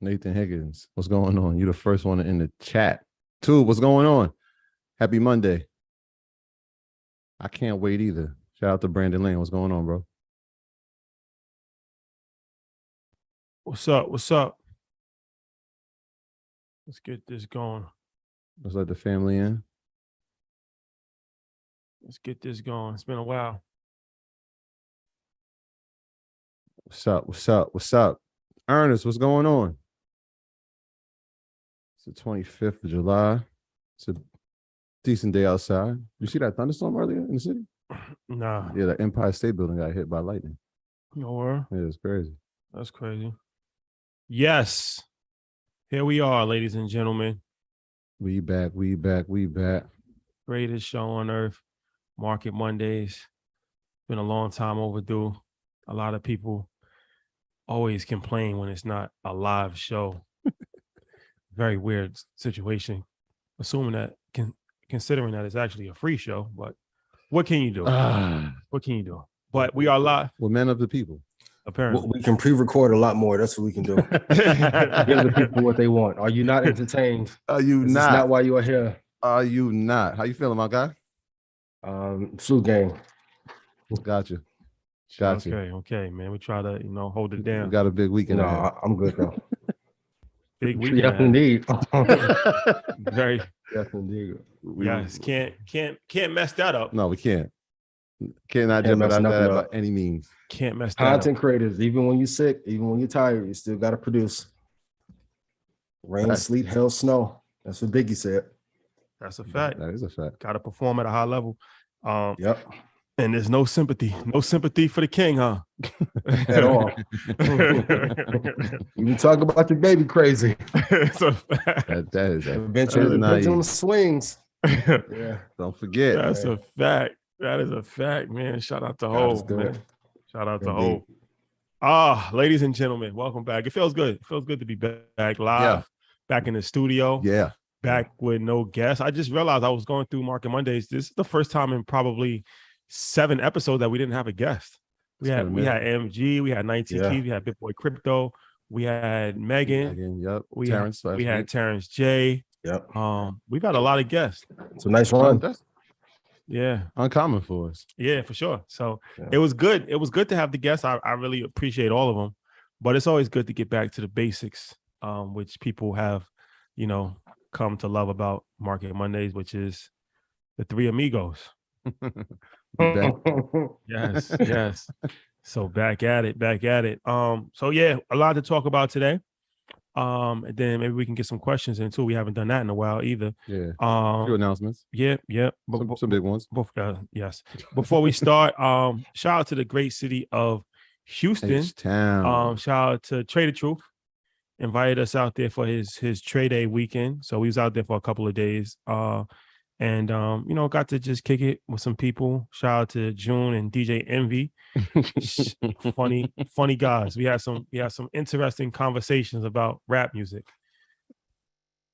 Nathan Higgins, what's going on? You're the first one in the chat. Tube, what's going on? Happy Monday. I can't wait either. Shout out to Brandon Lane. What's going on, bro? What's up? What's up? Let's get this going. Let's let the family in. Let's get this going. It's been a while. What's up? What's up? What's up? Ernest, what's going on? It's the 25th of July. It's a decent day outside. You see that thunderstorm earlier in the city? Nah. Yeah, the Empire State Building got hit by lightning. No word. Yeah, it's crazy. That's crazy. Yes. Here we are, ladies and gentlemen. We back. Greatest show on earth. Market Mondays. Been a long time overdue. A lot of people always complain when it's not a live show. Very weird situation. Assuming that, considering that it's actually a free show, but what can you do? What can you do? But we are live. We're men of the people. Apparently. We can pre-record a lot more. That's what we can do. Give the people what they want. Are you not entertained? Are you This not? is not why you are here. Are you not? How you feeling, my guy? Flu game. Gotcha. Okay, man. We try to, hold it down. We got a big weekend. No, I'm good though. Big weekend. Yes, indeed. Very. Yes, indeed. Yes, can't mess that up. No, we can't. Cannot Can't mess jeopardize nothing that by up. any means. Can't mess that up. Content creators, even when you're sick, even when you're tired, you still got to produce. Rain, Right. sleet, hell, snow. That's what Biggie said. That's a fact. That is a fact. Got to perform at a high level. Yep. And there's no sympathy for the king, huh? At all. You talk about your baby crazy. It's a fact. That is Eventually, the pendulum swings. Yeah. Don't forget. That's a fact. That is a fact, man. Shout out to God is Hope, good. man. Shout out to Indeed. Hope. Ladies and gentlemen, welcome back. It feels good. It feels good to be back live, back in the studio, Yeah. back with no guests. I just realized I was going through Market Mondays. This is the first time in probably 7 episodes that we didn't have a guest. We had MG, we had 19 Keys, we had Big Boy Crypto, we had Megan, Yep. we Terrence. had Terrence J. Yep. We've had a lot of guests. It's a nice run. That's Yeah. uncommon for us. Yeah, for sure. So Yeah. it was good. It was good to have the guests. I really appreciate all of them, but it's always good to get back to the basics, which people have, come to love about Market Mondays, which is the three amigos. Yes, yes. So back at it. So yeah, a lot to talk about today. And then maybe we can get some questions in too. We haven't done that in a while either. Yeah. A few announcements. Yeah. Some big ones. Yes. Before we start, shout out to the great city of Houston. H-Town. Shout out to Trader Truth. Invited us out there for his trade day weekend. So we was out there for a couple of days. And got to just kick it with some people. Shout out to June and DJ Envy. funny guys. We had some interesting conversations about rap music.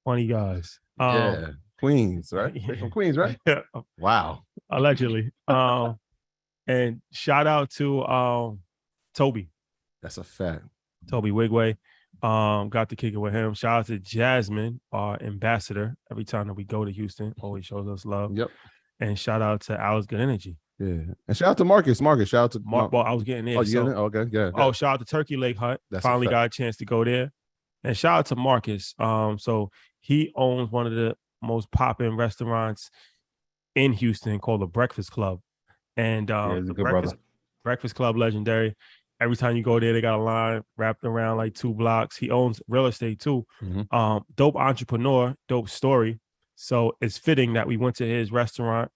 Funny guys. Yeah. Queens, right? They're from Queens, right? Yeah. Wow. Allegedly. And shout out to Toby. That's a fact. Toby Wigway. Got to kick it with him. Shout out to Jasmine, our ambassador. Every time that we go to Houston, always shows us love. Yep. And shout out to Alice Good Energy. Yeah. And shout out to Marcus. Shout out to Well, I was getting there. Oh, you getting it? Okay. Yeah. Oh, shout out to Turkey Lake Hut. That's Finally a fact. got a chance to go there. And shout out to Marcus. So he owns one of the most popping restaurants in Houston called the Breakfast Club. And he's a the good Breakfast Club, legendary. Every time you go there, they got a line wrapped around like 2 blocks. He owns real estate too. Mhm. Dope entrepreneur, dope story. So it's fitting that we went to his restaurant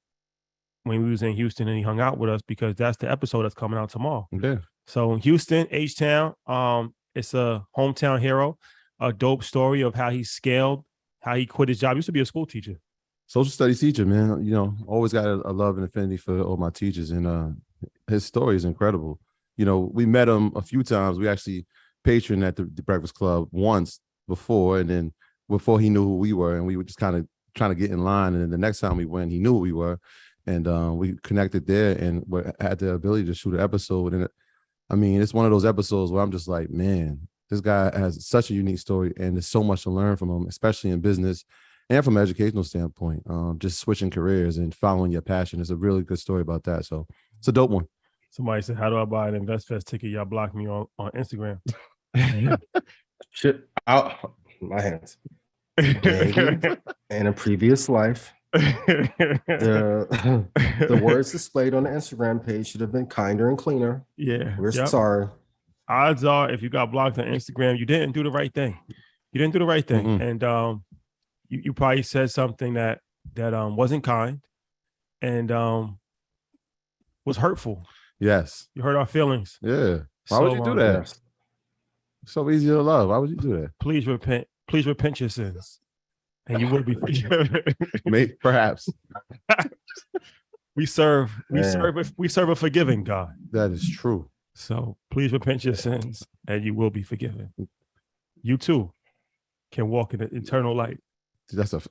when we was in Houston and he hung out with us because that's the episode that's coming out tomorrow. Yeah. So in Houston, H-Town, it's a hometown hero, a dope story of how he scaled, how he quit his job. He used to be a school teacher. Social studies teacher, man. Always got a love and affinity for all my teachers. And his story is incredible. We met him a few times. We actually patroned at the Breakfast Club once before, and then before he knew who we were, and we were just kind of trying to get in line. And then the next time we went, he knew who we were, and we connected there, and had the ability to shoot an episode. And it's one of those episodes where I'm just like, man, This guy has such a unique story, and there's so much to learn from him, especially in business and from an educational standpoint. Just switching careers and following your passion is a really good story about that. So it's a dope one. Somebody said, "How do I buy an InvestFest ticket?" Y'all blocked me on Instagram. Shit out my hands. Maybe in a previous life, the words displayed on the Instagram page should have been kinder and cleaner. Yeah, We're sorry. Odds are, if you got blocked on Instagram, you didn't do the right thing. You didn't do the right thing, and you probably said something that wasn't kind, and was hurtful. Yes, you hurt our feelings. Yeah. Why would you do that? Yes. So easy to love. Why would you do that? Please repent. Please repent your sins, and you will be forgiven. Maybe, perhaps. We serve a forgiving God. That is true. So please repent your sins, and you will be forgiven. You too can walk in the eternal light.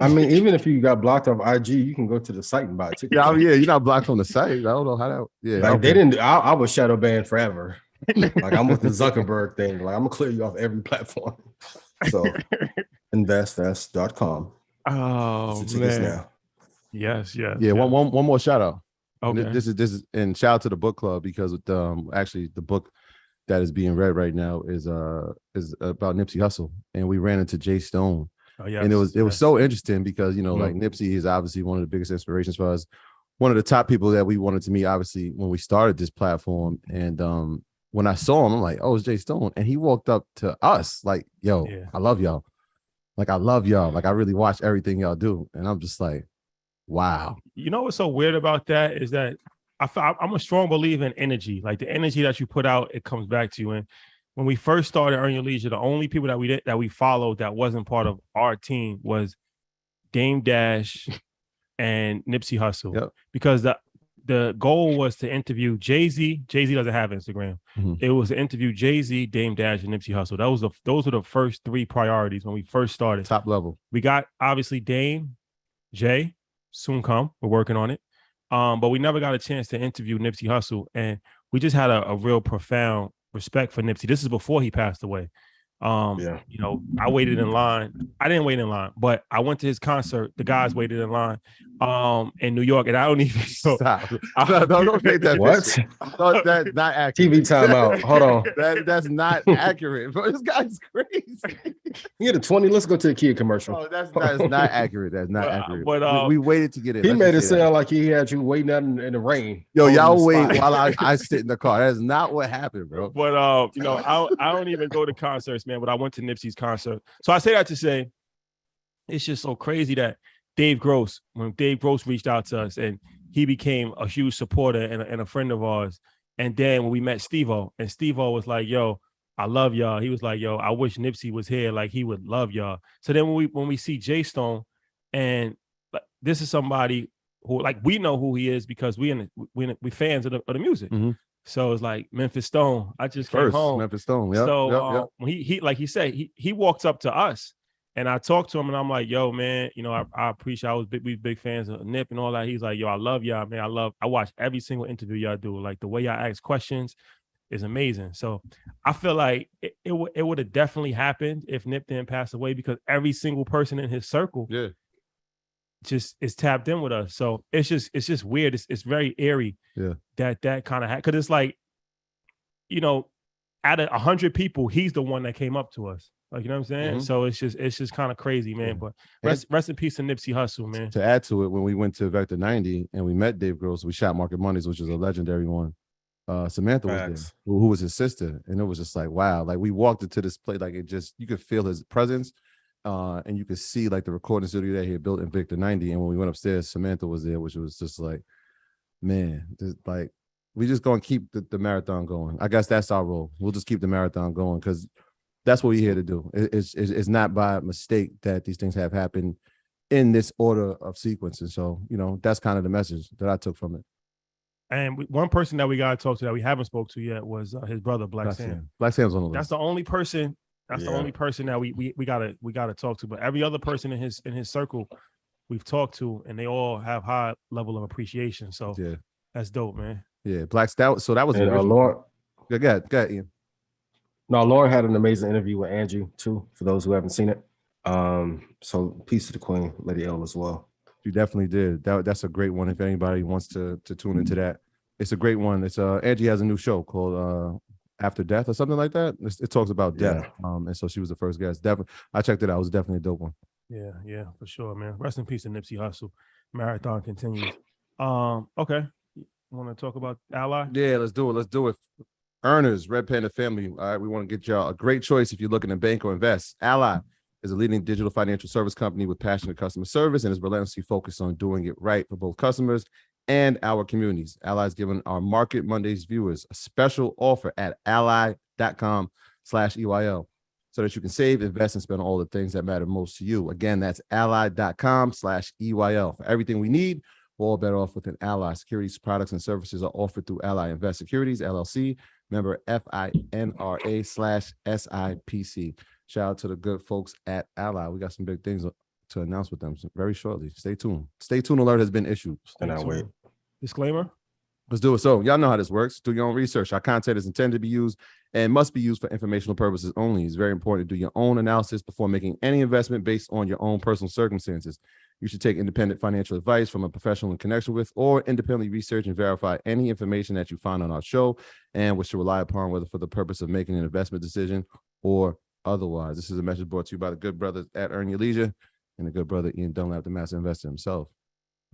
I mean, even if you got blocked off IG, you can go to the site and buy a ticket. Yeah, you're not blocked on the site. I don't know how that. Yeah, like they didn't. I was shadow banned forever. Like I'm with the Zuckerberg thing. Like I'm gonna clear you off every platform. So investfest.com. Oh man. Now. Yes. Yeah. One more shout out. Okay. This is and shout out to the book club because actually the book that is being read right now is about Nipsey Hussle, and we ran into Jay Stone. Oh, yes, and it was so interesting because like Nipsey is obviously one of the biggest inspirations for us, one of the top people that we wanted to meet obviously when we started this platform. And when I saw him, I'm like, oh, it's Jay Stone, and he walked up to us like, yo, I love y'all, like I really watch everything y'all do, and I'm just like, wow. You know what's so weird about that is that I'm a strong believer in energy. Like the energy that you put out, it comes back to you. And when we first started Earn Your Leisure, the only people that we followed that wasn't part of our team was Dame Dash and Nipsey Hussle. Yep. Because the goal was to interview Jay-Z. Jay-Z doesn't have Instagram. Mm-hmm. It was to interview Jay-Z, Dame Dash, and Nipsey Hussle. Those were the first three priorities when we first started. Top level. We got obviously Dame, Jay, soon come. We're working on it. But we never got a chance to interview Nipsey Hussle, and we just had a real profound respect for Nipsey. This is before he passed away. I waited in line. I didn't wait in line, but I went to his concert. The guys waited in line in New York, and I don't even stop. Don't take that. What? No, that's not accurate. TV timeout. Hold on. That's not accurate. Bro, this guy's crazy. You get a 20. Let's go to the kid commercial. Oh, that's not accurate. That's not accurate. But we waited to get in. He made it sound like he had you waiting out in the rain. Yo, y'all wait while I sit in the car. That's not what happened, bro. But I don't even go to concerts, man. But I went to Nipsey's concert. So I say that to say, it's just so crazy that when Dave Gross reached out to us, and he became a huge supporter and a friend of ours. And then when we met Steve-O, and Steve-O was like, yo, I love y'all. He was like, yo, I wish Nipsey was here. Like, he would love y'all. So then when we see Jay Stone, and this is somebody who, like, we know who he is because we fans of the music. Mm-hmm. So it's like Memphis Stone. I just came home. Memphis Stone. Yep, so when he like he said, he walks up to us, and I talked to him, and I'm like, yo, man, I appreciate. We big fans of Nip and all that. He's like, yo, I love y'all, man. I watch every single interview y'all do. Like the way y'all ask questions is amazing. So I feel like it would have definitely happened if Nip didn't pass away, because every single person in his circle just is tapped in with us. So it's just weird. It's very eerie. Yeah. That kind of because it's like, out of 100 people, he's the one that came up to us. Like, you know what I'm saying? Mm-hmm. So it's just kind of crazy, man. Yeah. But rest in peace to Nipsey Hussle, man. To add to it, when we went to Vector 90 and we met Dave Gross, we shot Market Mondays, which is a legendary one. Samantha was there, who was his sister, and it was just like, wow. Like, we walked into this place, like, you could feel his presence. And you could see like the recording studio that he had built in Victor 90. And when we went upstairs, Samantha was there, which was just like, man, like, we just gonna keep the marathon going. I guess that's our role. We'll just keep the marathon going because that's what we're here to do. It's not by mistake that these things have happened in this order of sequence. And so, that's kind of the message that I took from it. And one person that we got to talk to that we haven't spoke to yet was his brother, Black Sam. Black Sam's on the list. That's the only person. That's the only person that we gotta talk to. But every other person in his circle we've talked to, and they all have high level of appreciation. So that's dope, man. Yeah, Black Stout. So that was Lord. Go ahead, Ian. No, Lauren had an amazing interview with Angie too, for those who haven't seen it. So peace to the queen, Lady L, as well. You definitely did. That's a great one. If anybody wants to tune into that, it's a great one. It's Angie has a new show called After Death or something like that. It talks about death. And so she was the first guest. Definitely, I checked it out. It was definitely a dope one. Yeah, for sure, man. Rest in peace to Nipsey Hussle. Marathon continues. Okay. Want to talk about Ally? Yeah, let's do it. Earners, Red Panda family. All right, we want to get y'all a great choice if you're looking to bank or invest. Ally is a leading digital financial service company with passionate customer service and is relentlessly focused on doing it right for both customers and our communities. Ally is giving our Market Mondays viewers a special offer at ally.com/EYL so that you can save, invest, and spend on all the things that matter most to you. Again, that's ally.com/EYL. For everything we need, we're all better off with an Ally. Securities products and services are offered through Ally Invest Securities, LLC, member FINRA/SIPC. Shout out to the good folks at Ally. We got some big things to announce with them very shortly. Stay tuned. Stay tuned alert has been issued. And I wait. Disclaimer. Let's do it. So y'all know how this works. Do your own research. Our content is intended to be used and must be used for informational purposes only. It's very important to do your own analysis before making any investment based on your own personal circumstances. You should take independent financial advice from a professional in connection with, or independently research and verify any information that you find on our show and which to rely upon, whether for the purpose of making an investment decision or otherwise. This is a message brought to you by the good brothers at Earn Your Leisure and the good brother Ian Dunlap, the master investor himself.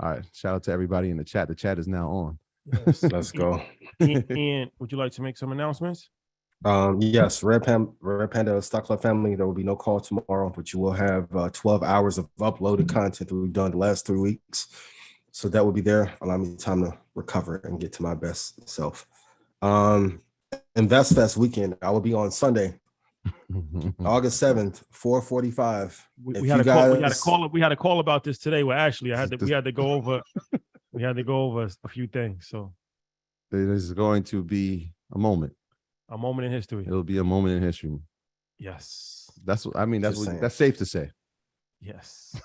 All right. Shout out to everybody in the chat. The chat is now on. Yes. Let's go. Ian, would you like to make some announcements? Yes, Red Panda Stock Club family, there will be no call tomorrow, but you will have 12 hours of uploaded content that we've done the last 3 weeks. So that will be there. Allow me time to recover and get to my best self. Invest Fest weekend, I will be on Sunday, August 7th, 4:45. We had a call about this today with Ashley. We had to go over a few things. So this is going to be a moment in history. It'll be a moment in history. Yes. That's safe to say. Yes.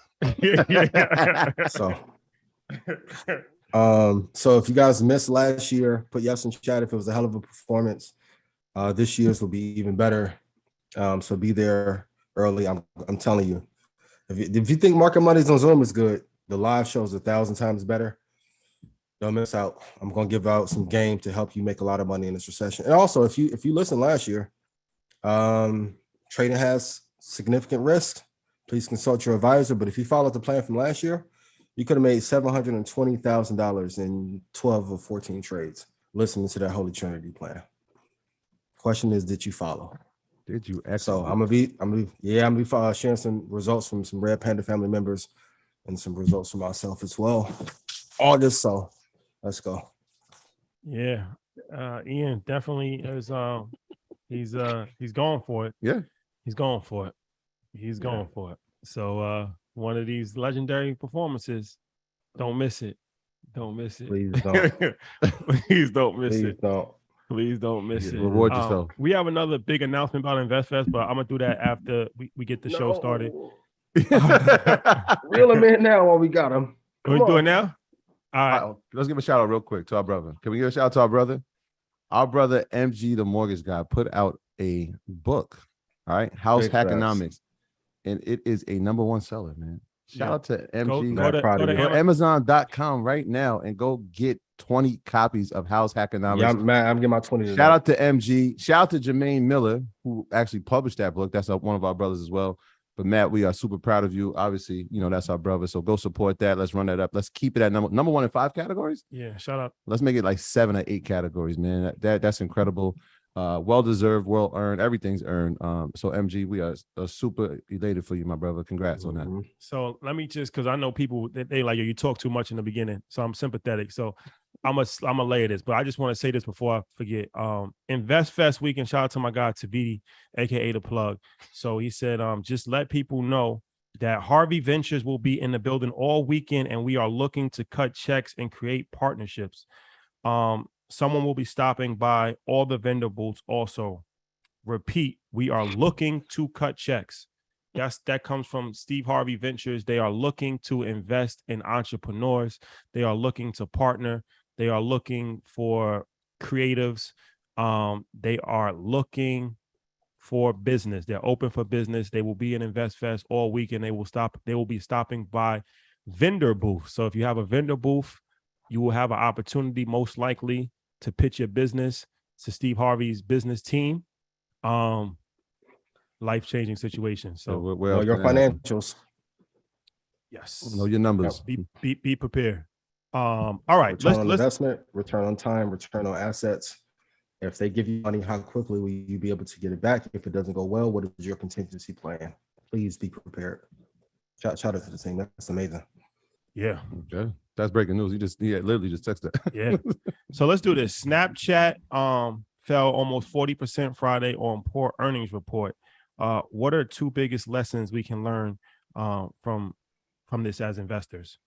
So if you guys missed last year, put yes in chat if it was a hell of a performance. This year's will be even better. So be there early. I'm telling you. If you think Market Mondays on Zoom is good, the live show is 1,000 times better. Don't miss out. I'm going to give out some game to help you make a lot of money in this recession. And also, if you listened last year, trading has significant risk. Please consult your advisor. But if you followed the plan from last year, you could have made $720,000 in 12 or 14 trades listening to that Holy Trinity plan. Question is, did you follow? Did you execute? So I'm gonna be sharing some results from some Red Panda family members and some results from myself as well. August, so let's go. Yeah, Ian definitely is. He's going for it. Yeah, he's going for it. He's going for it. So one of these legendary performances, don't miss it. Don't miss it. Please don't. Please don't miss Please it. don't. Please don't miss it. Reward yourself. We have another big announcement about InvestFest, but I'm gonna do that after we get the show started. Reel him in now while we got him. Can we do it now? All right. Let's give a shout out real quick to our brother. Can we give a shout out to our brother? Our brother MG, the mortgage guy, put out a book. All right, House Hackonomics, and it is a #1 seller, man. Shout out to MG. Go to Amazon.com right now and go get 20 copies of House Hackonomics. Yeah, I'm getting my 20. Shout out to MG. Shout out to Jermaine Miller, who actually published that book. That's one of our brothers as well. But Matt, we are super proud of you. Obviously, that's our brother. So go support that. Let's run that up. Let's keep it at number 1 in 5 categories. Yeah, shout out. Let's make it like 7 or 8 categories, man. That's incredible. Well-deserved, well-earned. Everything's earned. So MG, we are super elated for you, my brother. Congrats on that. So let me just, because I know people that they like you talk too much in the beginning, so I'm sympathetic. So I'm gonna layer this, but I just want to say this before I forget. InvestFest weekend. Shout out to my guy Taviti, aka the Plug. So he said, just let people know that Harvey Ventures will be in the building all weekend, and we are looking to cut checks and create partnerships. Someone will be stopping by all the vendor booths also. Repeat, we are looking to cut checks. That comes from Steve Harvey Ventures. They are looking to invest in entrepreneurs. They are looking to partner. They are looking for creatives. They are looking for business. They're open for business. They will be in InvestFest all week, and they will be stopping by vendor booths. So if you have a vendor booth, you will have an opportunity, most likely, to pitch your business to Steve Harvey's business team. Life-changing situation. So well, your financials. Yes. Know your numbers. Be prepared. All right. Return on investment, return on time, return on assets. If they give you money, how quickly will you be able to get it back? If it doesn't go well, what is your contingency plan? Please be prepared. Shout out to the team. That's amazing. Yeah. Okay. That's breaking news. You literally just texted that. Yeah. So let's do this. Snapchat fell almost 40% Friday on poor earnings report. What are two biggest lessons we can learn from this as investors?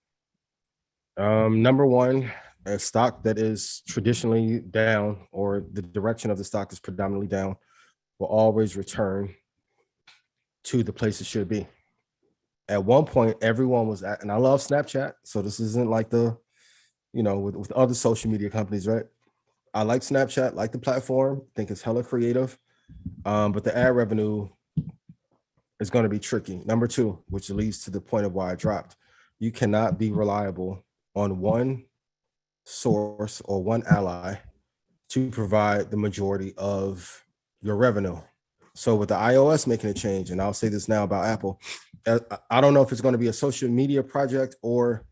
Number one, a stock that is traditionally down, or the direction of the stock is predominantly down, will always return to the place it should be. At one point, everyone was at, and I love Snapchat, so this isn't like the, with other social media companies, right? I like Snapchat, like the platform, think it's hella creative, but the ad revenue is going to be tricky. Number two, which leads to the point of why I dropped. You cannot be reliable on one source or one ally to provide the majority of your revenue. So with the iOS making a change, and I'll say this now about Apple, I don't know if it's going to be a social media project or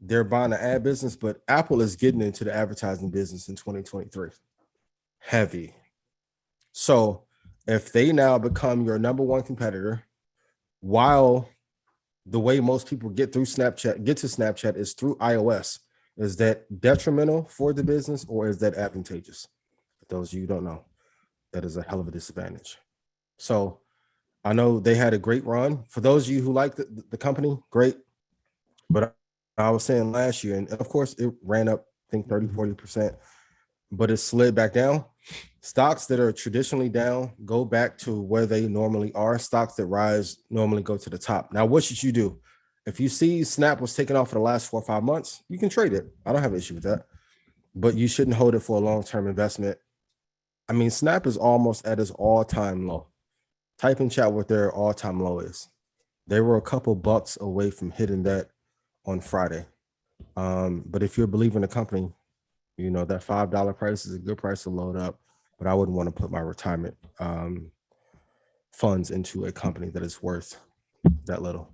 they're buying the ad business, but Apple is getting into the advertising business in 2023. Heavy. So if they now become your number one competitor, while the way most people get to Snapchat is through iOS, is that detrimental for the business or is that advantageous? For those of you who don't know, that is a hell of a disadvantage. So I know they had a great run. For those of you who like the company, great. But I was saying last year, and of course it ran up, I think 30, 40%, but it slid back down. Stocks that are traditionally down go back to where they normally are. Stocks that rise normally go to the top. Now, what should you do? If you see Snap was taken off for the last 4 or 5 months, you can trade it. I don't have an issue with that, but you shouldn't hold it for a long-term investment. I mean, Snap is almost at its all-time low. Type in chat what their all-time low is. They were a couple bucks away from hitting that on Friday. But if you're a believer in the company, that $5 price is a good price to load up, but I wouldn't want to put my retirement funds into a company that is worth that little.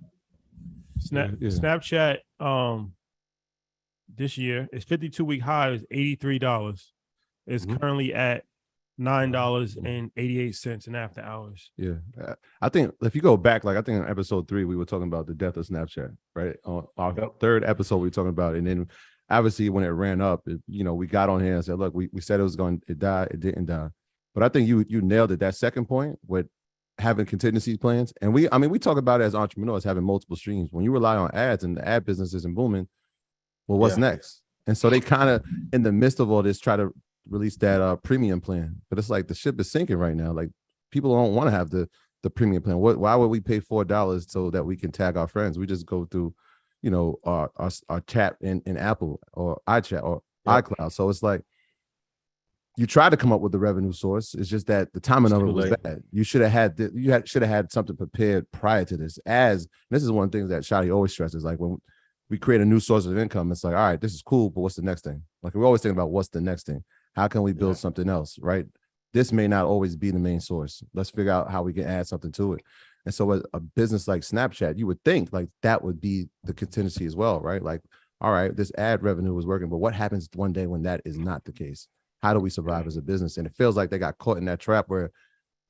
Snapchat this year, its 52-week high is $83. It's currently at $9.88 in after hours. Yeah. I think if you go back, I think in episode 3, we were talking about the death of Snapchat, right? On our third episode, we were talking about it. And then obviously when it ran up, we got on here and said, look, we said it died, it didn't die. But I think you nailed it. That second point with having contingency plans. And we talk about it as entrepreneurs, having multiple streams. When you rely on ads and the ad business isn't booming, well, what's next? And so they kind of, in the midst of all this, try to release that premium plan. But it's like the ship is sinking right now. Like people don't want to have the premium plan. Why would we pay $4 so that we can tag our friends? We just go through, our chat in Apple or iChat or iCloud. So it's like, you try to come up with the revenue source. It's just that the timing of it was bad. You should have had something prepared prior to this. This is one of the things that Shadi always stresses. Like when we create a new source of income, it's like, all right, this is cool, but what's the next thing? Like we're always thinking about what's the next thing. How can we build something else, right? This may not always be the main source. Let's figure out how we can add something to it. And so a business like Snapchat, you would think like that would be the contingency as well, right? Like, all right, this ad revenue is working, but what happens one day when that is not the case? How do we survive as a business? And it feels like they got caught in that trap where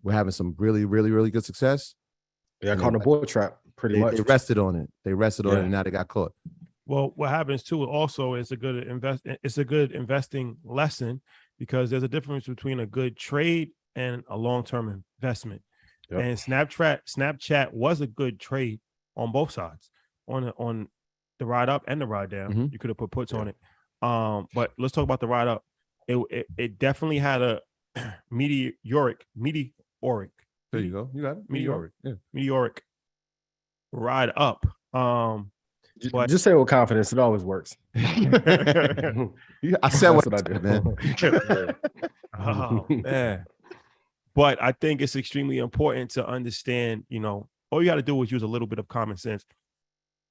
we're having some really, really, really good success. Yeah, caught a bull trap pretty much. They rested on it. On it, and now they got caught. Well, what happens too also is it's a good investing lesson, because there's a difference between a good trade and a long-term investment. Yep. And Snapchat was a good trade on both sides, on the ride up and the ride down. Mm-hmm. You could have put puts on it. But let's talk about the ride up. It definitely had a meteoric. There you go. You got it. Meteoric. Yeah. Meteoric ride up. Just say it with confidence. It always works. I said what I did, man. Oh man. But I think it's extremely important to understand, all you got to do is use a little bit of common sense.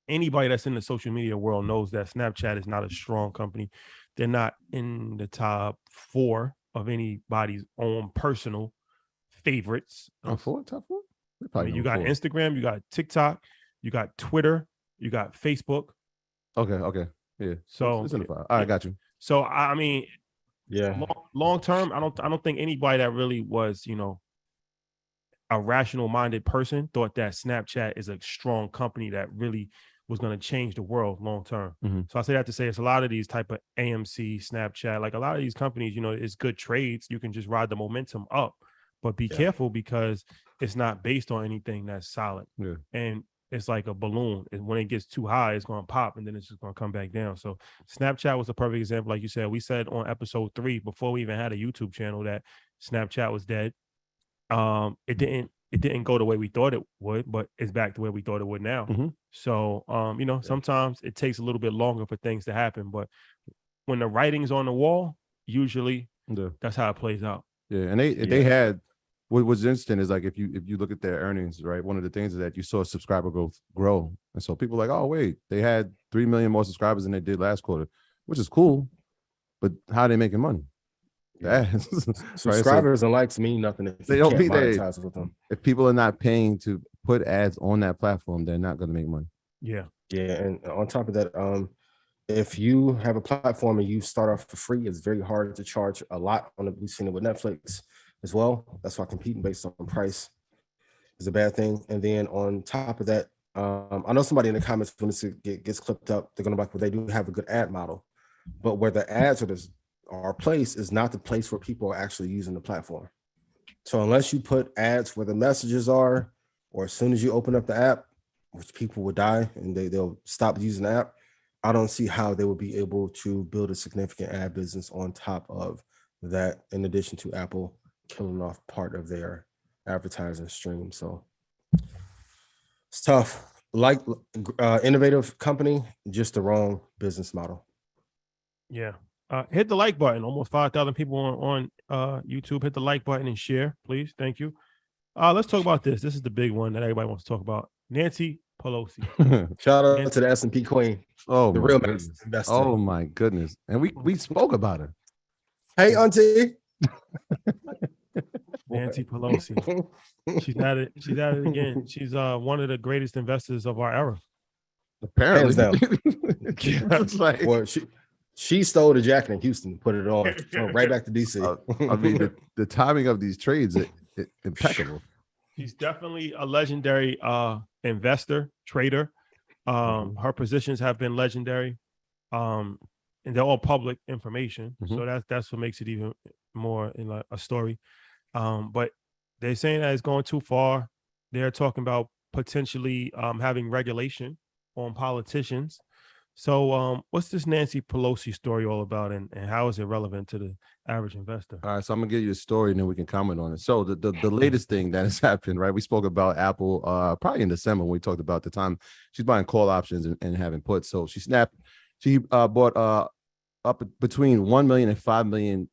Anybody that's in the social media world knows that Snapchat is not a strong company. They're not in the top 4 of anybody's own personal favorites. Top 4? I mean, you got Instagram, you got TikTok, you got Twitter, you got Facebook. Okay. Yeah. So it's in the 5. All right, got you. So I mean, yeah, long term, I don't think anybody that really was, a rational minded person thought that Snapchat is a strong company that really was going to change the world long term. Mm-hmm. So I say that to say it's a lot of these type of AMC, Snapchat, like a lot of these companies, it's good trades. You can just ride the momentum up, but be careful because it's not based on anything that's solid. Yeah. And it's like a balloon. And when it gets too high, it's going to pop and then it's just going to come back down. So Snapchat was a perfect example. Like you said, we said on episode 3, before we even had a YouTube channel, that Snapchat was dead. It didn't go the way we thought it would, but it's back to where we thought it would now. Mm-hmm. So, sometimes it takes a little bit longer for things to happen, but when the writing's on the wall, usually that's how it plays out. Yeah. And they had, what was interesting is like, if you look at their earnings, right, one of the things is that you saw subscriber growth grow. And so people are like, oh, wait, they had 3 million more subscribers than they did last quarter, which is cool. But how are they making money? Subscribers and likes mean nothing if they you don't can't be monetize with them. If people are not paying to put ads on that platform, they're not going to make money. Yeah. And on top of that, if you have a platform and you start off for free, it's very hard to charge a lot on it. We've seen it with Netflix as well. That's why competing based on price is a bad thing. And then on top of that, I know somebody in the comments when it gets clipped up, they're going to be like, well, they do have a good ad model, but where the ads are placed is not the place where people are actually using the platform. So unless you put ads where the messages are, or as soon as you open up the app, which people will die and they'll stop using the app, I don't see how they will be able to build a significant ad business on top of that, in addition to Apple killing off part of their advertising stream. So it's tough. Like innovative company, just the wrong business model. Yeah. Hit the like button. Almost 5,000 people on YouTube. Hit the like button and share, please. Thank you. Let's talk about this. This is the big one that everybody wants to talk about. Nancy Pelosi. Shout out to the S&P queen. Oh, the real investor. Oh my goodness. And we spoke about her. Hey, Auntie. Nancy Pelosi. She's at it. She's at it again. She's one of the greatest investors of our era. Apparently. It's like, well, she stole the jacket in Houston, put it on, right back to DC. I mean, the timing of these trades is impeccable. She's definitely a legendary investor, trader. Her positions have been legendary, and they're all public information. So that's what makes it even more in a story. But they're saying that it's going too far. They're talking about potentially having regulation on politicians. So what's this Nancy Pelosi story all about, and how is it relevant to the average investor? All right, so I'm gonna give you a story and then we can comment on it. So the latest thing that has happened, right? We spoke about Apple probably in December when we talked about the time she's buying call options and having puts. So she bought up between 1 million and 5 million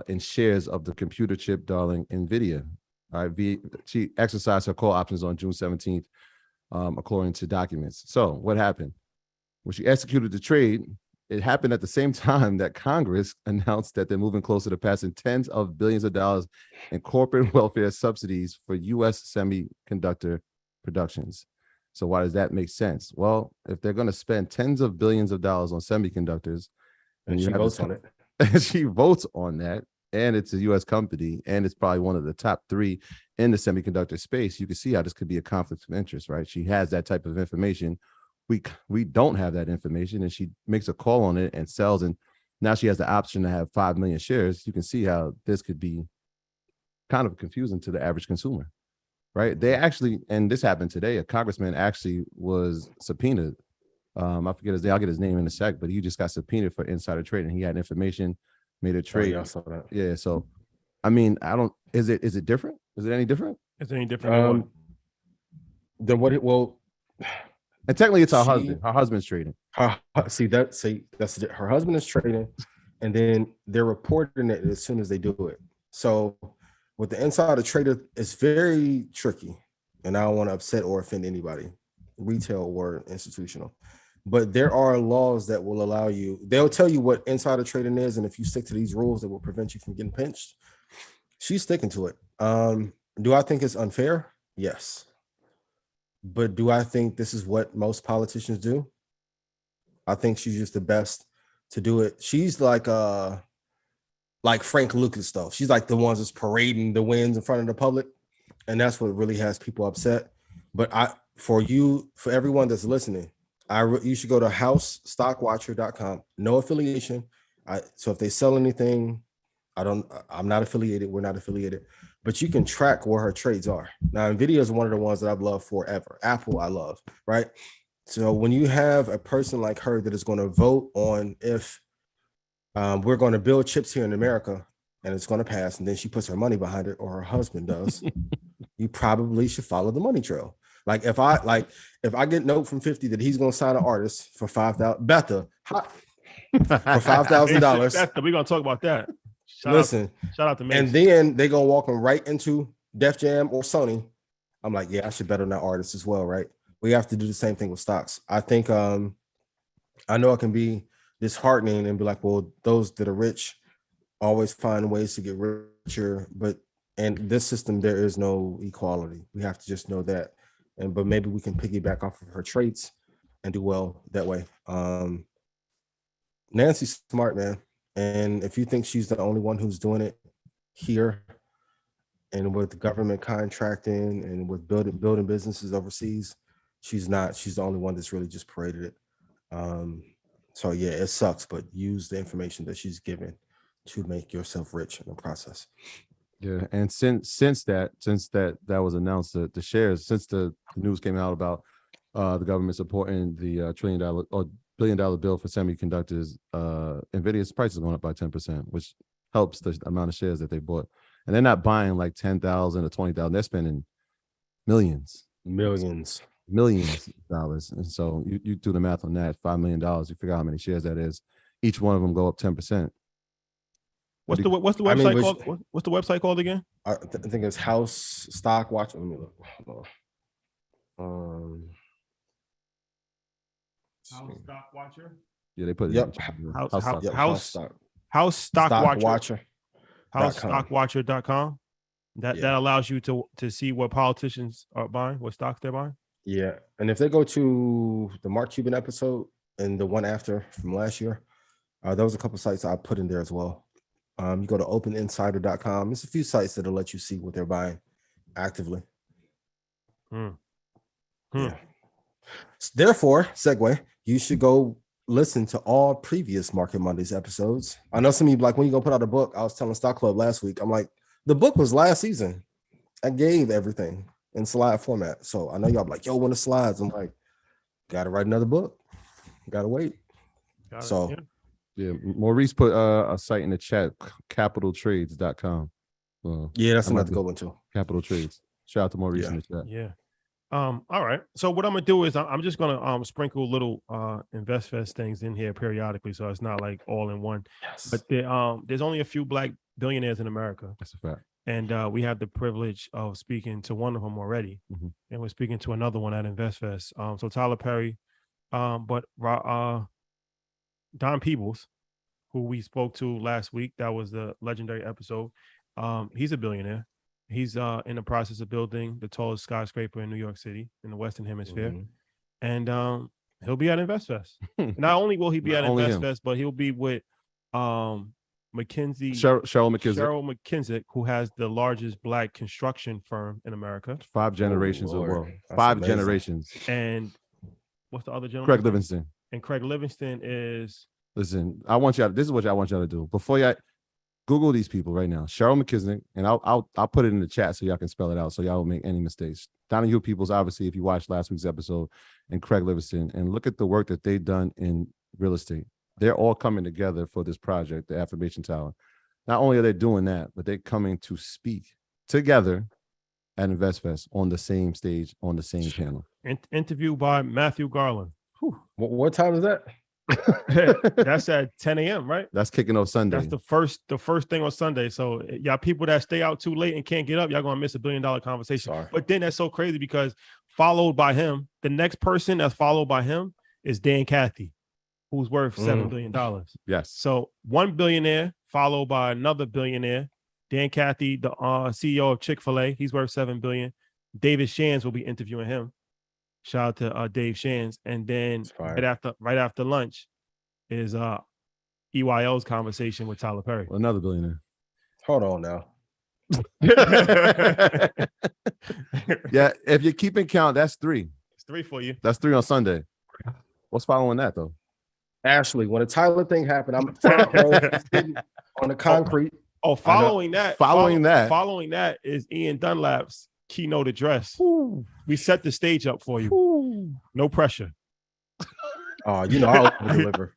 in shares of the computer chip darling Nvidia. All right, she exercised her call options on June 17th, according to documents. So what happened? When she executed the trade, it happened at the same time that Congress announced that they're moving closer to passing tens of billions of dollars in corporate welfare subsidies for U.S. semiconductor productions. So why does that make sense? Well, if they're going to spend tens of billions of dollars on semiconductors, and she votes on it, she votes on that, and it's a U.S. company, and it's probably one of the top 3 in the semiconductor space, you can see how this could be a conflict of interest, right? She has that type of information. We don't have that information, and she makes a call on it and sells, and now she has the option to have 5 million shares. You can see how this could be kind of confusing to the average consumer, right? They actually, and this happened today, a congressman actually was subpoenaed. I forget his name. I'll get his name in a sec, but he just got subpoenaed for insider trading. He had information, made a trade. Oh, yeah, I saw that. Yeah. So, I mean, is it different? Is it any different? Is it any different than what it will? And technically, it's her husband. Her husband's trading. Her husband is trading, and then they're reporting it as soon as they do it. So with the insider trader, it's very tricky, and I don't want to upset or offend anybody, retail or institutional. But there are laws that will allow you, they'll tell you what insider trading is, and if you stick to these rules that will prevent you from getting pinched. She's sticking to it. Do I think it's unfair? Yes. But do I think this is what most politicians do? I think she's just the best to do it. She's like Frank Lucas though. She's like the ones that's parading the wins in front of the public, and that's what really has people upset. But for everyone that's listening, you should go to housestockwatcher.com. No affiliation. So if they sell anything, I'm not affiliated. We're not affiliated, but you can track where her trades are. Now, Nvidia is one of the ones that I've loved forever. Apple, I love, right? So when you have a person like her that is going to vote on if we're going to build chips here in America and it's going to pass, and then she puts her money behind it, or her husband does, you probably should follow the money trail. Like if I get note from 50 that he's going to sign an artist for $5,000, Betha, for $5,000. We're going to talk about that. Shout out to me. And then they're going to walk him right into Def Jam or Sony. I'm like, yeah, I should bet on that artist as well, right? We have to do the same thing with stocks. I think I know it can be disheartening and be like, well, those that are rich always find ways to get richer, but in this system there is no equality. We have to just know that. But maybe we can piggyback off of her traits and do well that way. Nancy's smart, man. And if you think she's the only one who's doing it here and with government contracting and with building businesses overseas, she's not. She's the only one that's really just paraded it. So yeah, it sucks, but use the information that she's given to make yourself rich in the process. Yeah, and since that was announced, the shares, since the news came out about the government supporting the $1 trillion or $1 billion bill for semiconductors, Nvidia's price is going up by 10%, which helps the amount of shares that they bought. And they're not buying like 10,000 or 20,000; they're spending millions of dollars. And so you do the math on that, $5 million. You figure out how many shares that is. Each one of them go up 10%. What's the website called? What's the website called again? I think it's House Stock Watch. Let me look. House Stock Watcher. Yeah, they put it. Yep. House Stock Watcher. HouseStockWatcher.com. That allows you to see what politicians are buying, what stocks they're buying. Yeah, and if they go to the Mark Cuban episode and the one after from last year, there was a couple sites I put in there as well. You go to openinsider.com. There's a few sites that'll let you see what they're buying actively. Yeah. Therefore, segue, you should go listen to all previous Market Mondays episodes. I know some of you like, when you gonna put out a book? I was telling Stock Club last week. I'm like, the book was last season. I gave everything in slide format. So I know y'all be like, yo, when the slides? I'm like, gotta write another book. Gotta wait. Yeah, Maurice put a site in the chat, capitaltrades.com. Yeah, that's another good one too. Capital Trades. Shout out to Maurice in the chat. Yeah. All right. So what I'm gonna do is I'm just gonna sprinkle little InvestFest things in here periodically, so it's not like all in one. Yes. But there's only a few Black billionaires in America. That's a fact. And we had the privilege of speaking to one of them already, and we're speaking to another one at InvestFest. So Tyler Perry, but Don Peebles, who we spoke to last week, that was the legendary episode. He's a billionaire. He's in the process of building the tallest skyscraper in New York City in the Western Hemisphere. And he'll be at InvestFest. Not only will he be at InvestFest, but he'll be with Cheryl McKinsey, who has the largest Black construction firm in America. 5 generations of wealth. 5 generations. And what's the other gentleman? Craig Livingston. And Craig Livingston is... Listen, this is what I want y'all to do. Before y'all Google these people right now, Cheryl McKinsey, and I'll put it in the chat so y'all can spell it out so y'all don't make any mistakes. Donahue Peoples, obviously, if you watched last week's episode, and Craig Livingston, and look at the work that they've done in real estate. They're all coming together for this project, the Affirmation Tower. Not only are they doing that, but they're coming to speak together at InvestFest on the same stage, on the same panel. Interviewed by Matthew Garland. What time is that? That's at 10 a.m., right? That's kicking off Sunday. That's the first thing on Sunday. So y'all people that stay out too late and can't get up, y'all gonna miss $1 billion conversation. Sorry. But then that's so crazy because followed by him, the next person that's followed by him is Dan Cathy, who's worth $7 billion. Yes. So one billionaire followed by another billionaire. Dan Cathy, the CEO of Chick-fil-A, he's worth $7 billion. David Shands will be interviewing him. Shout out to Dave Shands. And then right after lunch is EYL's conversation with Tyler Perry. Another billionaire. Hold on now. Yeah, if you're keeping count, that's 3. It's 3 for you. That's 3 on Sunday. What's following that though? Ashley, when the Tyler thing happened, I'm front row sitting on the concrete. Following that is Ian Dunlap's keynote address. Ooh. We set the stage up for you. Ooh. No pressure. Oh, I'll deliver.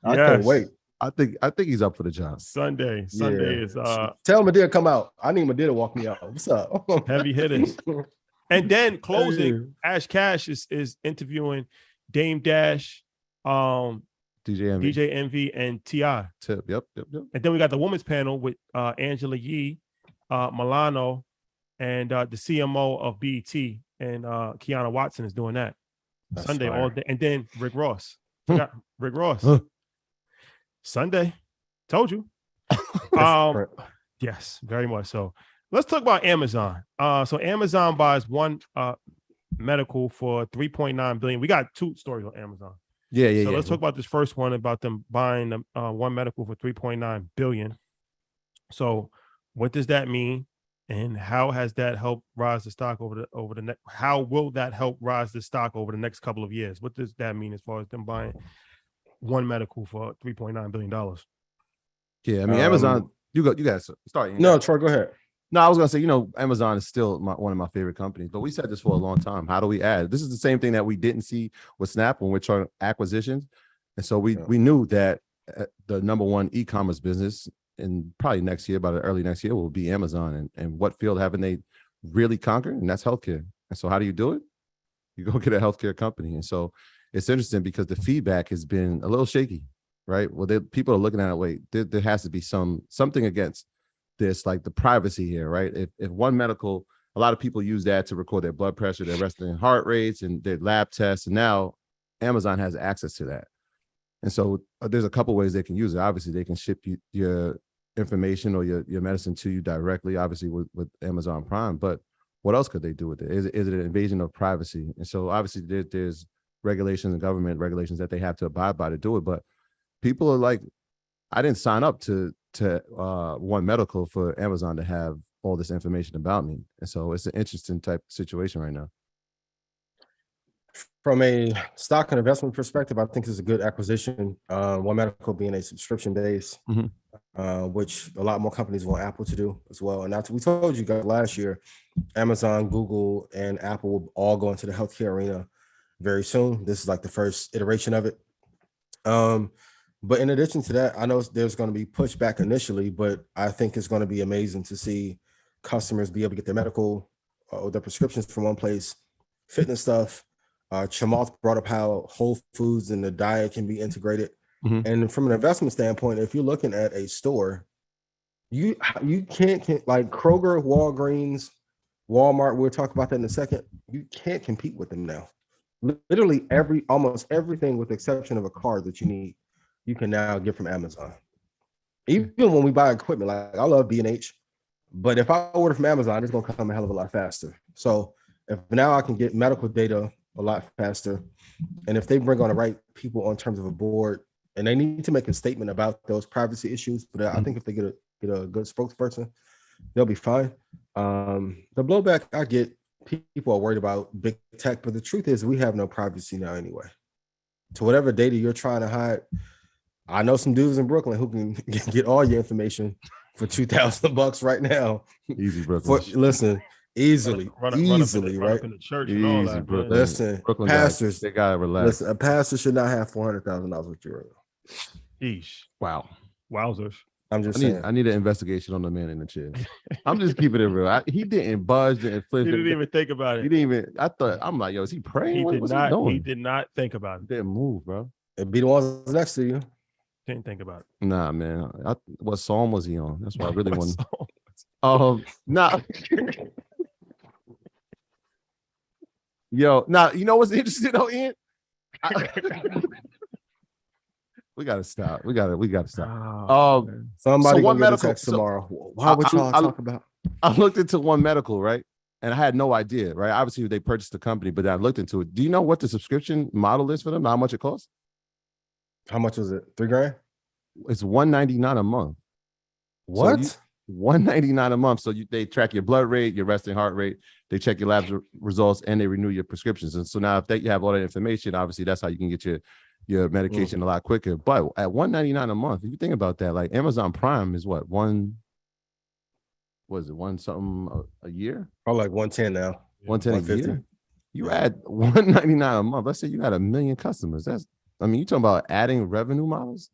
I can't wait. I think he's up for the job. Sunday is tell Madea come out. I need Madea to walk me out. What's up? Heavy hitters. And then closing, Ash Cash is interviewing Dame Dash, DJ Envy, and T.I. Yep. And then we got the women's panel with Angela Yee, Milano, and the CMO of BET, and Kiana Watson is doing that. That's Sunday fire. All day. And then Rick Ross. Rick Ross. Sunday. Told you. Yes, very much so. Let's talk about Amazon. So Amazon buys one medical for $3.9 billion. We got 2 stories on Amazon. Yeah. So let's talk about this first one about them buying one medical for $3.9 billion. So what does that mean? And how has that helped rise the stock over the next? How will that help rise the stock over the next couple of years? What does that mean as far as them buying one medical for $3.9 billion? Yeah, I mean, Amazon. You guys start. No, Troy, go ahead. No, I was gonna say, Amazon is still one of my favorite companies, but we said this for a long time. How do we add? This is the same thing that we didn't see with Snap when we're trying acquisitions, and so we knew that the number one e-commerce business in probably next year, by the early next year, will be Amazon. And what field haven't they really conquered? And that's healthcare. And so how do you do it? You go get a healthcare company. And so it's interesting because the feedback has been a little shaky, right? Well, people are looking at it. Wait, there has to be something against this, like the privacy here, right? If one medical, a lot of people use that to record their blood pressure, their resting heart rates, and their lab tests. And now Amazon has access to that. And so there's a couple ways they can use it. Obviously, they can ship you your information or your medicine to you directly, obviously with Amazon Prime. But what else could they do with it? Is it an invasion of privacy? And so obviously there's regulations and government regulations that they have to abide by to do it. But people are like, I didn't sign up to One Medical for Amazon to have all this information about me. And so it's an interesting type of situation right now. From a stock and investment perspective, I think it's a good acquisition. One Medical being a subscription base, which a lot more companies want Apple to do as well. And that's, we told you guys last year, Amazon, Google, and Apple will all go into the healthcare arena very soon. This is like the first iteration of it. But in addition to that, I know there's going to be pushback initially, but I think it's going to be amazing to see customers be able to get their medical or their prescriptions from one place, fitness stuff. Chamath brought up how Whole Foods and the diet can be integrated. And from an investment standpoint, if you're looking at a store, you can't like Kroger, Walgreens, Walmart, we'll talk about that in a second. You can't compete with them now. Literally almost everything with the exception of a car that you need, you can now get from Amazon. Even when we buy equipment, like I love B&H, but if I order from Amazon, it's gonna come a hell of a lot faster. So if now I can get medical data a lot faster, and if they bring on the right people on terms of a board, and they need to make a statement about those privacy issues, but I think if they get a good spokesperson, they'll be fine. The blowback I get, people are worried about big tech, but the truth is we have no privacy now anyway. To whatever data you're trying to hide, I know some dudes in Brooklyn who can get all your information for $2,000 right now. Easy, Brooklyn. Listen, easily, right? Run up in the church and all that, Brooklyn. Listen, Brooklyn pastors, they gotta relax. Listen, a pastor should not have $400,000 with you. Eesh. Wow. Wowzers. I'm just saying. I need an investigation on the man in the chair. I'm just keeping it real. He didn't budge, didn't flip. He didn't even think about He it. didn't even. I thought I'm like, yo, is he praying? What's he doing? He did not think about it. Didn't move, bro. It'd be the ones next to you. Didn't think about it. Nah, man. What psalm was he on? That's what I really want. Song? Nah. Yo, now you know what's interesting though, Ian? We gotta stop. We gotta stop. Oh, Somebody so one gonna get a medical text tomorrow. Why would y'all talk about? I looked into One Medical, right? And I had no idea, right? Obviously, they purchased the company, but I looked into it. Do you know what the subscription model is for them? How much it costs? How much was it? $3,000? It's $199 a month. What? So $199 a month. So they track your blood rate, your resting heart rate, they check your labs results, and they renew your prescriptions. And so now, if you have all that information, obviously that's how you can get your medication a lot quicker. But at $199 a month, if you think about that, like Amazon Prime is what, one something a year? Probably like 110 now. 110 a year. You add $199 a month. Let's say you had 1 million customers. You talking about adding revenue models?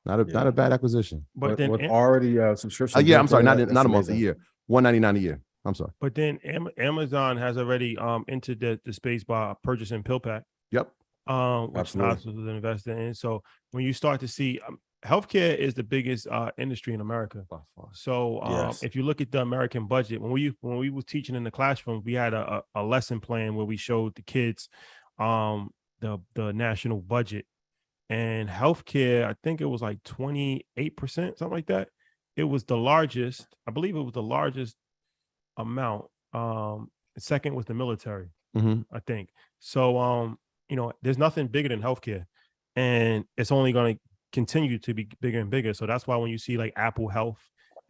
Not a bad acquisition. But then with already subscription. I'm sorry, not a month, a year. $199 a year. I'm sorry. But then Amazon has already entered the space by purchasing PillPack. Yep. Which hospitals are investing in. So when you start to see healthcare is the biggest industry in America. So if you look at the American budget, when we were teaching in the classroom, we had a lesson plan where we showed the kids the national budget, and healthcare, I think it was like 28%, something like that. It was the largest, I believe it was the largest amount. Second was the military, I think. So there's nothing bigger than healthcare, and it's only going to continue to be bigger and bigger. So that's why when you see like Apple Health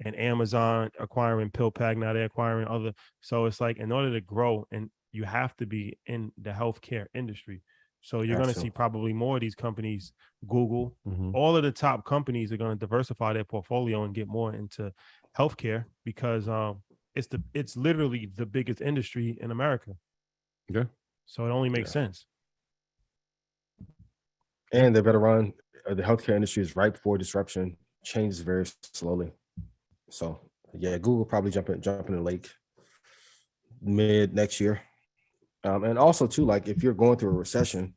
and Amazon acquiring PillPack, now they're acquiring other. So it's like, in order to grow, and you have to be in the healthcare industry. So you're going to see probably more of these companies, Google, all of the top companies are going to diversify their portfolio and get more into healthcare, because it's literally the biggest industry in America. Yeah. So it only makes sense. And they better run. The healthcare industry is ripe for disruption. Changes very slowly. So yeah, Google probably jump in the lake mid next year. And also too, like if you're going through a recession,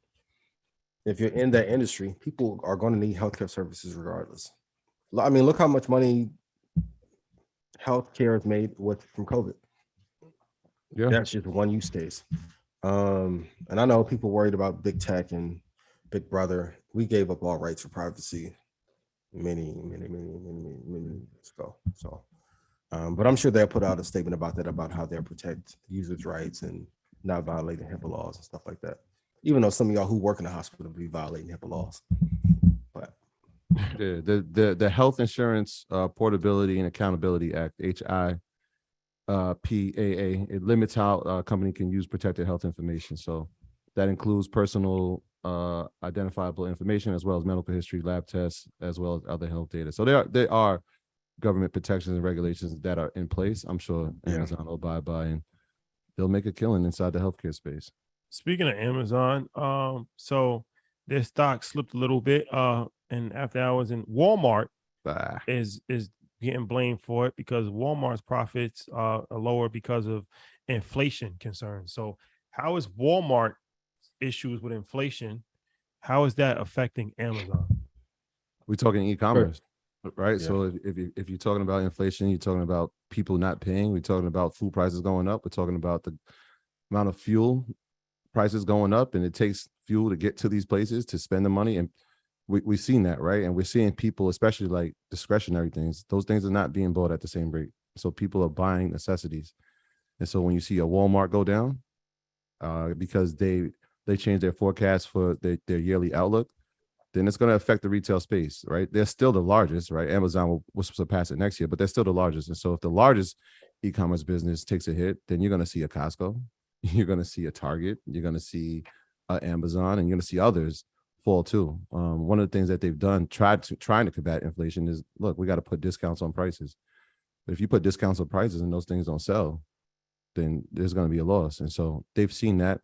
if you're in that industry, people are going to need healthcare services regardless. I mean, look how much money healthcare is made from COVID. Yeah, that's just one use case. And I know people worried about big tech and Big Brother. We gave up all rights for privacy many years ago. So, but I'm sure they'll put out a statement about that, about how they'll protect users' rights and not violating HIPAA laws and stuff like that. Even though some of y'all who work in the hospital be violating HIPAA laws. But the Health Insurance Portability and Accountability Act, HIPAA, it limits how a company can use protected health information. So that includes personal identifiable information, as well as medical history, lab tests, as well as other health data. So there are government protections and regulations that are in place. I'm sure Amazon will abide by, and they'll make a killing inside the healthcare space. Speaking of Amazon, so their stock slipped a little bit and after hours, and Walmart is getting blamed for it because Walmart's profits are lower because of inflation concerns. So how is Walmart issues with inflation, how is that affecting Amazon? We're talking e-commerce, right? Yeah. So if you're talking about inflation, you're talking about people not paying. We're talking about food prices going up. We're talking about the amount of fuel prices going up, and it takes fuel to get to these places to spend the money. And we've seen that, right? And we're seeing people, especially like discretionary things, those things are not being bought at the same rate. So people are buying necessities. And so when you see a Walmart go down, because they change their forecast for their yearly outlook, then it's going to affect the retail space, right? They're still the largest, right? Amazon will surpass it next year, but they're still the largest. And so if the largest e-commerce business takes a hit, then you're going to see a Costco, you're going to see a Target, you're going to see Amazon, and you're going to see others fall too. One of the things that they've done, trying to combat inflation is, look, we got to put discounts on prices. But if you put discounts on prices and those things don't sell, then there's going to be a loss. And so they've seen that.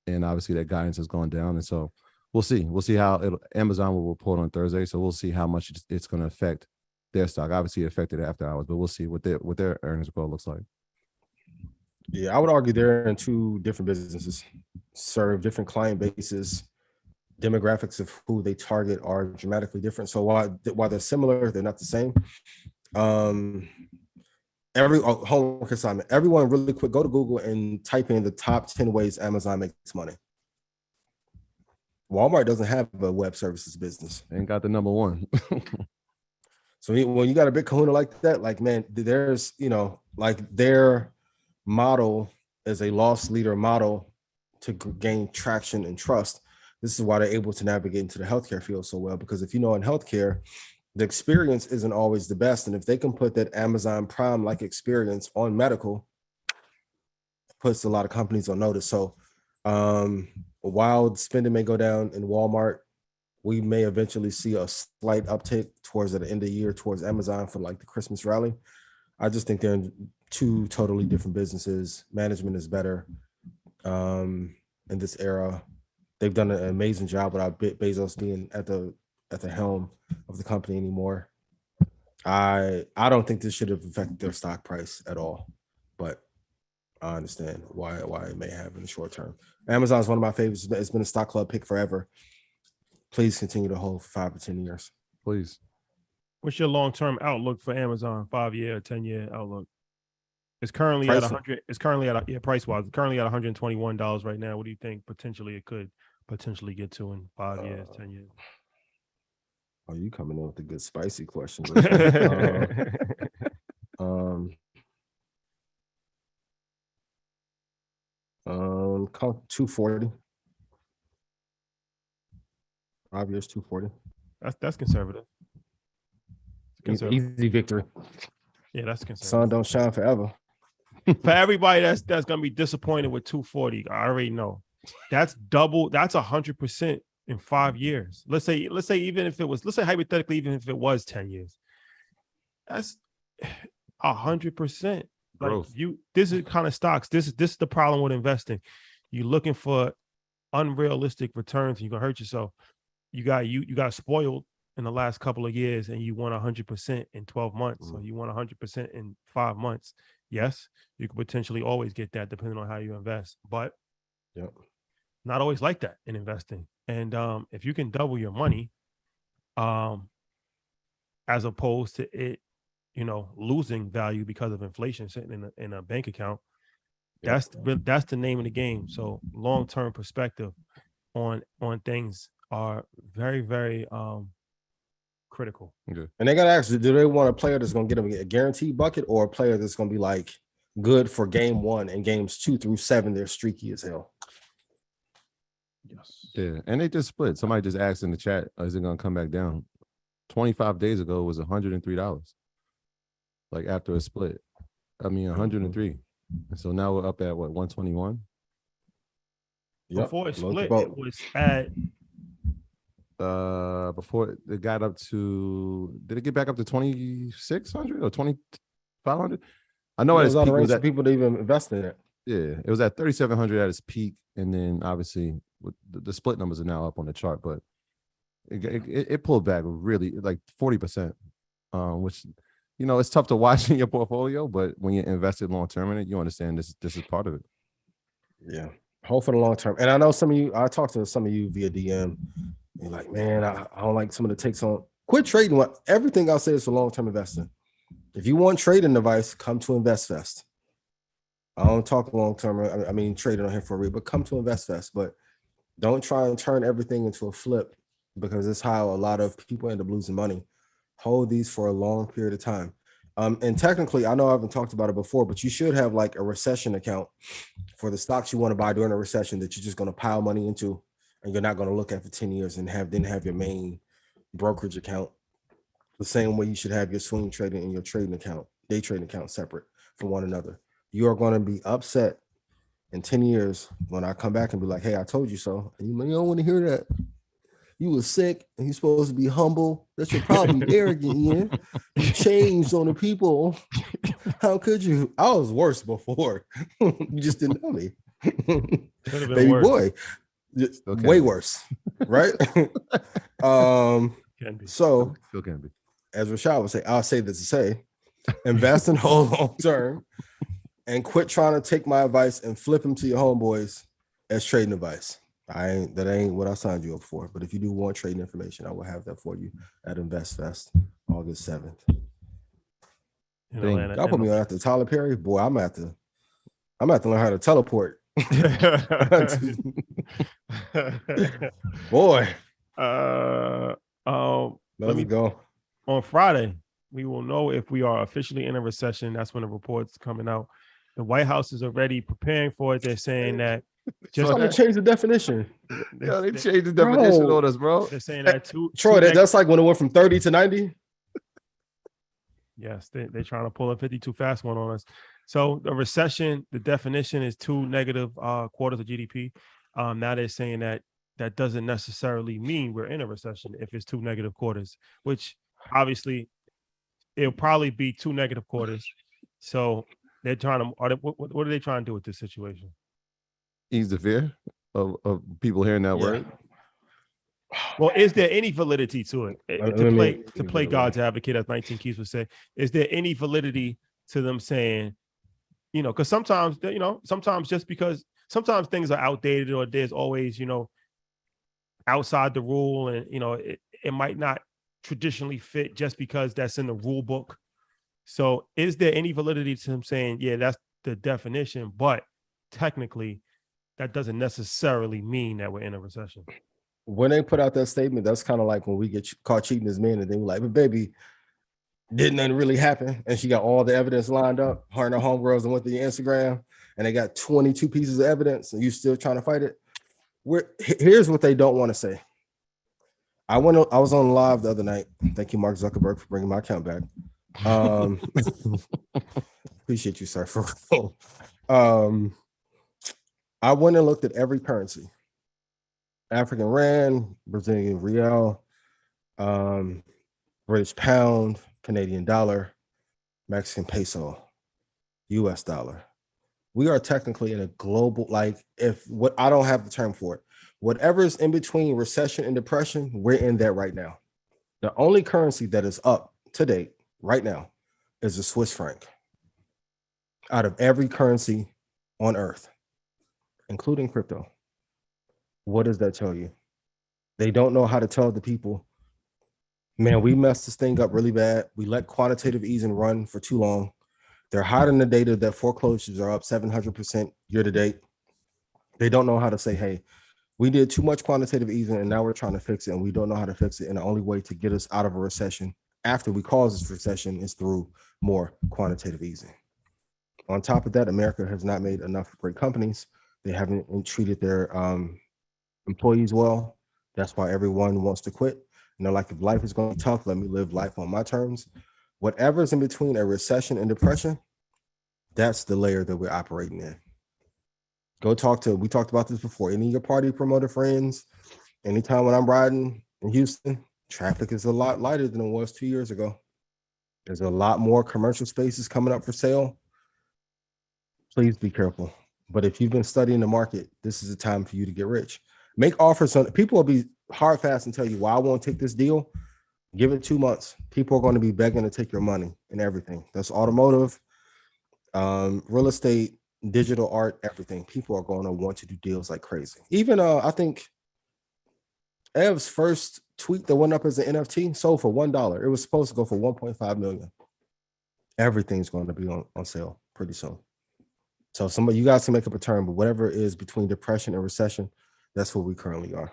And obviously that guidance has gone down. And so we'll see. We'll see how Amazon will report on Thursday. So we'll see how much it's going to affect their stock. Obviously, it affected after hours, but we'll see what their earnings report looks like. Yeah, I would argue they're in two different businesses, serve different client bases. Demographics of who they target are dramatically different. So while they're similar, they're not the same. Homework assignment. Everyone, really quick, go to Google and type in the top 10 ways Amazon makes money. Walmart doesn't have a web services business. Ain't got the number one. So when you got a big kahuna like that, like, man, there's, like their model is a loss leader model to gain traction and trust. This is why they're able to navigate into the healthcare field so well, because if in healthcare, the experience isn't always the best. And if they can put that Amazon Prime like experience on medical, it puts a lot of companies on notice. So while spending may go down in Walmart, we may eventually see a slight uptick towards the end of the year towards Amazon for like the Christmas rally. I just think they're in two totally different businesses. Management is better in this era. They've done an amazing job without Bezos being at the helm of the company anymore. I don't think this should have affected their stock price at all, but I understand why it may have in the short term. Amazon is one of my favorites. It's been a stock club pick forever. Please continue to hold for 5 or 10 years. Please. What's your long-term outlook for Amazon? 5-year or 10-year outlook? It's currently at 100. It's currently at price-wise. It's currently at $121 right now. What do you think potentially it could potentially get to in 5 years, 10 years? Oh, you coming in with a good spicy question. 240. 5 years, 240. That's conservative. Easy victory. Yeah, that's conservative. Sun don't shine forever. For everybody that's gonna be disappointed with 240, I already know. That's double. That's 100% in 5 years. Let's say even if it was, let's say hypothetically, even if it was 10 years, that's 100%. Like this is kind of stocks. This is the problem with investing. You're looking for unrealistic returns, and you're gonna hurt yourself. You got spoiled in the last couple of years, and you want 100% in 12 months, so you want 100% in 5 months. Yes, you could potentially always get that depending on how you invest, but not always like that in investing. And if you can double your money, as opposed to it, losing value because of inflation sitting in a bank account, that's the name of the game. So long-term perspective on things are very, very critical. Okay. And they gotta ask, do they want a player that's gonna get them a guaranteed bucket, or a player that's gonna be like good for game 1 and games 2 through 7? They're streaky as hell. Yes. Yeah, and they just split. Somebody just asked in the chat, is it gonna come back down? 25 days ago it was $103. Like after a split. I mean 103. And so now we're up at what, 121? Before it split, it was at before it got up to, did it get back up to 2,600 or 2,500? I know at its peak was at people that even invest in it. Yeah, it was at 3,700 at its peak, and then obviously with the split numbers are now up on the chart, but it pulled back really like 40%, which it's tough to watch in your portfolio, but when you're invested long term in it, you understand this is part of it. Yeah, hope for the long term. And I know some of you, I talked to some of you via DM. You're like, man, I don't like some of the takes on. Quit trading. Everything I'll say is for long-term investing. If you want trading advice, come to InvestFest. I don't talk long-term. I mean, trading on here for a read, but come to InvestFest. But don't try and turn everything into a flip, because it's how a lot of people end up losing money. Hold these for a long period of time. And technically, I know I haven't talked about it before, but you should have like a recession account for the stocks you want to buy during a recession that you're just going to pile money into, and you're not going to look at for 10 years and have your main brokerage account. The same way you should have your swing trading and your trading account, day trading account, separate from one another. You are going to be upset in 10 years when I come back and be like, hey, I told you so. And you don't want to hear that. You were sick and you're supposed to be humble. That's your problem. You're arrogant, Ian. You changed on the people. How could you? I was worse before. You just didn't know me. Baby boy. way worse, right? Can be. So Still can be. as Rashad would say, I'll say this to say, invest in whole long term and quit trying to take my advice and flip them to your homeboys as trading advice. That ain't what I signed you up for. But if you do want trading information, I will have that for you at InvestFest, August 7th. Y'all put me on after Tyler Perry. Boy, I'm gonna have to learn how to teleport. Boy. Let's go. On Friday, we will know if we are officially in a recession. That's when the report's coming out. The White House is already preparing for it. They're saying that just to change the definition. They changed the definition on us, bro. They're saying that Troy, that's like when it went from 30 to 90. Yes, they're trying to pull a 52 fast one on us. So the recession, the definition is 2 negative quarters of GDP. Now they're saying that doesn't necessarily mean we're in a recession if it's 2 negative quarters, which obviously it'll probably be 2 negative quarters. So they're trying to, what are they trying to do with this situation? Ease the fear of people hearing that word. Well, is there any validity to it? To play God's advocate, as 19 Keys would say, is there any validity to them saying, because sometimes just because sometimes things are outdated or there's always, outside the rule and, it might not traditionally fit just because that's in the rule book. So is there any validity to them saying, yeah, that's the definition, but technically that doesn't necessarily mean that we're in a recession? When they put out that statement, that's kind of like when we get caught cheating as men and they were like, but baby, didn't nothing really happen. And she got all the evidence lined up. Her and her homegirls and went to your Instagram and they got 22 pieces of evidence and you still trying to fight it. Here's what they don't want to say. I was on live the other night. Thank you, Mark Zuckerberg, for bringing my account back. Appreciate you, sir. I went and looked at every currency. African rand, Brazilian real, British pound, Canadian dollar, Mexican peso, US dollar. We are technically in a global, I don't have the term for it. Whatever's in between recession and depression, we're in that right now. The only currency that is up to date right now is the Swiss franc. Out of every currency on earth, including crypto. What does that tell you? They don't know how to tell the people, man, we messed this thing up really bad. We let quantitative easing run for too long. They're hiding the data that foreclosures are up 700% year to date. They don't know how to say, hey, we did too much quantitative easing and now we're trying to fix it and we don't know how to fix it. And the only way to get us out of a recession after we cause this recession is through more quantitative easing. On top of that, America has not made enough great companies. They haven't treated their employees well. That's why everyone wants to quit. And they're like, if life is going to be tough, let me live life on my terms. Whatever's in between a recession and depression, that's the layer that we're operating in. We talked about this before. Any of your party promoter friends, anytime when I'm riding in Houston, traffic is a lot lighter than it was 2 years ago. There's a lot more commercial spaces coming up for sale. Please be careful. But if you've been studying the market, this is the time for you to get rich. Make offers on people will be hard fast and tell you, well, I won't take this deal. Give it 2 months. People are going to be begging to take your money and everything. That's automotive, real estate, digital art, everything. People are going to want to do deals like crazy. Even I think Ev's first tweet that went up as an NFT sold for $1. It was supposed to go for 1.5 million. Everything's going to be on sale pretty soon. So you guys can make up a term, but whatever is between depression and recession, that's where we currently are.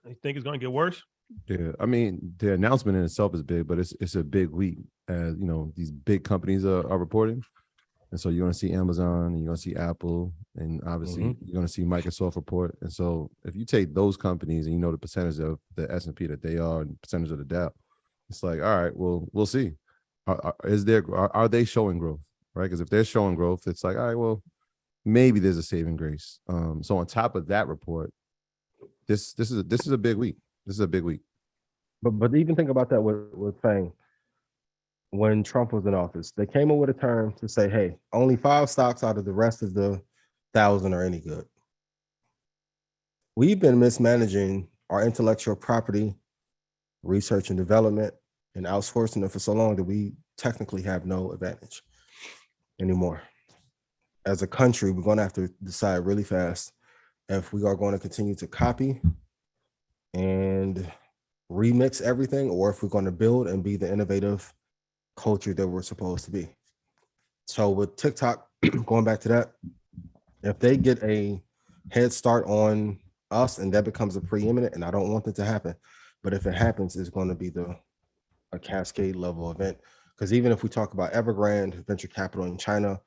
You think it's going to get worse? Yeah, I mean, the announcement in itself is big, but it's a big week. As these big companies are reporting, and so you're going to see Amazon, and you're going to see Apple, and obviously you're going to see Microsoft report. And so if you take those companies and the percentage of the S&P that they are, and percentage of the Dow, it's like, all right, well, we'll see. Are they showing growth? Right? Because if they're showing growth, it's like, all right, well, maybe there's a saving grace. So on top of that report, this is a big week. This is a big week. But even think about that with Fang. When Trump was in office, they came up with a term to say, hey, only 5 stocks out of the rest of the 1,000 are any good. we've been mismanaging our intellectual property, research and development, and outsourcing it for so long that we technically have no advantage anymore. As a country, we're going to have to decide really fast if we are going to continue to copy and remix everything, or if we're going to build and be the innovative culture that we're supposed to be. So with TikTok, going back to that, if they get a head start on us and that becomes a preeminent, and I don't want that to happen, but if it happens, it's going to be a cascade level event. Because even if we talk about Evergrande venture capital in China,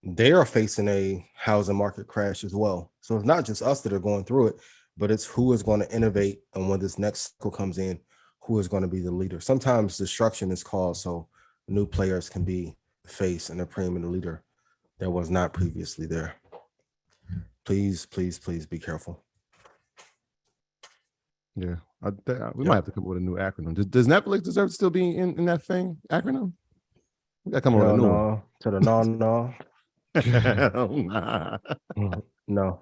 they are facing a housing market crash as well. So it's not just us that are going through it, but it's who is going to innovate, and when this next cycle comes in, who is going to be the leader. Sometimes destruction is caused so new players can be the face and the preeminent leader that was not previously there. Please, please, please be careful. Yeah, we might have to come up with a new acronym. Does Netflix deserve to still be in that thing acronym? We got to come up with a new one. To the no. No.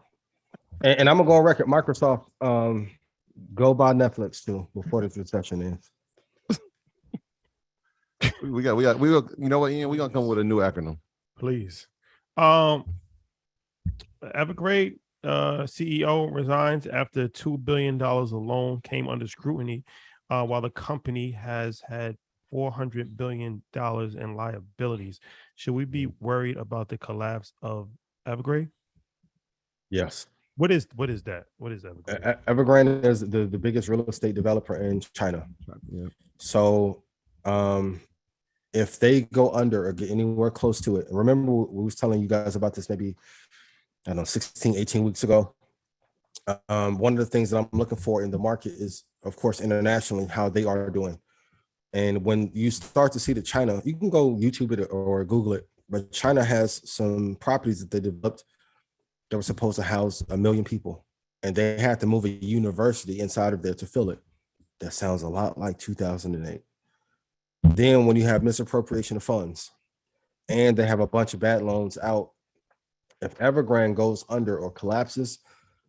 And I'm gonna go on record. Microsoft, go buy Netflix too before this recession ends. we got. You know what, Ian? We're gonna come up with a new acronym. Please. Evergrande CEO resigns after $2 billion of loan came under scrutiny, while the company has had $400 billion in liabilities. Should we be worried about the collapse of Evergrande? Yes. What is that? What is Evergrande? Evergrande is the biggest real estate developer in China. Yeah. So if they go under or get anywhere close to it, remember we was telling you guys about this maybe, I don't know, 16, 18 weeks ago. One of the things that I'm looking for in the market is, of course, internationally, how they are doing. And when you start to see that China, you can go YouTube it or Google it, but China has some properties that they developed that were supposed to house 1 million people. And they had to move a university inside of there to fill it. That sounds a lot like 2008. Then when you have misappropriation of funds and they have a bunch of bad loans out, if Evergrande goes under or collapses,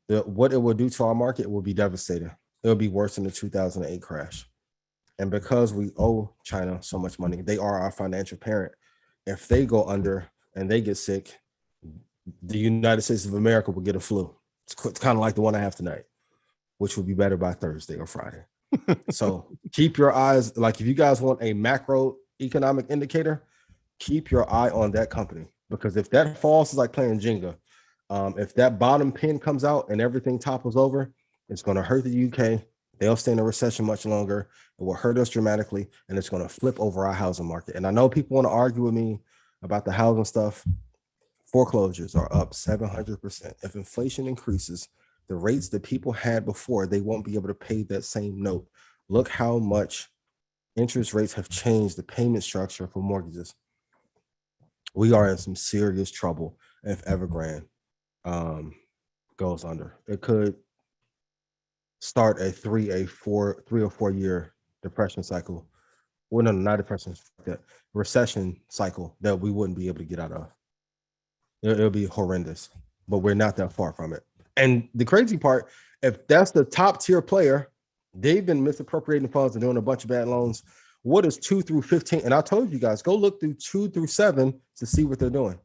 what it will do to our market will be devastating. It'll be worse than the 2008 crash. And because we owe China so much money, they are our financial parent. If they go under and they get sick, the United States of America will get a flu. It's kind of like the one I have tonight, which will be better by Thursday or Friday. So keep your eyes, like if you guys want a macroeconomic indicator, keep your eye on that company. Because if that falls, it's like playing Jenga. If that bottom pin comes out and everything topples over, it's going to hurt the UK. They'll stay in a recession much longer. It will hurt us dramatically, and it's going to flip over our housing market. And I know people want to argue with me about the housing stuff. Foreclosures are up 700%. If inflation increases, the rates that people had before, they won't be able to pay that same note. Look how much interest rates have changed the payment structure for mortgages. We are in some serious trouble if Evergrande goes under. It could start a 3 or 4 year depression cycle. Well, no, not depression, that recession cycle that we wouldn't be able to get out of. It'll be horrendous, but we're not that far from it. And the crazy part, if that's the top tier player, they've been misappropriating funds and doing a bunch of bad loans. What is 2 through 15? And I told you guys, go look through 2 through 7 to see what they're doing.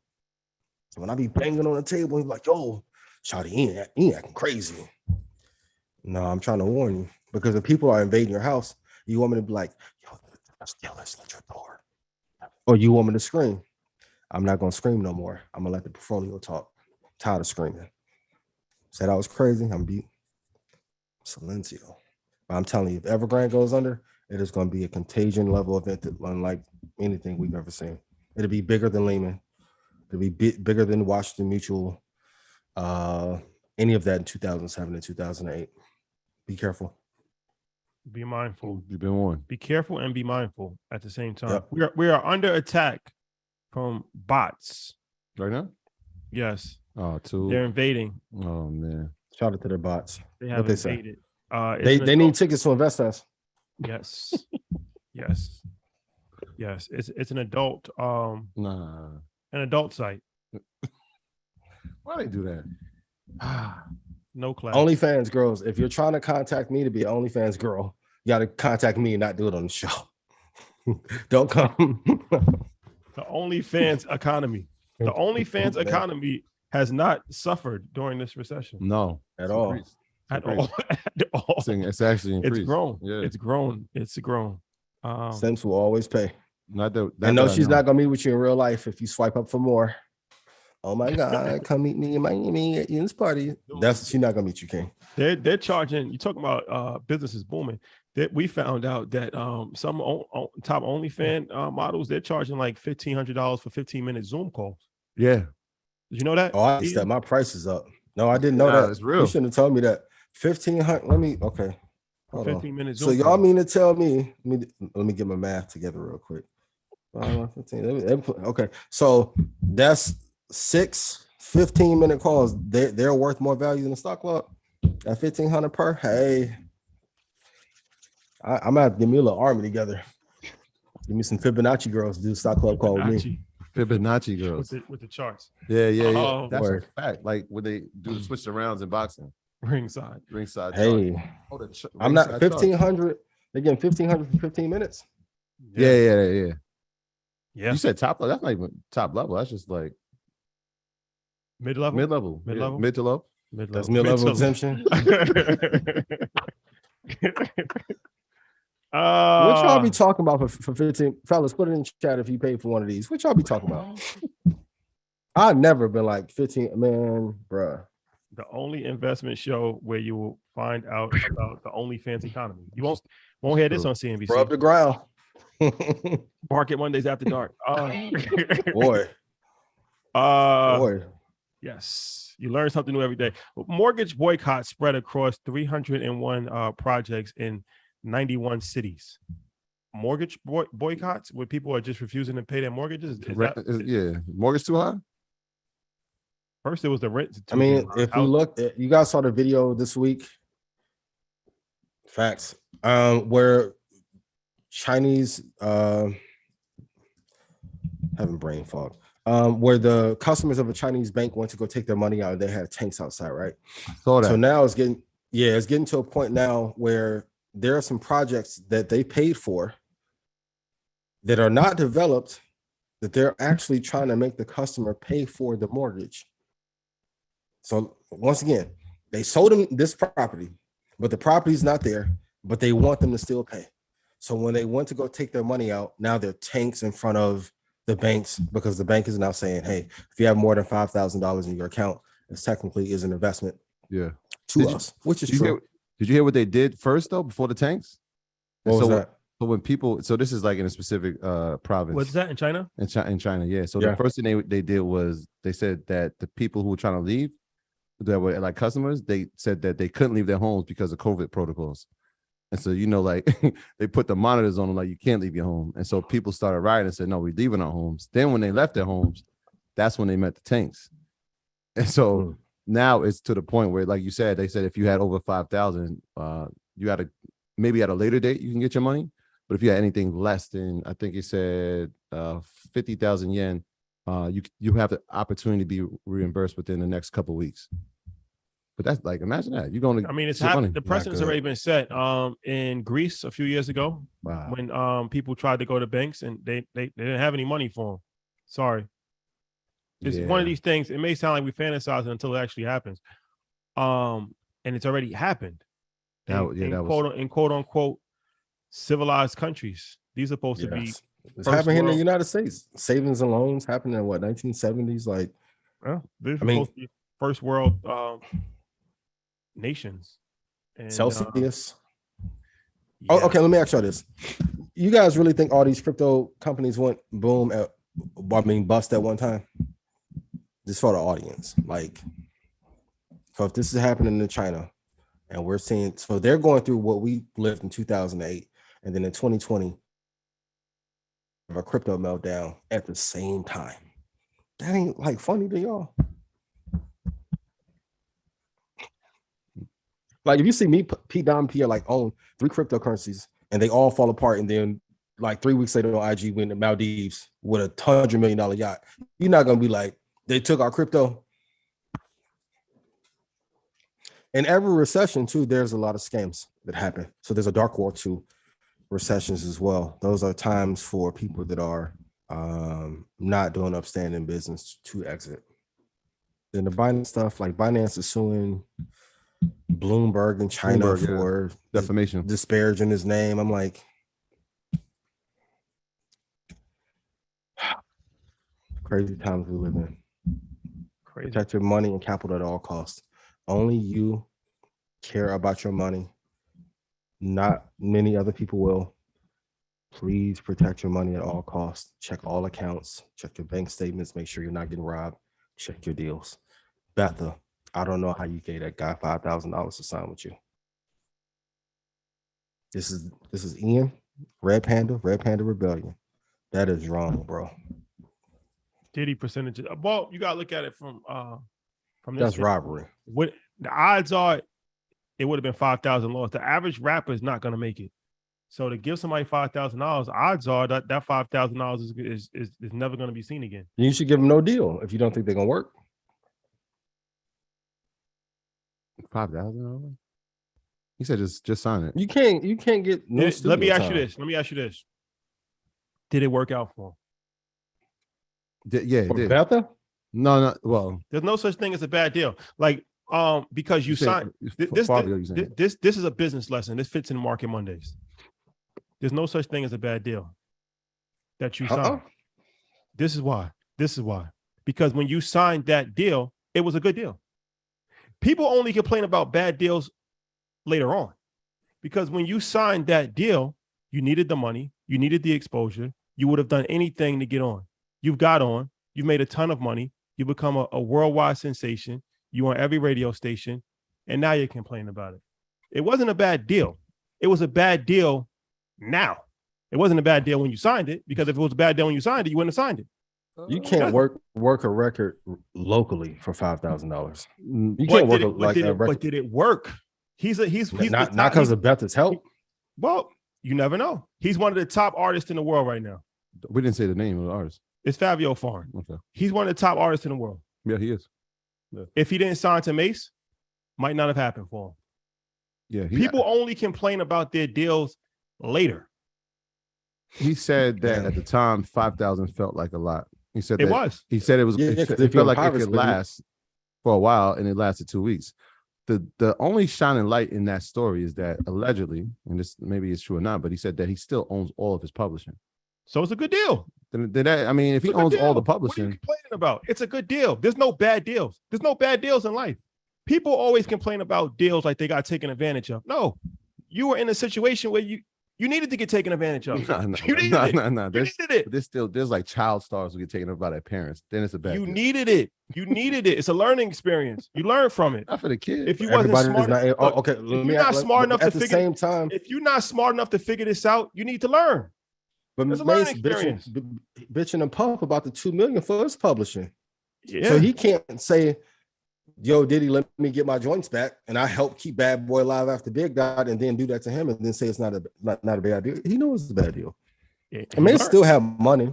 So when I be banging on the table, he's like, yo, Shawty, ain't acting crazy. No, I'm trying to warn you, because if people are invading your house, you want me to be like, yo, let's let your door. Or you want me to scream. I'm not going to scream no more. I'm going to let the portfolio talk. I'm tired of screaming. Said I was crazy. I'm beat. Silencio. But I'm telling you, if Evergrande goes under, it is going to be a contagion level event that unlike anything we've ever seen. It'll be bigger than Lehman. It'll be bigger than Washington Mutual. Any of that in 2007 and 2008. Be careful. Be mindful. You've been warned. Be careful and be mindful at the same time. Yep. We are under attack from bots. Right now? Yes. Oh, too. They're invading. Oh man. Shout out to their bots. They have invaded. They need tickets to invest us. Yes. Yes. Yes. It's an adult an adult site. Why they do that? No class. OnlyFans girls, if you're trying to contact me to be an OnlyFans girl, you got to contact me and not do it on the show. Don't come. The OnlyFans economy. The OnlyFans economy has not suffered during this recession. No, At all. At all. At all. It's actually increased. It's grown. Yeah. It's grown. It's grown. Sense will always pay. Not that. I know she's not gonna meet with you in real life if you swipe up for more. Oh my God, come meet me in Miami at Ian's party. She's not gonna meet you, King. They're charging. You talking about businesses booming. That we found out that some top OnlyFans models, they're charging like $1,500 for 15-minute Zoom calls. Yeah. Did you know that? Oh, I stepped my prices up. No, I didn't know that. It's real. You shouldn't have told me that. 1,500. Let me. Okay. 15 minutes. So y'all mean to tell me? Let me get my math together real quick. 15. Okay. So that's 6 15-minute calls. They're worth more value than the stock club at 1,500 per. Hey, I'm gonna have to get me a little army together. Give me some Fibonacci girls to do stock club call with me. Fibonacci girls with the charts. Yeah. That's word. a fact. Like when they do the switch arounds in boxing. Ringside. Hey, I'm not 1,500. They're getting 1,500 for 15 minutes. Yeah. Yeah. You said top level. That's not even top level. That's just like mid-level. Mid-level. Mid-level. Mid to low. Mid-level. That's mid-level exemption. What y'all be talking about for 15? Fellas, put it in chat if you paid for one of these. What y'all be talking about? I've never been like 15, man, bruh. The only investment show where you will find out about the OnlyFans economy. You won't hear this on CNBC. Rub the ground. Market Mondays after dark. Boy. Yes, you learn something new every day. Mortgage boycott spread across 301 projects in 91 cities. Mortgage boycotts where people are just refusing to pay their mortgages. Mortgage too high. First, it was the rent. I mean, if you look, you guys saw the video this week. Facts. Where Chinese having brain fog. Where the customers of a Chinese bank went to go take their money out, and they had tanks outside, right? I saw that. So now it's getting to a point now where there are some projects that they paid for that are not developed, that they're actually trying to make the customer pay for the mortgage. So once again, they sold them this property, but the property's not there, but they want them to still pay. So when they went to go take their money out, now they're tanks in front of the banks because the bank is now saying, hey, if you have more than $5,000 in your account, it technically is an investment to us, which is true. Did you hear what they did first though, before the tanks? What was that? So when people, so this is like in a specific province. What's that in China? In China, yeah. So the first thing they did was they said that the people who were trying to leave, that were like customers, they said that they couldn't leave their homes because of COVID protocols. And so, like they put the monitors on them, like you can't leave your home. And so people started rioting and said, no, we're leaving our homes. Then when they left their homes, that's when they met the tanks. And so now it's to the point where, like you said, they said if you had over 5,000, you had maybe at a later date you can get your money. But if you had anything less than, I think it said 50,000 yen, you have the opportunity to be reimbursed within the next couple of weeks. But that's like, imagine that you're going to. I mean, it's happened. The precedent's already been set. In Greece a few years ago, when people tried to go to banks and they didn't have any money for them. Sorry, it's one of these things. It may sound like we fantasize until it actually happens. And it's already happened. In quote unquote civilized countries. These are supposed to be. It's happening here in the United States. Savings and loans happened in what, 1970s? Like, these are supposed to be first world nations. And, Celsius. Okay, let me ask y'all this. You guys really think all these crypto companies went boom bust at one time? Just for the audience. Like, so if this is happening in China and we're seeing, so they're going through what we lived in 2008 and then in 2020 a crypto meltdown at the same time. That ain't like funny to y'all. Like if you see me, Pete Dom Pierre, like own 3 cryptocurrencies and they all fall apart, and then like 3 weeks later on IG win the Maldives with a $100 million yacht, you're not gonna be like, they took our crypto. in every recession too, there's a lot of scams that happen. So there's a dark world to recessions as well. Those are times for people that are not doing upstanding business to exit. Then the Binance stuff, like Binance is suing Bloomberg in China for defamation, disparaging his name. I'm like, crazy times we live in. Crazy. Protect your money and capital at all costs. Only you care about your money. Not many other people will. Please protect your money at all costs. Check all accounts. Check your bank statements. Make sure you're not getting robbed. Check your deals. Betha, I don't know how you gave that guy $5,000 to sign with you. This is Ian, Red Panda Rebellion. That is wrong, bro. Diddy percentages. Well, you gotta look at it from this. That's robbery. What the odds are, it would have been 5,000 lost. The average rapper is not gonna make it. So to give somebody $5,000, odds are that $5,000 is never gonna be seen again. You should give them no deal if you don't think they're gonna work. $5,000. He said just sign it. You can't get no. Let me ask you this. Did it work out for him? Yeah, it did. Betha? No. Well, there's no such thing as a bad deal. Like because you signed this is a business lesson. This fits in Market Mondays. There's no such thing as a bad deal that you signed. This is why. Because when you signed that deal, it was a good deal. People only complain about bad deals later on. Because when you signed that deal, you needed the money, you needed the exposure, you would have done anything to get on. You've got on, you've made a ton of money, you become a worldwide sensation, you on every radio station, and now you're complaining about it. It wasn't a bad deal. It was a bad deal now. It wasn't a bad deal when you signed it, because if it was a bad deal when you signed it, you wouldn't have signed it. You can't work a record locally for $5,000. You But can't work but did it work? He's not because of Betha's help. Well, you never know. He's one of the top artists in the world right now. We didn't say the name of the artist. It's Fabio Foreign. Okay. He's one of the top artists in the world. Yeah, he is. Yeah. If he didn't sign to Mace, might not have happened for him. Yeah. People only complain about their deals later. He said that at the time, 5,000 felt like a lot. He said it was. He said it was. Yeah, it felt like it could last for a while, and it lasted 2 weeks. The only shining light in that story is that allegedly, and this maybe it's true or not, but he said that he still owns all of his publishing. So it's a good deal. If he owns all the publishing, what are you complaining about? It's a good deal. There's no bad deals. There's no bad deals in life. People always complain about deals like they got taken advantage of. No, you were in a situation where you needed to get taken advantage of. You needed it. There's like child stars who get taken up by their parents. Then it's a bad deal. Needed it. You needed it. It's a learning experience. You learn from it. Not for the kid. If you wasn't smart, if you're not smart enough to figure this out, you need to learn. But Mace bitching and Puff about the $2 million for his publishing. Yeah. So he can't say, yo, Diddy, let me get my joints back, and I help keep Bad Boy alive after Big died, and then do that to him, and then say it's not a bad deal. He knows it's a bad deal. Yeah, Mace still have money.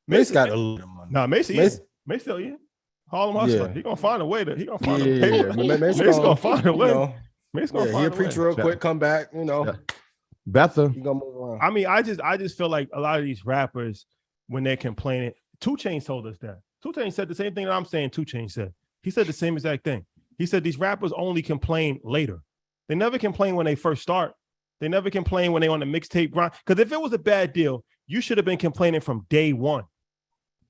Mace got a little money. Nah, Mace still in. Harlem Hustler. He gonna find a way to. He gonna find a way. Mace gonna find a way. Mace gonna find a way. He'll preach real quick, come back. Betha. I mean, I just feel like a lot of these rappers, when they're complaining, 2 Chainz told us that. 2 Chainz said the same thing that I'm saying 2 Chainz said. He said the same exact thing. He said these rappers only complain later. They never complain when they first start. They never complain when they on the mixtape grind. Because if it was a bad deal, you should have been complaining from day one.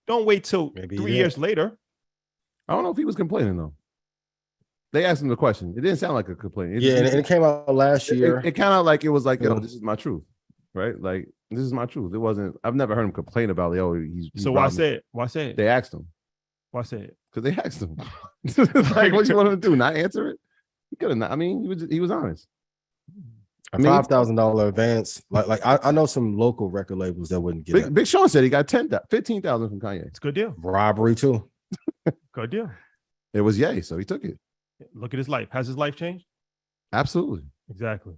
Don't wait till 3 years later. I don't know if he was complaining though. They asked him the question. It didn't sound like a complaint. And it came out last year. It kind of like it was like, yo, this is my truth, right? Like this is my truth. It wasn't. I've never heard him complain about, he's so why say it? Why say it? They asked him. Why say it? Because they asked him. Like, what you want him to do? Not answer it? He could have not. I mean, he was honest. A $5,000 advance. Like I know some local record labels that wouldn't get Big Sean said he got 15,000 from Kanye. It's a good deal. Robbery too. Good deal. It was yay, so he took it. Look at his life. Has his life changed? Absolutely. Exactly.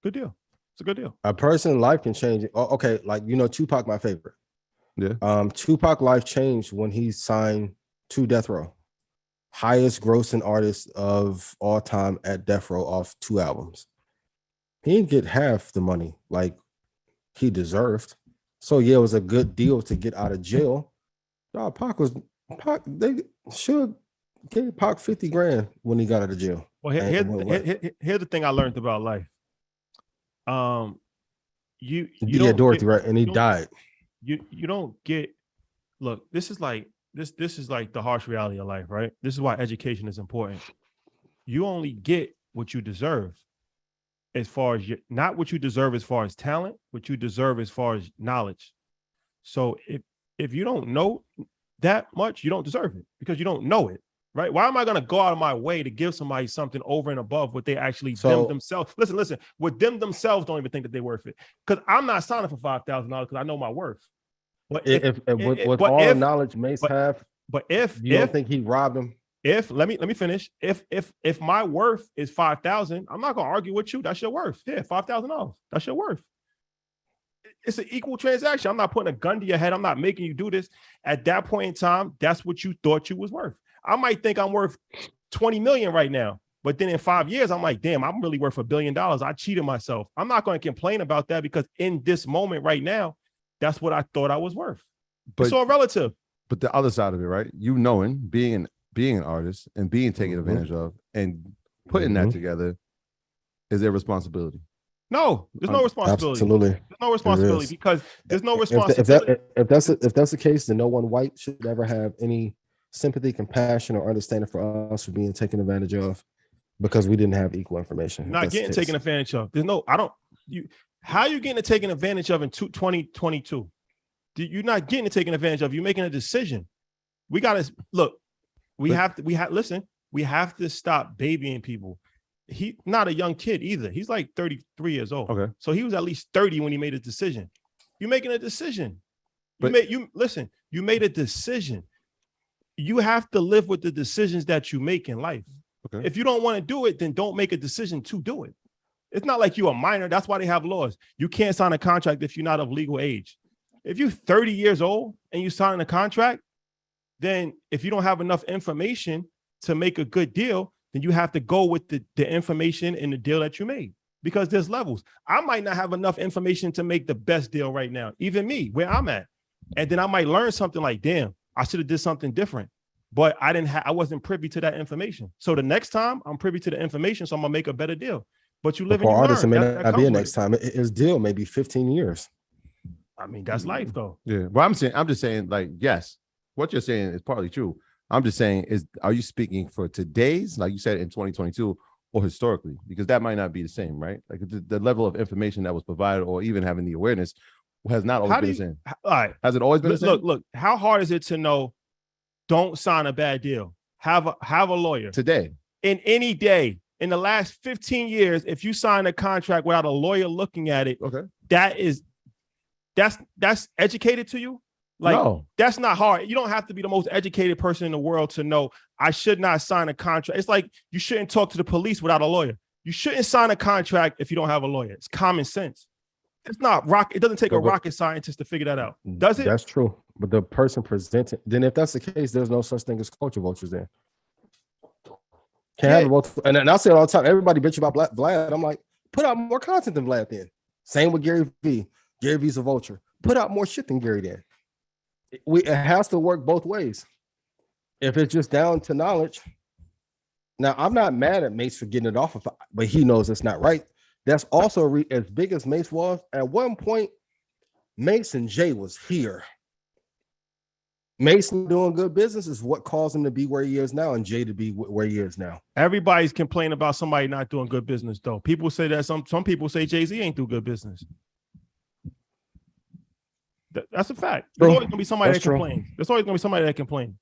Good deal. It's a good deal. A person's life can change. Okay, like Tupac, my favorite. Yeah. Tupac life changed when he signed to Death Row. highest grossing artist of all time at Death Row off 2 albums. He didn't get half the money like he deserved. So yeah, it was a good deal to get out of jail. They should give Pac 50 grand when he got out of jail. Well, here's the thing I learned about life. You don't Dorothy, right? And he died. You don't get. Look, this is like the harsh reality of life, right? This is why education is important. You only get what you deserve, as far as not what you deserve as far as talent, what you deserve as far as knowledge. So if you don't know that much, you don't deserve it because you don't know it, right? Why am I going to go out of my way to give somebody something over and above what they actually them themselves? Listen, what them themselves don't even think that they're worth it. Because I'm not signing for $5,000 because I know my worth. But with all the knowledge Mace have, but if you don't think he robbed him? Let me finish. If my worth is $5,000, I'm not gonna argue with you. That's your worth. Yeah, $5,000. That's your worth. It's an equal transaction. I'm not putting a gun to your head. I'm not making you do this. At that point in time, that's what you thought you was worth. I might think I'm worth 20 million right now, but then in 5 years, I'm like, damn, I'm really worth $1 billion. I cheated myself. I'm not going to complain about that because in this moment right now, that's what I thought I was worth. But it's all relative. But the other side of it, right? You knowing, being an artist and being taken advantage of and putting that together is their responsibility. No, there's no responsibility. Absolutely. There's no responsibility because there's no responsibility. If that's the case, then no one white should ever have any sympathy, compassion, or understanding for us for being taken advantage of because we didn't have equal information. Not getting taken advantage of. How are you getting taken advantage of in 2022? You're not getting taken advantage of. You're making a decision. We got to look. We have to stop babying people. He not a young kid either. He's like 33 years old. Okay. So he was at least 30 when he made his decision. You're making a decision. You made a decision. You have to live with the decisions that you make in life. Okay. If you don't want to do it, then don't make a decision to do it. It's not like you're a minor. That's why they have laws. You can't sign a contract if you're not of legal age. If you're 30 years old and you sign a contract, then if you don't have enough information to make a good deal, then you have to go with the information in the deal that you made because there's levels. I might not have enough information to make the best deal right now, even me, where I'm at. And then I might learn something like, damn, I should have did something different, but I wasn't privy to that information. So the next time I'm privy to the information, so I'm gonna make a better deal. But you live and you artists, learn. it may not be next time. His deal may be 15 years. I mean, that's life though. Yeah. Well, I'm just saying, like, yes, what you're saying is partly true. I'm just saying, are you speaking for today's, like you said, in 2022, or historically? Because that might not be the same, right? Like the level of information that was provided, or even having the awareness, has not always been the same. All right, has it always been the same? Look. How hard is it to know? Don't sign a bad deal. Have a lawyer today. In any day in the last 15 years, if you sign a contract without a lawyer looking at it, okay, that's educated to you. Like, no, that's not hard. You don't have to be the most educated person in the world to know I should not sign a contract. It's like you shouldn't talk to the police without a lawyer. You shouldn't sign a contract if you don't have a lawyer. It's common sense. It's not rocket. It doesn't take a rocket scientist to figure that out. Does it? That's true. But the person presenting, then if that's the case, there's no such thing as culture vultures then. Can't have a vulture. And I say it all the time. Everybody bitch about Vlad. I'm like, put out more content than Vlad then. Same with Gary V. Gary V's a vulture. Put out more shit than Gary then. It has to work both ways. If it's just down to knowledge. Now, I'm not mad at Mace for getting it off of, but he knows it's not right. That's also as big as Mace was. At one point, Mace and Jay was here. Mason doing good business is what caused him to be where he is now, and Jay to be where he is now. Everybody's complaining about somebody not doing good business, though. People say that some people say Jay-Z ain't do good business. That's a fact. There's always gonna be somebody that complains. There's always gonna be somebody that complains,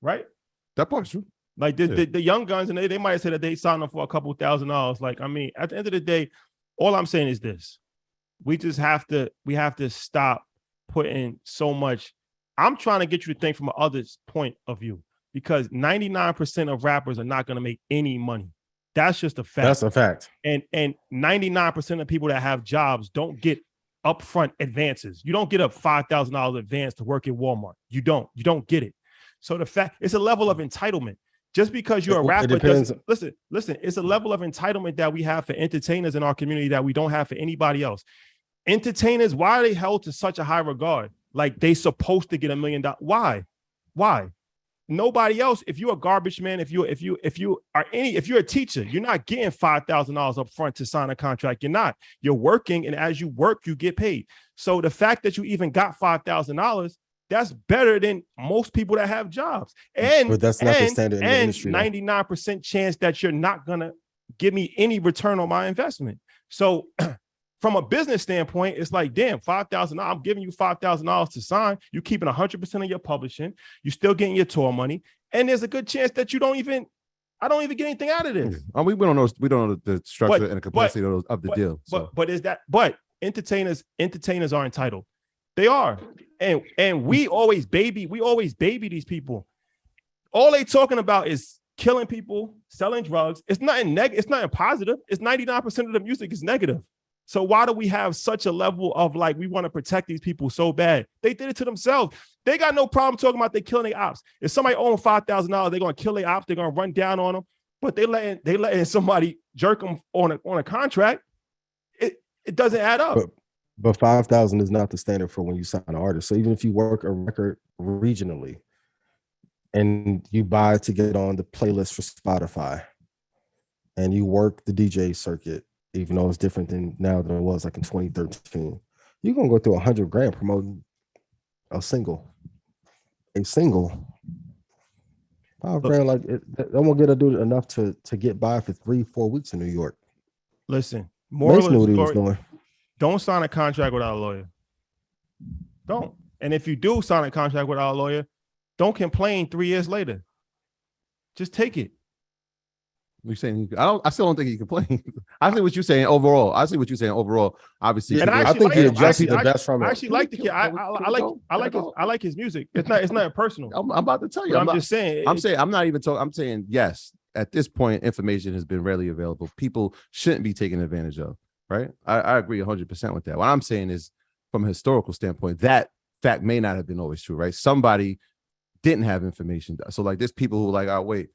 right? That part's true. Like the young guns, and they might say that they signed up for a couple $1,000s. Like, I mean, at the end of the day, all I'm saying is this: we have to stop putting so much. I'm trying to get you to think from other's point of view, because 99% of rappers are not going to make any money. That's just a fact. That's a fact. And 99% of people that have jobs don't get upfront advances. You don't get a $5,000 advance to work at Walmart. You don't get it. So the fact, it's a level of entitlement. Just because you're a It rapper depends. doesn't listen. It's a level of entitlement that we have for entertainers in our community that we don't have for anybody else. Entertainers, why are they held to such a high regard? Like they supposed to get $1 million. Why? Nobody else. If you're a garbage man, if you're a teacher, you're not getting $5,000 up front to sign a contract. You're not. You're working, and as you work, you get paid. So the fact that you even got $5,000, that's better than most people that have jobs. But that's not the standard in the industry. 99% chance that you're not gonna give me any return on my investment. So from a business standpoint, it's like, damn, $5,000. I'm giving you $5,000 to sign. You're keeping 100% of your publishing. You're still getting your tour money, and there's a good chance that I don't even get anything out of this. We don't know the structure and the complexity of the deal. But entertainers are entitled. They are, and we always baby these people. All they talking about is killing people, selling drugs. It's nothing positive. It's 99% of the music is negative. So why do we have such a level of like, we want to protect these people so bad? They did it to themselves. They got no problem talking about they killing their ops. If somebody owns $5,000, they're going to kill their ops. They're going to run down on them, but they letting somebody jerk them on a contract. It doesn't add up. But 5,000 is not the standard for when you sign an artist. So even if you work a record regionally and you buy to get on the playlist for Spotify and you work the DJ circuit, even though it's different than now than it was like in 2013, you're gonna go through $100,000 promoting a single. $5,000, like that won't get a dude enough to get by for 3-4 weeks in New York. Listen, moral of the story, doing. Don't sign a contract without a lawyer. Don't. And if you do sign a contract without a lawyer, don't complain 3 years later. Just take it. You're saying I still don't think he complained. I see what you're saying overall. Obviously, and I think he adjusted the best from it. I actually like the kid. I like his music. It's not personal. I'm about to tell you. I'm just saying. I'm not even talking. I'm saying yes. At this point, information has been readily available. People shouldn't be taken advantage of. Right? I agree 100% with that. What I'm saying is, from a historical standpoint, that fact may not have been always true. Right? Somebody didn't have information. So like, there's people who are like, oh wait.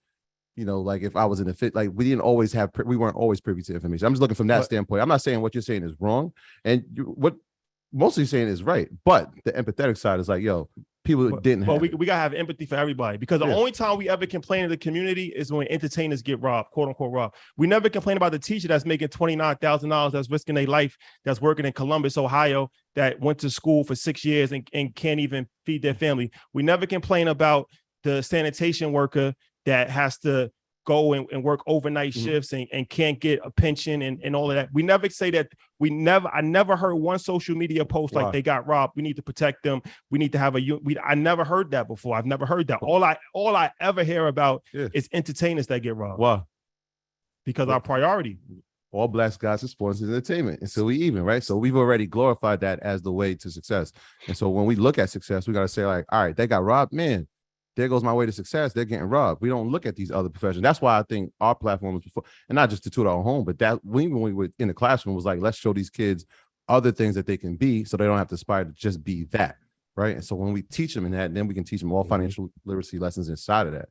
You know, like if I was in a fit, like we weren't always privy to information. I'm just looking from that standpoint. I'm not saying what you're saying is wrong, and what mostly saying is right. But the empathetic side is like, yo, people didn't have. But we gotta have empathy for everybody, because the only time we ever complain to the community is when entertainers get robbed, quote unquote robbed. We never complain about the teacher that's making $29,000, that's risking their life, that's working in Columbus, Ohio, that went to school for 6 years and can't even feed their family. We never complain about the sanitation worker that has to go and work overnight shifts and can't get a pension and all of that. We never say that. I never heard one social media post like they got robbed. We need to protect them. We need to have I never heard that before. I've never heard that. All I ever hear about is entertainers that get robbed. Wow. Because our priority. All Black guys in sports and entertainment. And so we even, right? So we've already glorified that as the way to success. And so when we look at success, we got to say like, all right, they got robbed, man. There goes my way to success. They're getting robbed. We don't look at these other professions. That's why I think our platform was before, and not just to toot our home, but that when we were in the classroom was like, let's show these kids other things that they can be, so they don't have to aspire to just be that, right? And so when we teach them in that, then we can teach them all financial literacy lessons inside of that.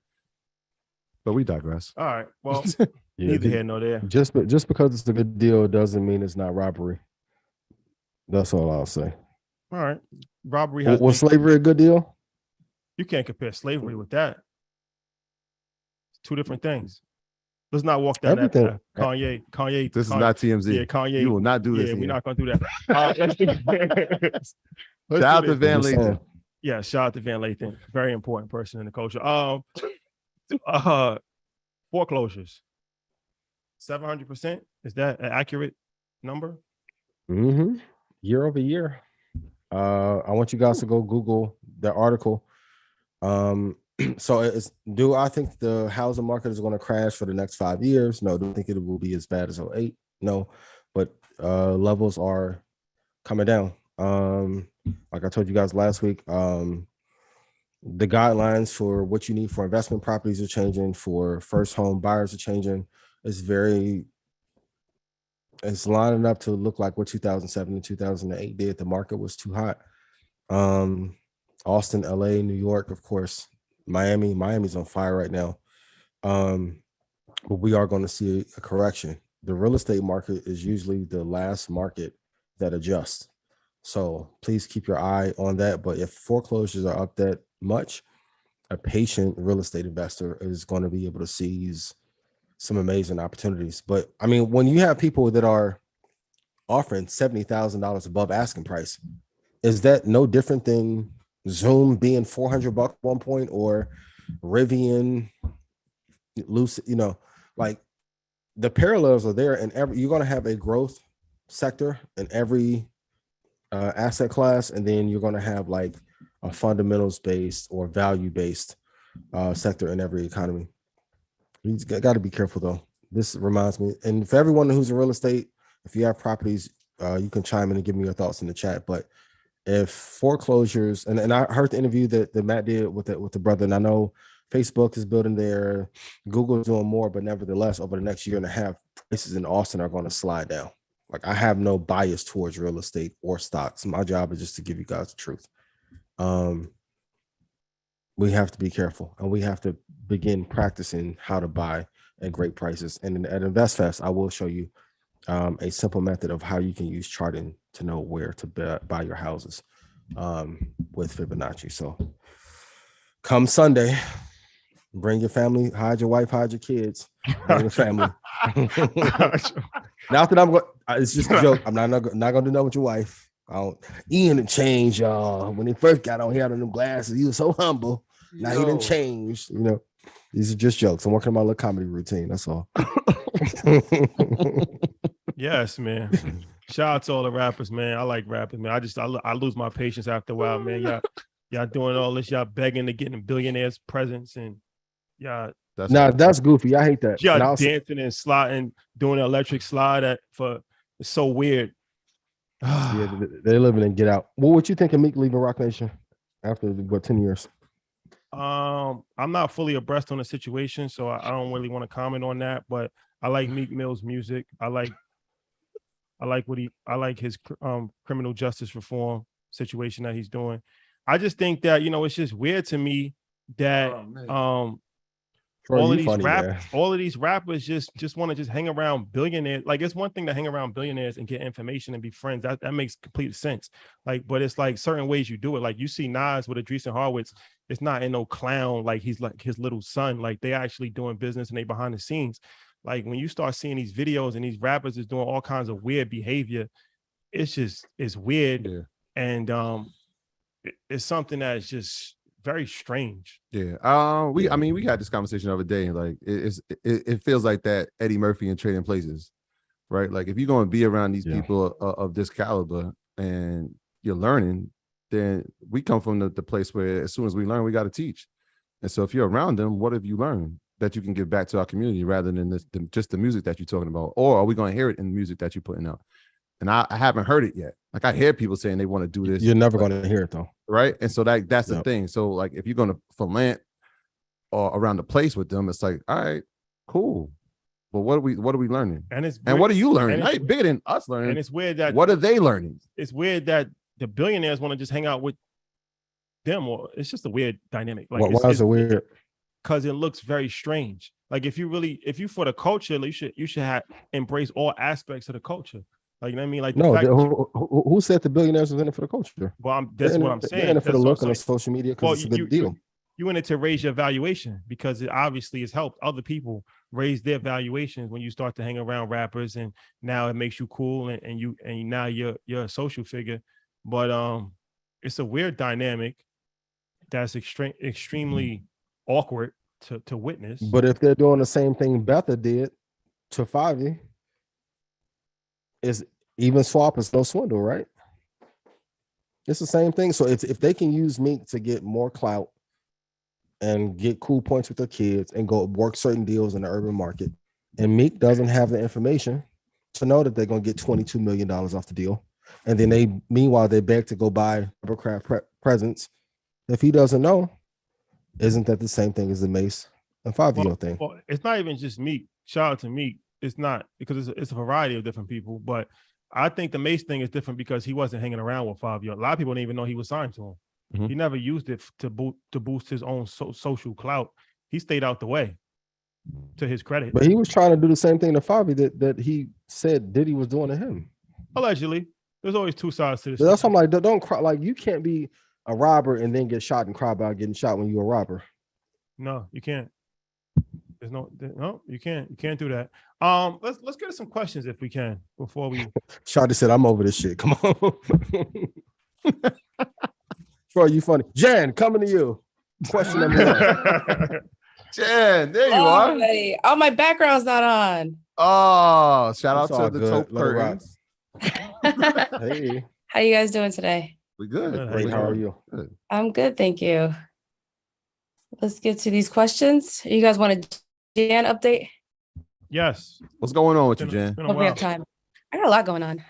But we digress. All right. Well, neither here nor there. Just because it's a good deal doesn't mean it's not robbery. That's all I'll say. All right. Robbery was slavery a good deal? You can't compare slavery with that. It's two different things. Let's not walk down that path. Kanye. This is not TMZ. Yeah, Kanye. You will not do this. Yeah, we're not going to do that. Shout out to Van Lathan. Yeah, shout out to Van Lathan. Very important person in the culture. Foreclosures. 700%. Is that an accurate number? Mm-hmm. Year over year. I want you guys to go Google the article. So do I think the housing market is going to crash for the next 5 years? No. Do I think it will be as bad as 2008? No. But levels are coming down. Like I told you guys last week, the guidelines for what you need for investment properties are changing, for first home buyers are changing. It's lining up to look like what 2007 and 2008 did. The market was too hot. Austin, LA, New York, of course, Miami's on fire right now. But we are going to see a correction. The real estate market is usually the last market that adjusts. So please keep your eye on that. But if foreclosures are up that much, a patient real estate investor is going to be able to seize some amazing opportunities. But I mean, when you have people that are offering $70,000 above asking price, is that no different than Zoom being $400 at one point, or Rivian, Lucid? Like, the parallels are there, and you're going to have a growth sector in every asset class, and then you're going to have like a fundamentals based or value based sector in every economy. You got to be careful though. This reminds me, and for everyone who's in real estate, if you have properties, you can chime in and give me your thoughts in the chat. But if foreclosures, and I heard the interview that Matt did with the brother, and I know Facebook is building there, Google's doing more, but nevertheless, over the next year and a half, prices in Austin are going to slide down. Like, I have no bias towards real estate or stocks. My job is just to give you guys the truth. We have to be careful, and we have to begin practicing how to buy at great prices. And at InvestFest, I will show you a simple method of how you can use charting to know where to buy your houses with Fibonacci. So come Sunday, bring your family, hide your wife, hide your kids, bring your family. Not that I'm going, it's just a joke. I'm not going to do that with your wife. Ian had changed, y'all. When he first got on, he had on them glasses. He was so humble. Now he didn't change. These are just jokes. I'm working on my little comedy routine. That's all. Yes, man. Shout out to all the rappers, man. I like rappers, man. I lose my patience after a while, man. Y'all doing all this. Y'all begging to get in billionaires' presents, and y'all. That's goofy. I hate that. Y'all dancing and sliding, doing an electric slide it's so weird. Yeah, they're living and get out. What you think of Meek leaving Rock Nation after 10 years? I'm not fully abreast on the situation, so I don't really want to comment on that. But I like Meek Mill's music. I like his criminal justice reform situation that he's doing. I just think that it's just weird to me that all of these rappers just want to just hang around billionaires. Like, it's one thing to hang around billionaires and get information and be friends. That makes complete sense. Like, but it's like certain ways you do it. Like, you see Nas with Andreessen Horowitz. It's not in no clown, like he's like his little son. Like, they actually doing business and they behind the scenes. Like, when you start seeing these videos and these rappers is doing all kinds of weird behavior, it's weird. Yeah. And it's something that is just very strange. Yeah. We had this conversation the other day. Like, it feels like that Eddie Murphy and Trading Places, right? Like, if you're going to be around these people of this caliber and you're learning, then we come from the place where as soon as we learn, we got to teach. And so if you're around them, what have you learned that you can give back to our community rather than just the music that you're talking about? Or are we going to hear it in the music that you're putting out? And I haven't heard it yet. Like, I hear people saying they want to do this. You're never going to hear it though. Right. And so that's the thing. So, like, if you're going to flaunt or around the place with them, it's like, all right, cool. But what are we learning? And what are you learning? Not bigger than us learning. And it's weird that what are they learning? It's weird that the billionaires want to just hang out with them, or it's just a weird dynamic. Like, why is it weird? Because it looks very strange. Like, if you for the culture, you should embrace all aspects of the culture. Like, you know what I mean? Like, who said the billionaires was in it for the culture? Well, that's what I'm saying. They're in it for the look on social media because it's a good deal. You in it to raise your valuation because it obviously has helped other people raise their valuations when you start to hang around rappers, and now it makes you cool and now you're a social figure. But it's a weird dynamic that's extremely awkward to witness. But if they're doing the same thing Betha did to Favi, is even swap is no swindle, right? It's the same thing. So if they can use Meek to get more clout and get cool points with their kids and go work certain deals in the urban market, and Meek doesn't have the information to know that they're going to get $22 million off the deal, and then meanwhile they beg to go buy Hovercraft presents. If he doesn't know, isn't that the same thing as the Mace and Fabio thing? Well, it's not even just Meek. Shout out to Meek. It's not, because it's a variety of different people. But I think the Mace thing is different because he wasn't hanging around with Fabio. A lot of people didn't even know he was signed to him. Mm-hmm. He never used it to boost his own social clout. He stayed out the way. to his credit. But he was trying to do the same thing to Favi that he said Diddy was doing to him. Allegedly. There's always two sides to this. That's why I'm like, don't cry. Like, you can't be a robber and then get shot and cry about getting shot when you're a robber. No, you can't. There's no, you can't. You can't do that. Let's get some questions if we can before we. Shotty said, "I'm over this shit. Come on." Troy, you funny. Jan, coming to you. Question number one. Jan, there you are. Buddy. Oh, my background's not on. Oh, shout out It's all to the good. taupe Let it rock. curtains. Hey, How you guys doing today? We good. Good. great. How are you? Good. I'm good, thank you. Let's get to these questions. You guys want a Jan update? Yes. What's going on with you, Been Jan? a Hope we while. have time. I got a lot going on.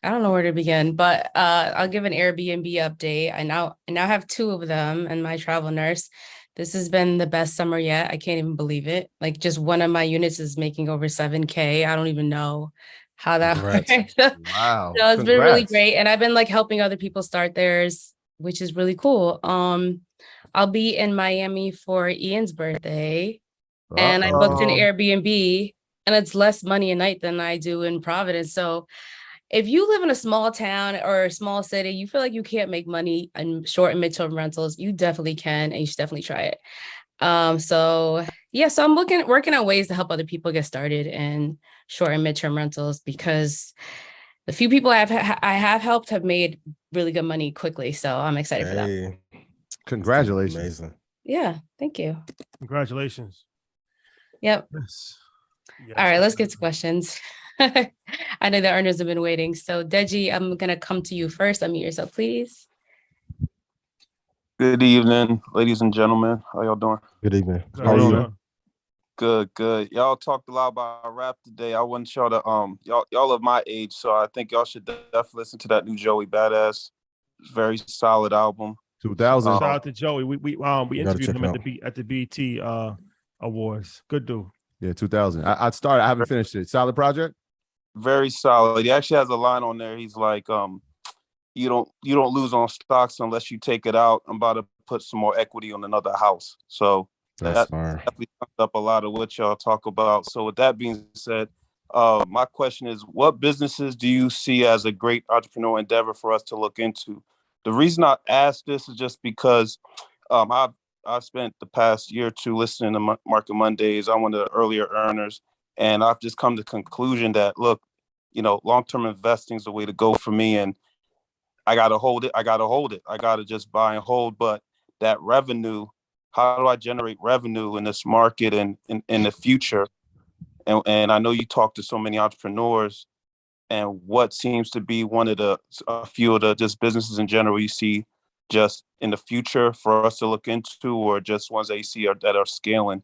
I don't know where to begin, but I'll give an Airbnb update. I now have 2 of them and my travel nurse. This has been the best summer yet. I can't even believe it. Like, just one of my units is making over 7K. I don't even know how that Congrats. works. Wow. No, it's been really Congrats. great. And I've been like helping other people start theirs, which is really cool. I'll be in Miami for Ian's birthday, and I booked an Uh-oh. Airbnb, and it's less money a night than I do in Providence. So if you live in a small town or a small city, you feel like you can't make money in short and midterm rentals, you definitely can, and you should definitely try it. So I'm working on ways to help other people get started in short and midterm rentals, because the few people I have helped have made really good money quickly. So I'm excited for that. Hey, Congratulations. amazing. Yeah, thank you. Congratulations. Yep. Yes. All right, let's get to questions. I know the earners have been waiting. So Deji, I'm gonna come to you first. Unmute yourself, please. Good evening, ladies and gentlemen. How y'all doing? Good evening. Good How are you? evening. Good. Y'all talked a lot about rap today. I want y'all to y'all of my age, so I think y'all should definitely listen to that new Joey Badass. Very solid album. 2000. Shout out to Joey. We interviewed check him it at the BT Awards. Good dude. Yeah, 2000. I started. I haven't finished it. Solid project. Very solid. He actually has a line on there. He's like, you don't lose on stocks unless you take it out. I'm about to put some more equity on another house. So That's that fire. definitely sums up a lot of what y'all talk about. So with that being said, my question is, what businesses do you see as a great entrepreneur endeavor for us to look into? The reason I ask this is just because I've spent the past year or two listening to Market Mondays. I'm one of the earlier earners, and I've just come to the conclusion that, look, long-term investing is the way to go for me, and I got to hold it. I got to just buy and hold. But that revenue, how do I generate revenue in this market and in the future? And I know you talk to so many entrepreneurs, and what seems to be a few of the just businesses in general you see just in the future for us to look into, or just ones that you see that are scaling?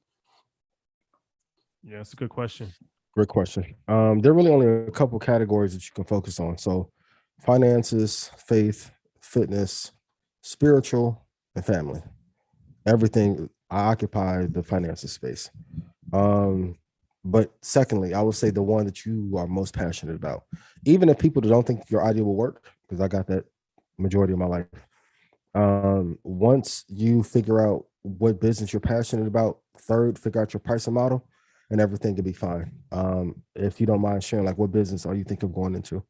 Yeah, that's a good question. Great question. There are really only a couple categories that you can focus on. So finances, faith, fitness, spiritual, and family. Everything. I occupy the finances space. But secondly, I would say the one that you are most passionate about, even if people don't think your idea will work, because I got that majority of my life. Once you figure out what business you're passionate about, third, figure out your pricing model, and everything can be fine. If you don't mind sharing, like, what business are you thinking of going into?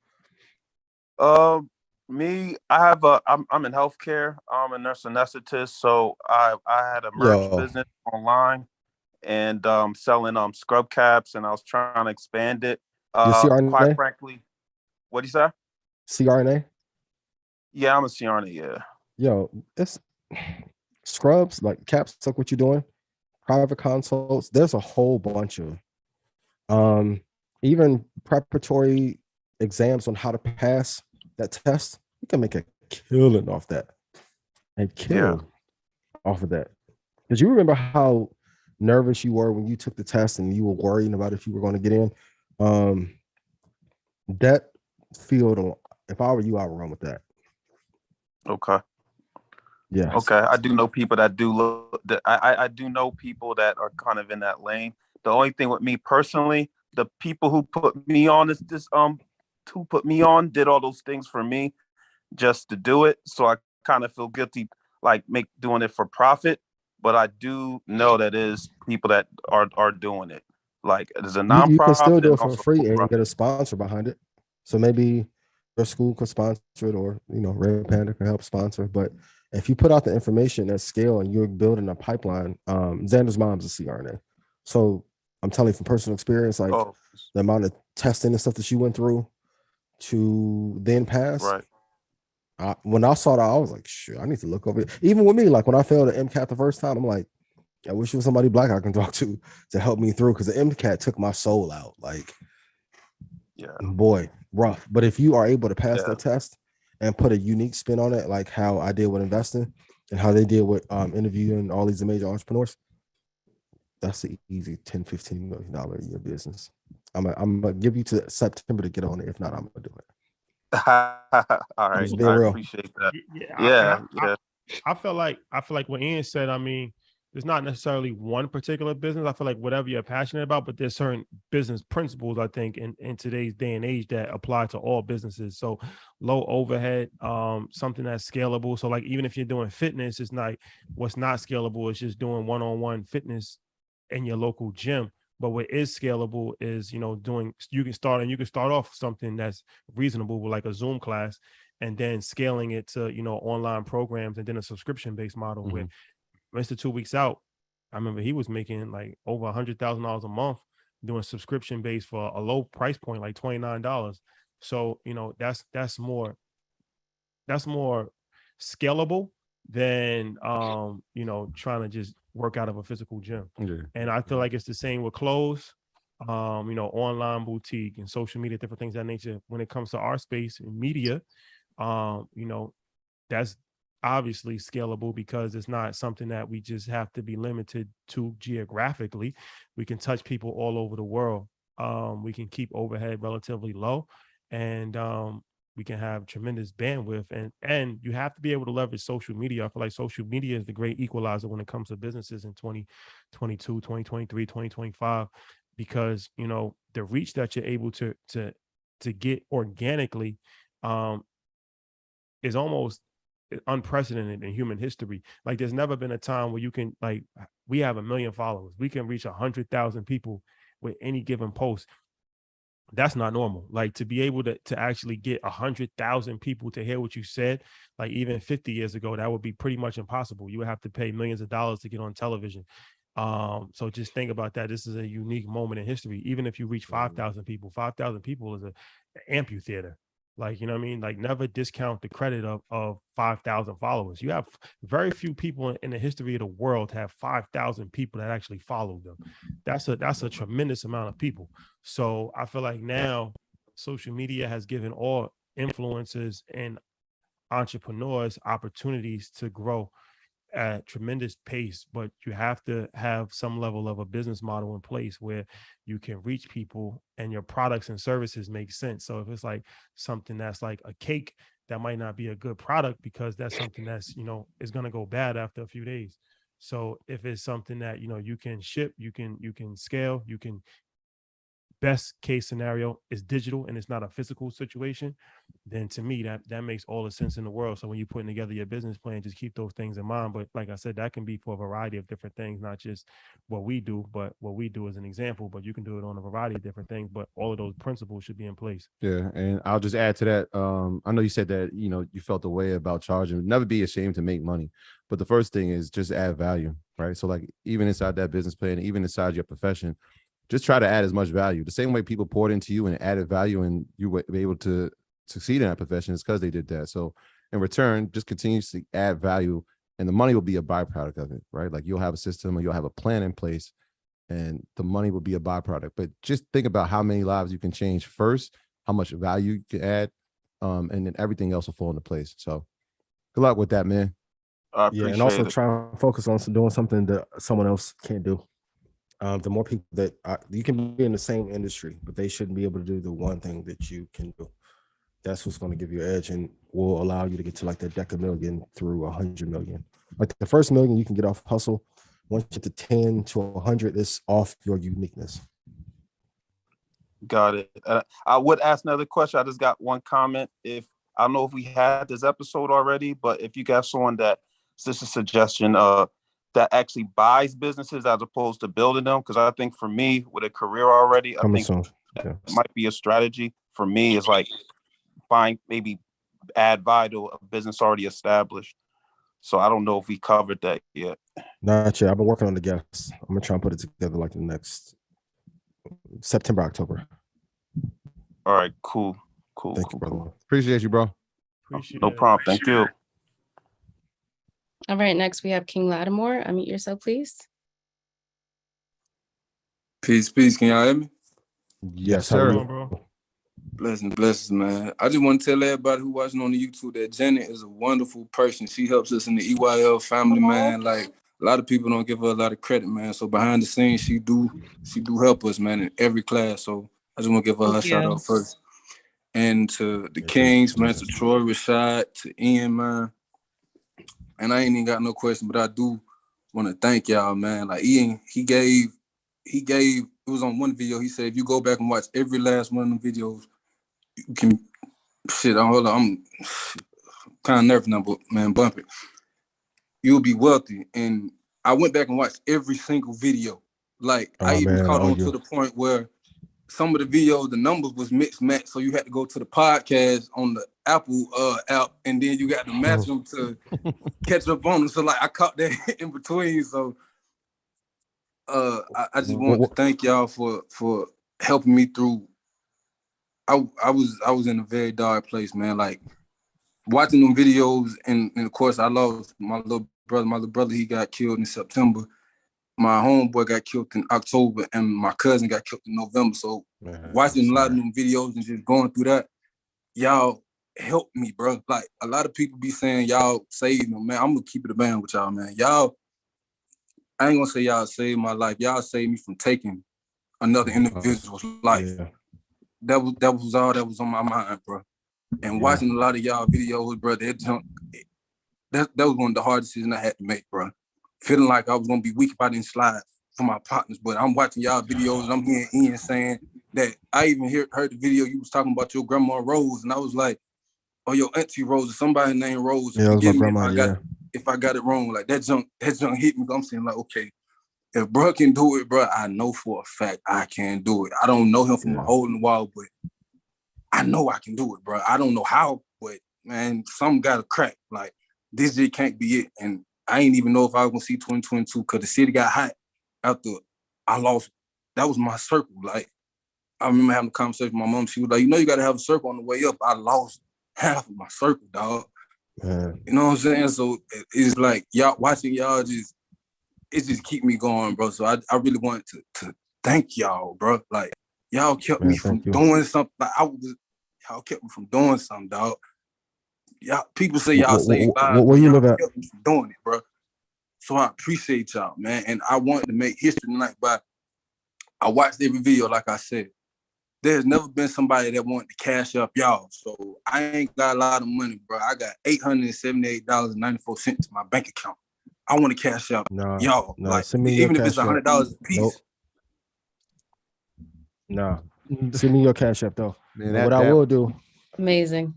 Me, I'm in healthcare. I'm a nurse anesthetist, so I had a merch business online and selling scrub caps, and I was trying to expand it. Quite frankly, what do you say? CRNA? Yeah, I'm a CRNA, yeah. Yo, it's scrubs, like caps, like what you're doing, private consults. There's a whole bunch of even preparatory exams on how to pass that test. You can make a killing off that. Off of that. Because you remember how nervous you were when you took the test and you were worrying about if you were going to get in. That field, if I were you, I would run with that. Okay. Yeah. Okay. I do know people that do look that I do know people that are kind of in that lane. The only thing with me personally, the people who put me on who put me on did all those things for me just to do it. So I kind of feel guilty, like doing it for profit. but I do know that is people that are doing it. Like there's a You can still nonprofit do and it for also free and for-profit. get a sponsor behind it. So maybe your school could sponsor it, or Red Panda can help sponsor. But if you put out the information at scale and you're building a pipeline, Xander's mom's a CRNA. So I'm telling you from personal experience, like Oh, the amount of testing and stuff that she went through to then pass. right. When I saw that, I was like, "Shit, I need to look over it." Even with me, like when I failed the MCAT the first time, I'm like, I wish there was somebody black I can talk to help me through, because the MCAT took my soul out. Like, Yeah. boy, rough. But if you are able to pass Yeah. that test and put a unique spin on it, like how I did with investing and how they did with interviewing all these amazing entrepreneurs, that's an easy $10-15 million a year business. I'm gonna give you to September to get on it. If not, I'm gonna do it. All right. Just being I real. appreciate that. Yeah, Yeah. I feel like what Ian said. I mean, there's not necessarily one particular business. I feel like whatever you're passionate about, but there's certain business principles, I think, in today's day and age that apply to all businesses. So low overhead, something that's scalable. So like even if you're doing fitness, it's not what's not scalable. It's just doing one-on-one fitness in your local gym. But what is scalable is, doing, you can start off something that's reasonable, like a Zoom class, and then scaling it to, online programs, and then a subscription-based model where Mr. 2 Weeks Out, I remember he was making like over $100,000 a month doing subscription-based for a low price point, like $29. So, that's more scalable than trying to just work out of a physical gym. Yeah. And I feel like it's the same with clothes, online boutique and social media, different things of that nature. When it comes to our space and media, that's obviously scalable because it's not something that we just have to be limited to geographically. We can touch people all over the world. We can keep overhead relatively low, and we can have tremendous bandwidth, and you have to be able to leverage social media. I feel like social media is the great equalizer when it comes to businesses in 2022, 2023, 2025, because the reach that you're able to get organically is almost unprecedented in human history. Like there's never been a time where you can, like, we have 1 million followers, we can reach 100,000 people with any given post. That's not normal. Like to be able to actually get 100,000 people to hear what you said, like even 50 years ago, that would be pretty much impossible. You would have to pay millions of dollars to get on television. So just think about that. This is a unique moment in history. Even if you reach 5,000 people, 5,000 people is an amphitheater. Like, you know what I mean? Like never discount the credit of 5,000 followers. You have very few people in the history of the world have 5,000 people that actually follow them. That's a tremendous amount of people. So I feel like now social media has given all influencers and entrepreneurs opportunities to grow at tremendous pace, but you have to have some level of a business model in place where you can reach people and your products and services make sense. So if it's like something that's like a cake, that might not be a good product because that's something that's is going to go bad after a few days. So if it's something that you can ship, you can scale, you can, best case scenario is digital and it's not a physical situation, then to me that makes all the sense in the world. So when you're putting together your business plan, just keep those things in mind. But like I said, that can be for a variety of different things, not just what we do, but what we do as an example, but you can do it on a variety of different things, but all of those principles should be in place. Yeah, and I'll just add to that. I know you said that you felt the way about charging. Never be ashamed to make money, but the first thing is just add value, right? So like even inside that business plan, even inside your profession, just try to add as much value. The same way people poured into you and added value, and you were able to succeed in that profession is because they did that. So in return, just continuously add value, and the money will be a byproduct of it, right? Like you'll have a system or you'll have a plan in place, and the money will be a byproduct. But just think about how many lives you can change first, how much value you can add, and then everything else will fall into place. So good luck with that, man. I appreciate and also it. try and focus on doing something that someone else can't do. The more people that you can be in the same industry, but they shouldn't be able to do the one thing that you can do. That's what's going to give you an edge and will allow you to get to like the deca million through 100 million. Like the first million you can get off hustle. Once you get to 10 to 100, it's off your uniqueness. Got it. I would ask another question. I just got one comment. I don't know if we had this episode already, but if you got someone that, it's just a suggestion, that actually buys businesses as opposed to building them. Because I think for me, with a career already, I think that might be a strategy for me. Is like maybe add value to a business already established. So I don't know if we covered that yet. Not yet. I've been working on the guests. I'm gonna try and put it together like the next September, October. All right, cool. Thank you, brother. Appreciate you, bro. No problem. Thank you. All right, next we have King Lattimore. Unmute yourself, please. Peace. Can y'all hear me? Yes, sir. Bro. Blessings, man. I just want to tell everybody who watching on the YouTube that Janet is a wonderful person. She helps us in the EYL family, man. Like a lot of people don't give her a lot of credit, man. So behind the scenes, she do help us, man, in every class. So I just want to give her a shout out first. And to the Kings, man, to Troy, Rashad, to Ian, man. And I ain't even got no question, but I do want to thank y'all, man. Like Ian, he gave, it was on one video, he said, if you go back and watch every last one of the videos, you can, hold on, I'm kind of nervous now, but man, bump it. You'll be wealthy. And I went back and watched every single video. Like I even caught on to the point where some of the videos, the numbers was mixed match, so you had to go to the podcast on the Apple app, and then you got to match them to catch up on them. So like I caught that in between. So I just want to thank y'all for helping me through. I was in a very dark place, man. Like watching them videos, and of course I lost my little brother. My little brother, he got killed in September. My homeboy got killed in October, and my cousin got killed in November. So watching a lot of them videos and just going through that, y'all helped me, bro. Like a lot of people be saying y'all saved me, man. I'm gonna keep it a band with y'all, man. Y'all, I ain't gonna say y'all saved my life. Y'all saved me from taking another individual's life. Yeah. That was all that was on my mind, bro. And watching a lot of y'all videos, bro, that was one of the hardest decisions I had to make, bro. Feeling like I was gonna be weak if I didn't slide for my partners, but I'm watching y'all videos and I'm hearing Ian saying that I even heard the video you was talking about your grandma Rose, and I was like, oh, your auntie Rose, or somebody named Rose. Yeah, forgive me if I got it wrong. Like that junk hit me. I'm saying like, okay, if bro can do it, bro, I know for a fact I can do it. I don't know him from a hole in the wall, but I know I can do it, bro. I don't know how, but man, something got to crack. Like this just can't be it. And I ain't even know if I was gonna see 2022 because the city got hot after I lost. That was my circle. Like I remember having a conversation with my mom. She was like, you gotta have a circle on the way up. I lost half of my circle, dog. You know what I'm saying? So it's like y'all watching y'all it just keep me going, bro. So I really wanted to thank y'all, bro. Like y'all kept me from doing something. Like y'all kept me from doing something, dog. Y'all people say y'all say lives, where you live at? Kept me from doing it, bro. So I appreciate y'all, man. And I wanted to make history tonight, but I watched every video, like I said. There's never been somebody that wanted to cash up y'all. So I ain't got a lot of money, bro. I got $878.94 in my bank account. I want to cash out y'all. Like even if it's $100 a piece. No. Send me your cash app though. Man, what I will do. Amazing.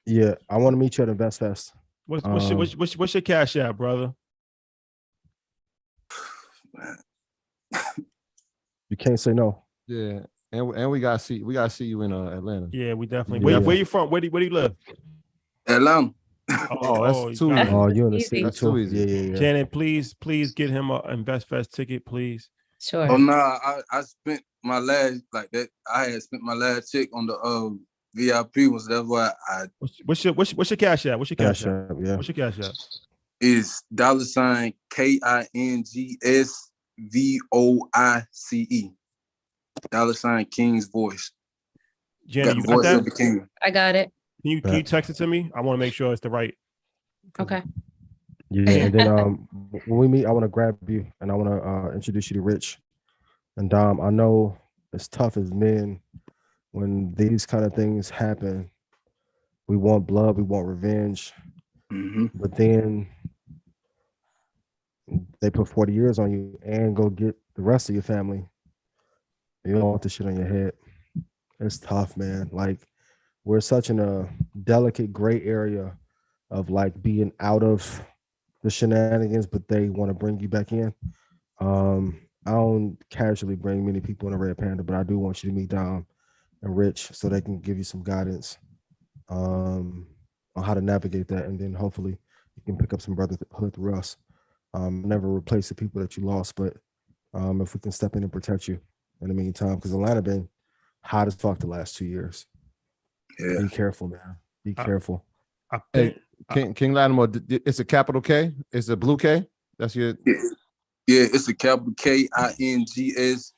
Yeah, I want to meet you at Invest Fest. What's your cash app, brother? You can't say no. Yeah, and we gotta see you in Atlanta. Yeah, we definitely. Where you from? Where do you live? Atlanta. That's too easy. Oh, you're in the city. That's too easy. Yeah. Janet, please get him a Invest Fest ticket, please. Sure. Oh no, I spent my last like that. I had spent my last check on the VIP ones. That's why I. What's your cash app? What's your cash app? Yeah. What's your cash app? Is $ KINGSVOICE. $King's Voice. Janet, you got that? I got it. Can you text it to me? I want to make sure it's the right. Okay. Yeah, and then when we meet, I want to grab you and I want to introduce you to Rich and Dom. I know it's tough as men when these kind of things happen. We want blood, we want revenge, but then they put 40 years on you and go get the rest of your family. You don't want the shit on your head. It's tough, man. Like we're such in a delicate gray area of like being out of the shenanigans, but they want to bring you back in. I don't casually bring many people in a Red Panda, but I do want you to meet Dom and Rich so they can give you some guidance on how to navigate that, and then hopefully you can pick up some brotherhood through us. Never replace the people that you lost, but if we can step in and protect you in the meantime, because Atlanta been hot as fuck the last 2 years. Yeah. Be careful, man. Be careful. Hey, King Latimer, it's a capital K. It's a blue K. That's your. Yeah, it's a capital KINGSVOICE.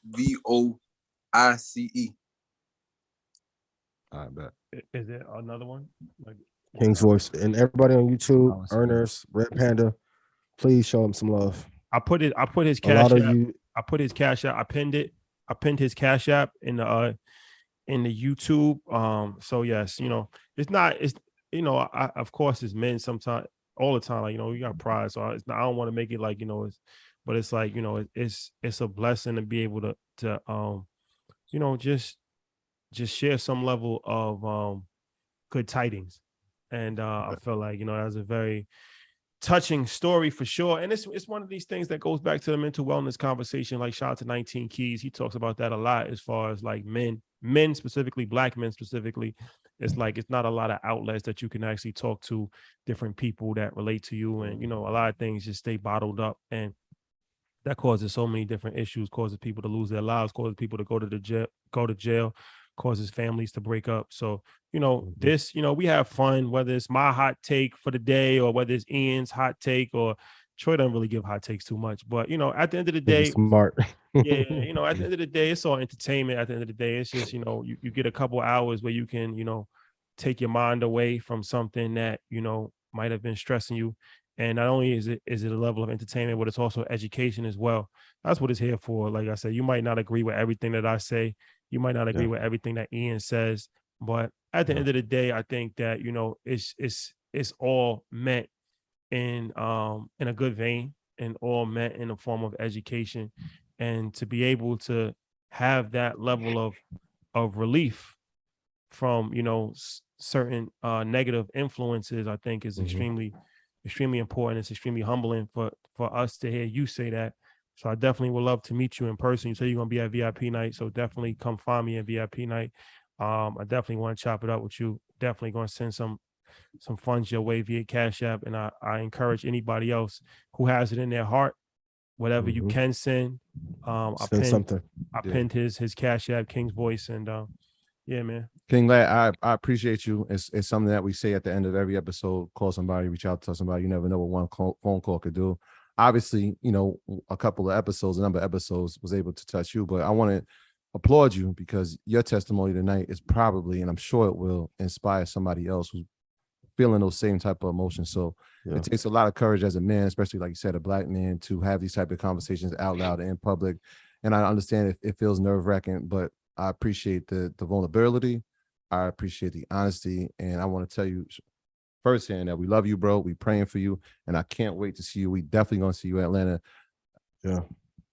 I bet. Is there another one? Like King's Voice. And everybody on YouTube, earners, Red Panda, please show him some love. I put his A cash lot of app. you, I put his cash app. I pinned it. I pinned his cash app in the YouTube. So yes, it's not. It's of course it's men sometimes, all the time. Like you got pride, so I don't want to make it like it's, but it's like it's a blessing to be able to just share some level of good tidings, and I feel like that's a very touching story for sure. And it's one of these things that goes back to the mental wellness conversation. Like shout out to 19 Keys. He talks about that a lot as far as like men specifically, black men specifically. It's like it's not a lot of outlets that you can actually talk to different people that relate to you. And a lot of things just stay bottled up, and that causes so many different issues, causes people to lose their lives, causes people to go to jail, causes families to break up. So this, we have fun, whether it's my hot take for the day or whether it's Ian's hot take, or Troy doesn't really give hot takes too much, but at the end of the day, smart. at the end of the day, it's all entertainment. At the end of the day, it's just you get a couple hours where you can take your mind away from something that might have been stressing you. And not only is it a level of entertainment, but it's also education as well. That's what it's here for. Like I said, you might not agree with everything that I say. You might not agree with everything that Ian says. But at the end of the day, I think that, it's all meant in a good vein, and all meant in the form of education. And to be able to have that level of relief from, certain negative influences, I think is extremely important. It's extremely humbling for us to hear you say that. So I definitely would love to meet you in person. You say you're going to be at VIP night, so definitely come find me at VIP night. I definitely want to chop it up with you. Definitely going to send some funds your way via Cash App, and I encourage anybody else who has it in their heart, whatever you can send. I pinned his Cash App, King's Voice, and yeah, man. King Lad, I appreciate you. It's something that we say at the end of every episode. Call somebody, reach out to somebody. You never know what one phone call could do. Obviously, a couple of episodes, a number of episodes was able to touch you, but I want to applaud you because your testimony tonight is probably, and I'm sure it will, inspire somebody else who's feeling those same type of emotions. So it takes a lot of courage as a man, especially like you said, a black man, to have these type of conversations out loud and in public. And I understand it feels nerve-wracking, but I appreciate the vulnerability. I appreciate the honesty. And I want to tell you firsthand that we love you, bro. We praying for you. And I can't wait to see you. We definitely going to see you in Atlanta. Yeah.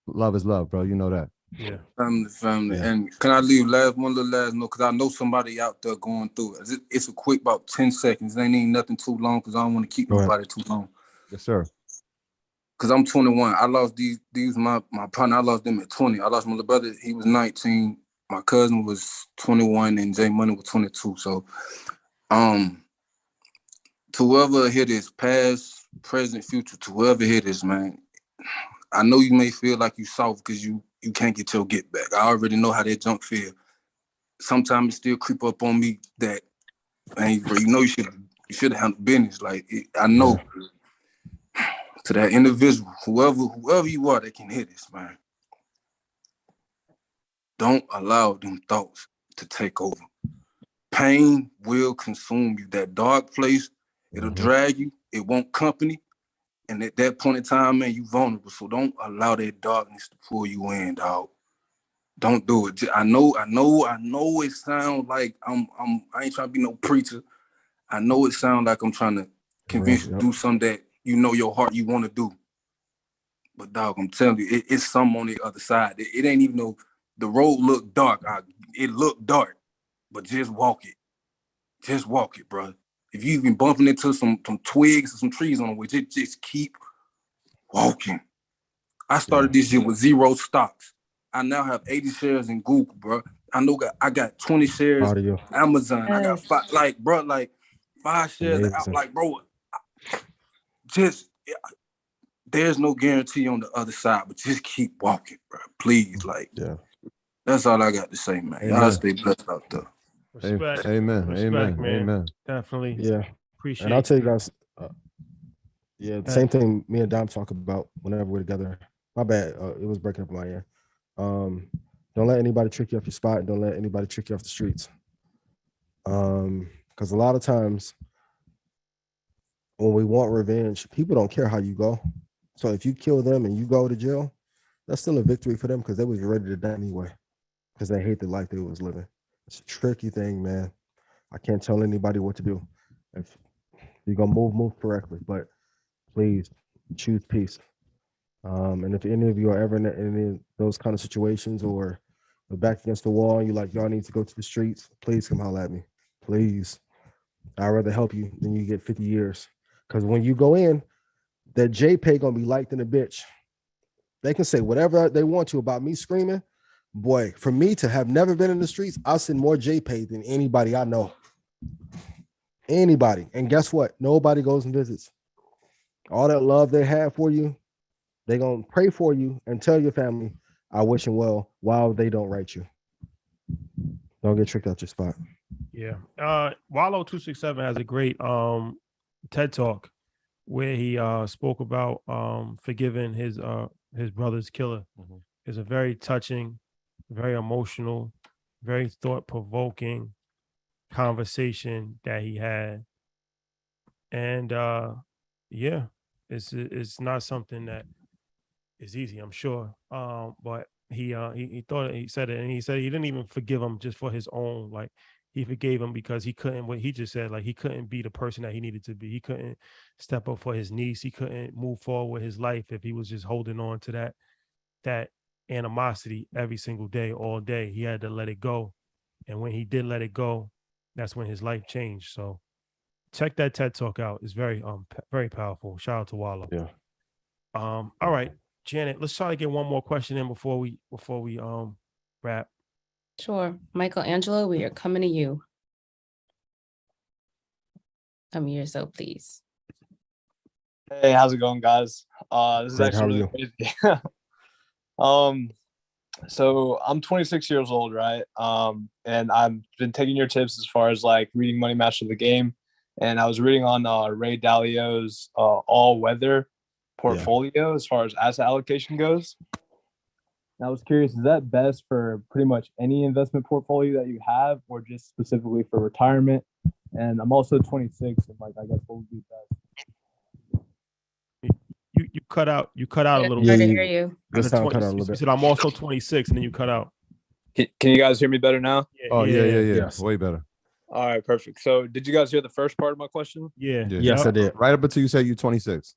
Love is love, bro. You know that. Yeah. Family. Yeah. And can I leave one little last note? Because I know somebody out there going through it. It's a quick, about 10 seconds. It ain't even nothing too long because I don't want to keep nobody too long. Yes, sir. Because I'm 21. I lost these my partner. I lost them at 20. I lost my little brother. He was 19. My cousin was 21 and Jay Money was 22. So, to whoever hear this, past, present, future, to whoever hear this, man, I know you may feel like you soft because you can't get your get back. I already know how that junk feel. Sometimes it still creep up on me that, man, you should have handled business. Like I know to that individual, whoever you are that can hear this, man. Don't allow them thoughts to take over. Pain will consume you. That dark place, it'll drag you. It won't company. And at that point in time, man, you vulnerable. So don't allow that darkness to pull you in, dog. Don't do it. I know it sounds like I ain't trying to be no preacher. I know it sounds like I'm trying to convince you to do something that your heart you want to do. But dog, I'm telling you, it's something on the other side. It ain't even no. The road looked dark. It looked dark, but just walk it. Just walk it, bro. If you've been bumping into some twigs or some trees on the way, just keep walking. I started this year with 0 stocks. I now have 80 shares in Google, bro. I got 20 shares in Amazon. I got 5, like, bro, like 5 shares. Like, bro, just there's no guarantee on the other side, but just keep walking, bro. Please, like, that's all I got to say, man. Y'all stay blessed out there. Respect. Amen. Respect, Amen. man. Amen. Definitely. Yeah. Appreciate And I'll tell you guys, Hey. same thing me and Dom talk about whenever we're together. My bad. It was breaking up in my ear. Don't let anybody trick you off your spot. And don't let anybody trick you off the streets. Because a lot of times when we want revenge, people don't care how you go. So if you kill them and you go to jail, that's still a victory for them because they was ready to die anyway because they hate the life they was living. It's a tricky thing, man. I can't tell anybody what to do. If you're gonna move correctly, but please choose peace. And if any of you are ever in any of those kind of situations or you're back against the wall and you're like, y'all need to go to the streets, please come holler at me. Please. I'd rather help you than you get 50 years. Because when you go in, that JPEG gonna be liked in a bitch. They can say whatever they want to about me screaming. Boy, for me to have never been in the streets, I'll send more JPEG than anybody I know. Anybody. And guess what? Nobody goes and visits. All that love they have for you, they're going to pray for you and tell your family, I wish them well, while they don't write you. Don't get tricked out your spot. Yeah. Wallow267 has a great TED Talk where he spoke about forgiving his brother's killer. Mhm. It's a very touching, very emotional, very thought-provoking conversation that he had. And it's not something that is easy, I'm sure. But he said it, and he said he didn't even forgive him just for his own, like he forgave him because he couldn't, what he just said, like he couldn't be the person that he needed to be. He couldn't step up for his niece. He couldn't move forward with his life if he was just holding on to that animosity every single day, all day. He had to let it go. And when he did let it go, that's when his life changed. So check that TED Talk out. It's very very powerful. Shout out to Wallow. Yeah. All right, Janet, let's try to get one more question in before we wrap. Sure. Michelangelo, we are coming to you. Come here, so please. Hey, how's it going, guys? This is Great, how actually are really crazy. So I'm 26 years old, right? And I've been taking your tips as far as like reading Money Master the Game, and I was reading on Ray Dalio's all weather portfolio as far as asset allocation goes. And I was curious, is that best for pretty much any investment portfolio that you have, or just specifically for retirement? And I'm also 26, and like I guess what would be best? You cut out a little Hard to bit. hear you. This sound cut out a little You bit. said I'm also 26, and then you cut out. Can you guys hear me better now? Oh, yeah. Yes. Way better. All right, perfect. So did you guys hear the first part of my question? Yeah. Yes, I did. Right up until you said you're 26.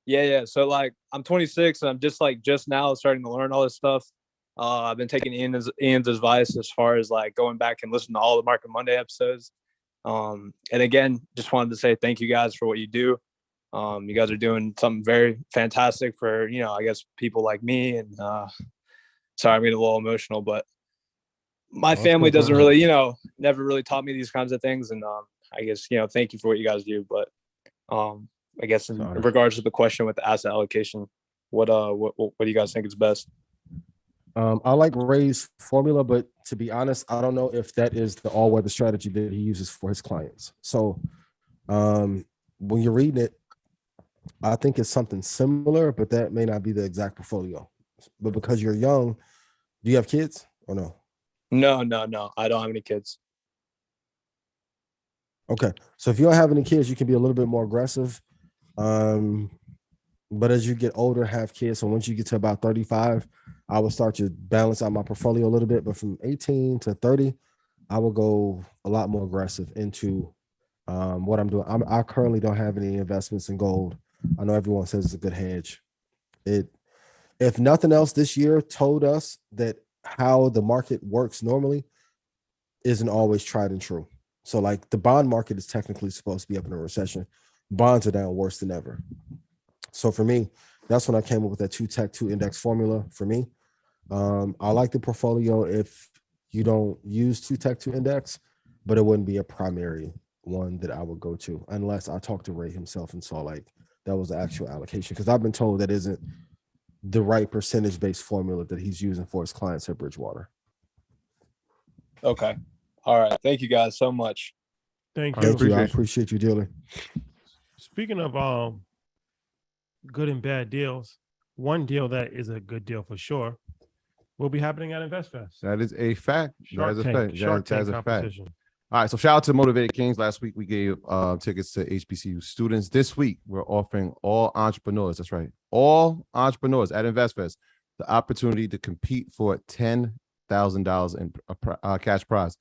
Yeah. So like I'm 26 and I'm just now starting to learn all this stuff. I've been taking Ian's advice as far as like going back and listening to all the Market Monday episodes. And again, just wanted to say thank you guys for what you do. You guys are doing something very fantastic for, I guess people like me. And sorry, I'm getting a little emotional, but my family doesn't really, never really taught me these kinds of things. And I guess, thank you for what you guys do. But I guess in regards to the question with the asset allocation, what do you guys think is best? I like Ray's formula, but to be honest, I don't know if that is the all-weather strategy that he uses for his clients. So when you're reading it, I think it's something similar, but that may not be the exact portfolio. But because you're young, do you have kids or no? No. I don't have any kids. Okay. So if you don't have any kids, you can be a little bit more aggressive. But as you get older, have kids. So once you get to about 35, I will start to balance out my portfolio a little bit. But from 18 to 30, I will go a lot more aggressive into what I'm doing. I currently don't have any investments in gold. I know everyone says it's a good hedge. If nothing else, this year told us that how the market works normally isn't always tried and true. So like the bond market is technically supposed to be up in a recession. Bonds are down worse than ever. So for me, That's when I came up with that 2 tech 2 index formula for me. I like the portfolio if you don't use 2 tech 2 index, but it wouldn't be a primary one that I would go to unless I talked to Ray himself and saw like that was the actual allocation. Because I've been told that isn't the right percentage based formula that he's using for his clients at Bridgewater. Okay. All right. Thank you guys so much. Thank you. Thank you. I appreciate you dealing. Speaking of good and bad deals, one deal that is a good deal for sure will be happening at InvestFest. That is a fact. Shark that is a Tank, fact. Shark That Tank is a fact. competition. All right, so shout out to Motivated Kings. Last week we gave tickets to HBCU students. This week we're offering all entrepreneurs, that's right, all entrepreneurs at InvestFest the opportunity to compete for $10,000 in cash prize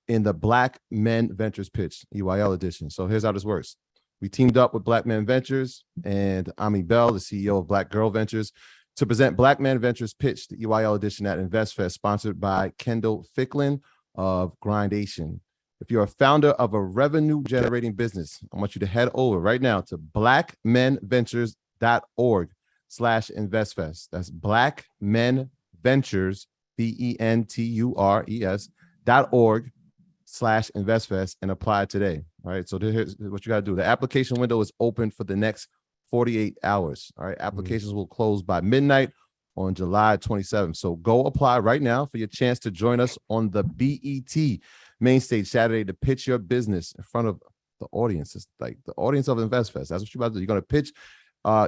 in the Black Men Ventures Pitch, EYL edition. So here's how this works. We teamed up with Black Men Ventures and Ami Bell, the CEO of Black Girl Ventures, to present Black Men Ventures Pitch, the EYL edition at InvestFest, sponsored by Kendall Ficklin of Grindation. If you're a founder of a revenue generating business, I want you to head over right now to blackmenventures.org/investfest. That's blackmenventures, VENTURES.org/investfest and apply today. All right. So here's what you got to do. The application window is open for the next 48 hours. All right. Applications will close by midnight on July 27th. So go apply right now for your chance to join us on the BET main stage Saturday to pitch your business in front of the audience. It's like the audience of InvestFest. That's what you're about to do. You're going to pitch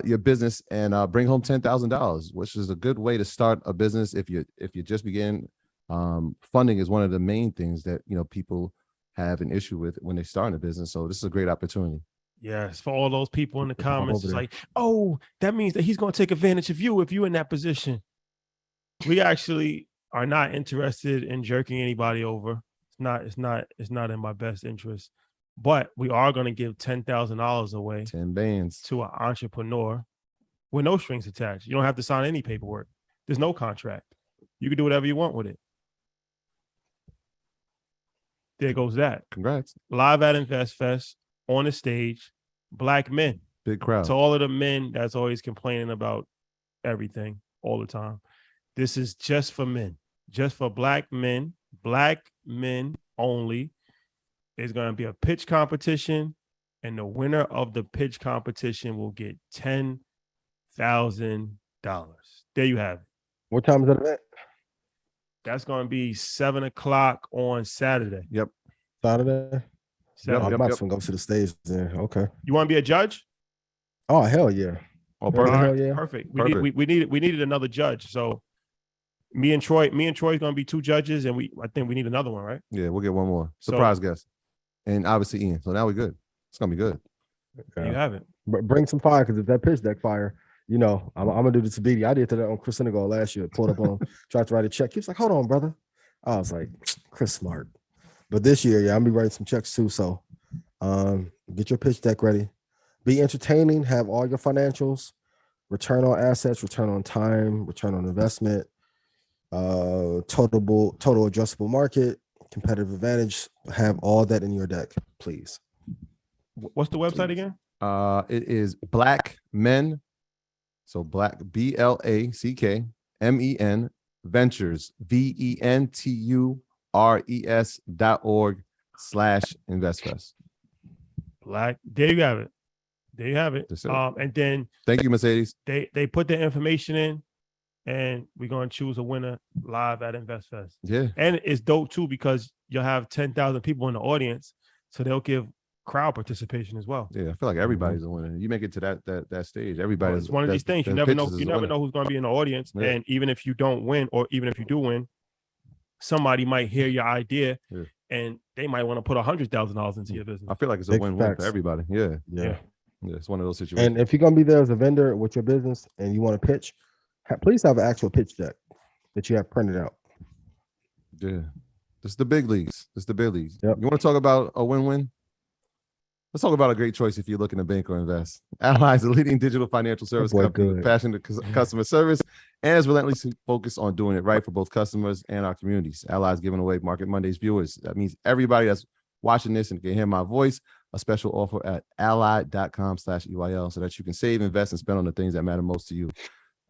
your business and bring home $10,000, which is a good way to start a business if you just begin. Funding is one of the main things that people have an issue with when they start a business. So this is a great opportunity. Yes, for all those people in the comments, it's like, oh, that means that he's going to take advantage of you if you're in that position. We actually are not interested in jerking anybody over. It's not in my best interest. But we are going to give $10,000 away, 10 bands to an entrepreneur with no strings attached. You don't have to sign any paperwork. There's no contract. You can do whatever you want with it. There goes that. Congrats. Live at InvestFest on the stage, Black men. Big crowd. To all of the men that's always complaining about everything all the time. This is just for men, just for Black men only. There's going to be a pitch competition, and the winner of the pitch competition will get $10,000. There you have it. What time is that event? That's going to be 7:00 on Saturday. Yep. Saturday? Yep, I'm about to go to the stage there. Okay. You want to be a judge? Oh, hell yeah. Oh, perfect. Hell yeah. Perfect. We needed another judge. So me and Troy's going to be 2 judges, and I think we need another one, right? Yeah, we'll get one more surprise guest, and obviously Ian. So now we're good. It's gonna be good. Yeah. You have it. But bring some fire, because if that pitch deck fire, I'm gonna do the Tabidi. I did that on Chris Senegal last year. Pulled up on, tried to write a check. He was like, "Hold on, brother." I was like, "Chris Smart." But this year, I'm gonna be writing some checks too. So, get your pitch deck ready. Be entertaining. Have all your financials, return on assets, return on time, return on investment, total addressable market, competitive advantage. Have all that in your deck, please. What's the website again? It is Black Men. So Black BLACKMEN Ventures VENTURES.org/investfest. Black. There you have it. There you have it. And then thank you, Mercedes. They put the information in, and we're gonna choose a winner live at InvestFest. Yeah. And it's dope too, because you'll have 10,000 people in the audience, so they'll give crowd participation as well. Yeah, I feel like everybody's a winner. You make it to that stage. Everybody's it's one of these things. You never know. You never know who's going to be in the audience. Yeah. And even if you don't win, or even if you do win, somebody might hear your idea, and they might want to put $100,000 into your business. I feel like it's a win-win for everybody. Yeah. It's one of those situations. And if you're gonna be there as a vendor with your business and you want to pitch, please have an actual pitch deck that you have printed out. Yeah, this is the big leagues. This is the big leagues. Yep. You want to talk about a win-win? Let's talk about a great choice if you're looking to bank or invest. Ally is a leading digital financial service company with passionate customer service and is relentlessly focused on doing it right for both customers and our communities. Ally is giving away Market Mondays viewers. That means everybody that's watching this and can hear my voice a special offer at ally.com/EYL so that you can save, invest, and spend on the things that matter most to you.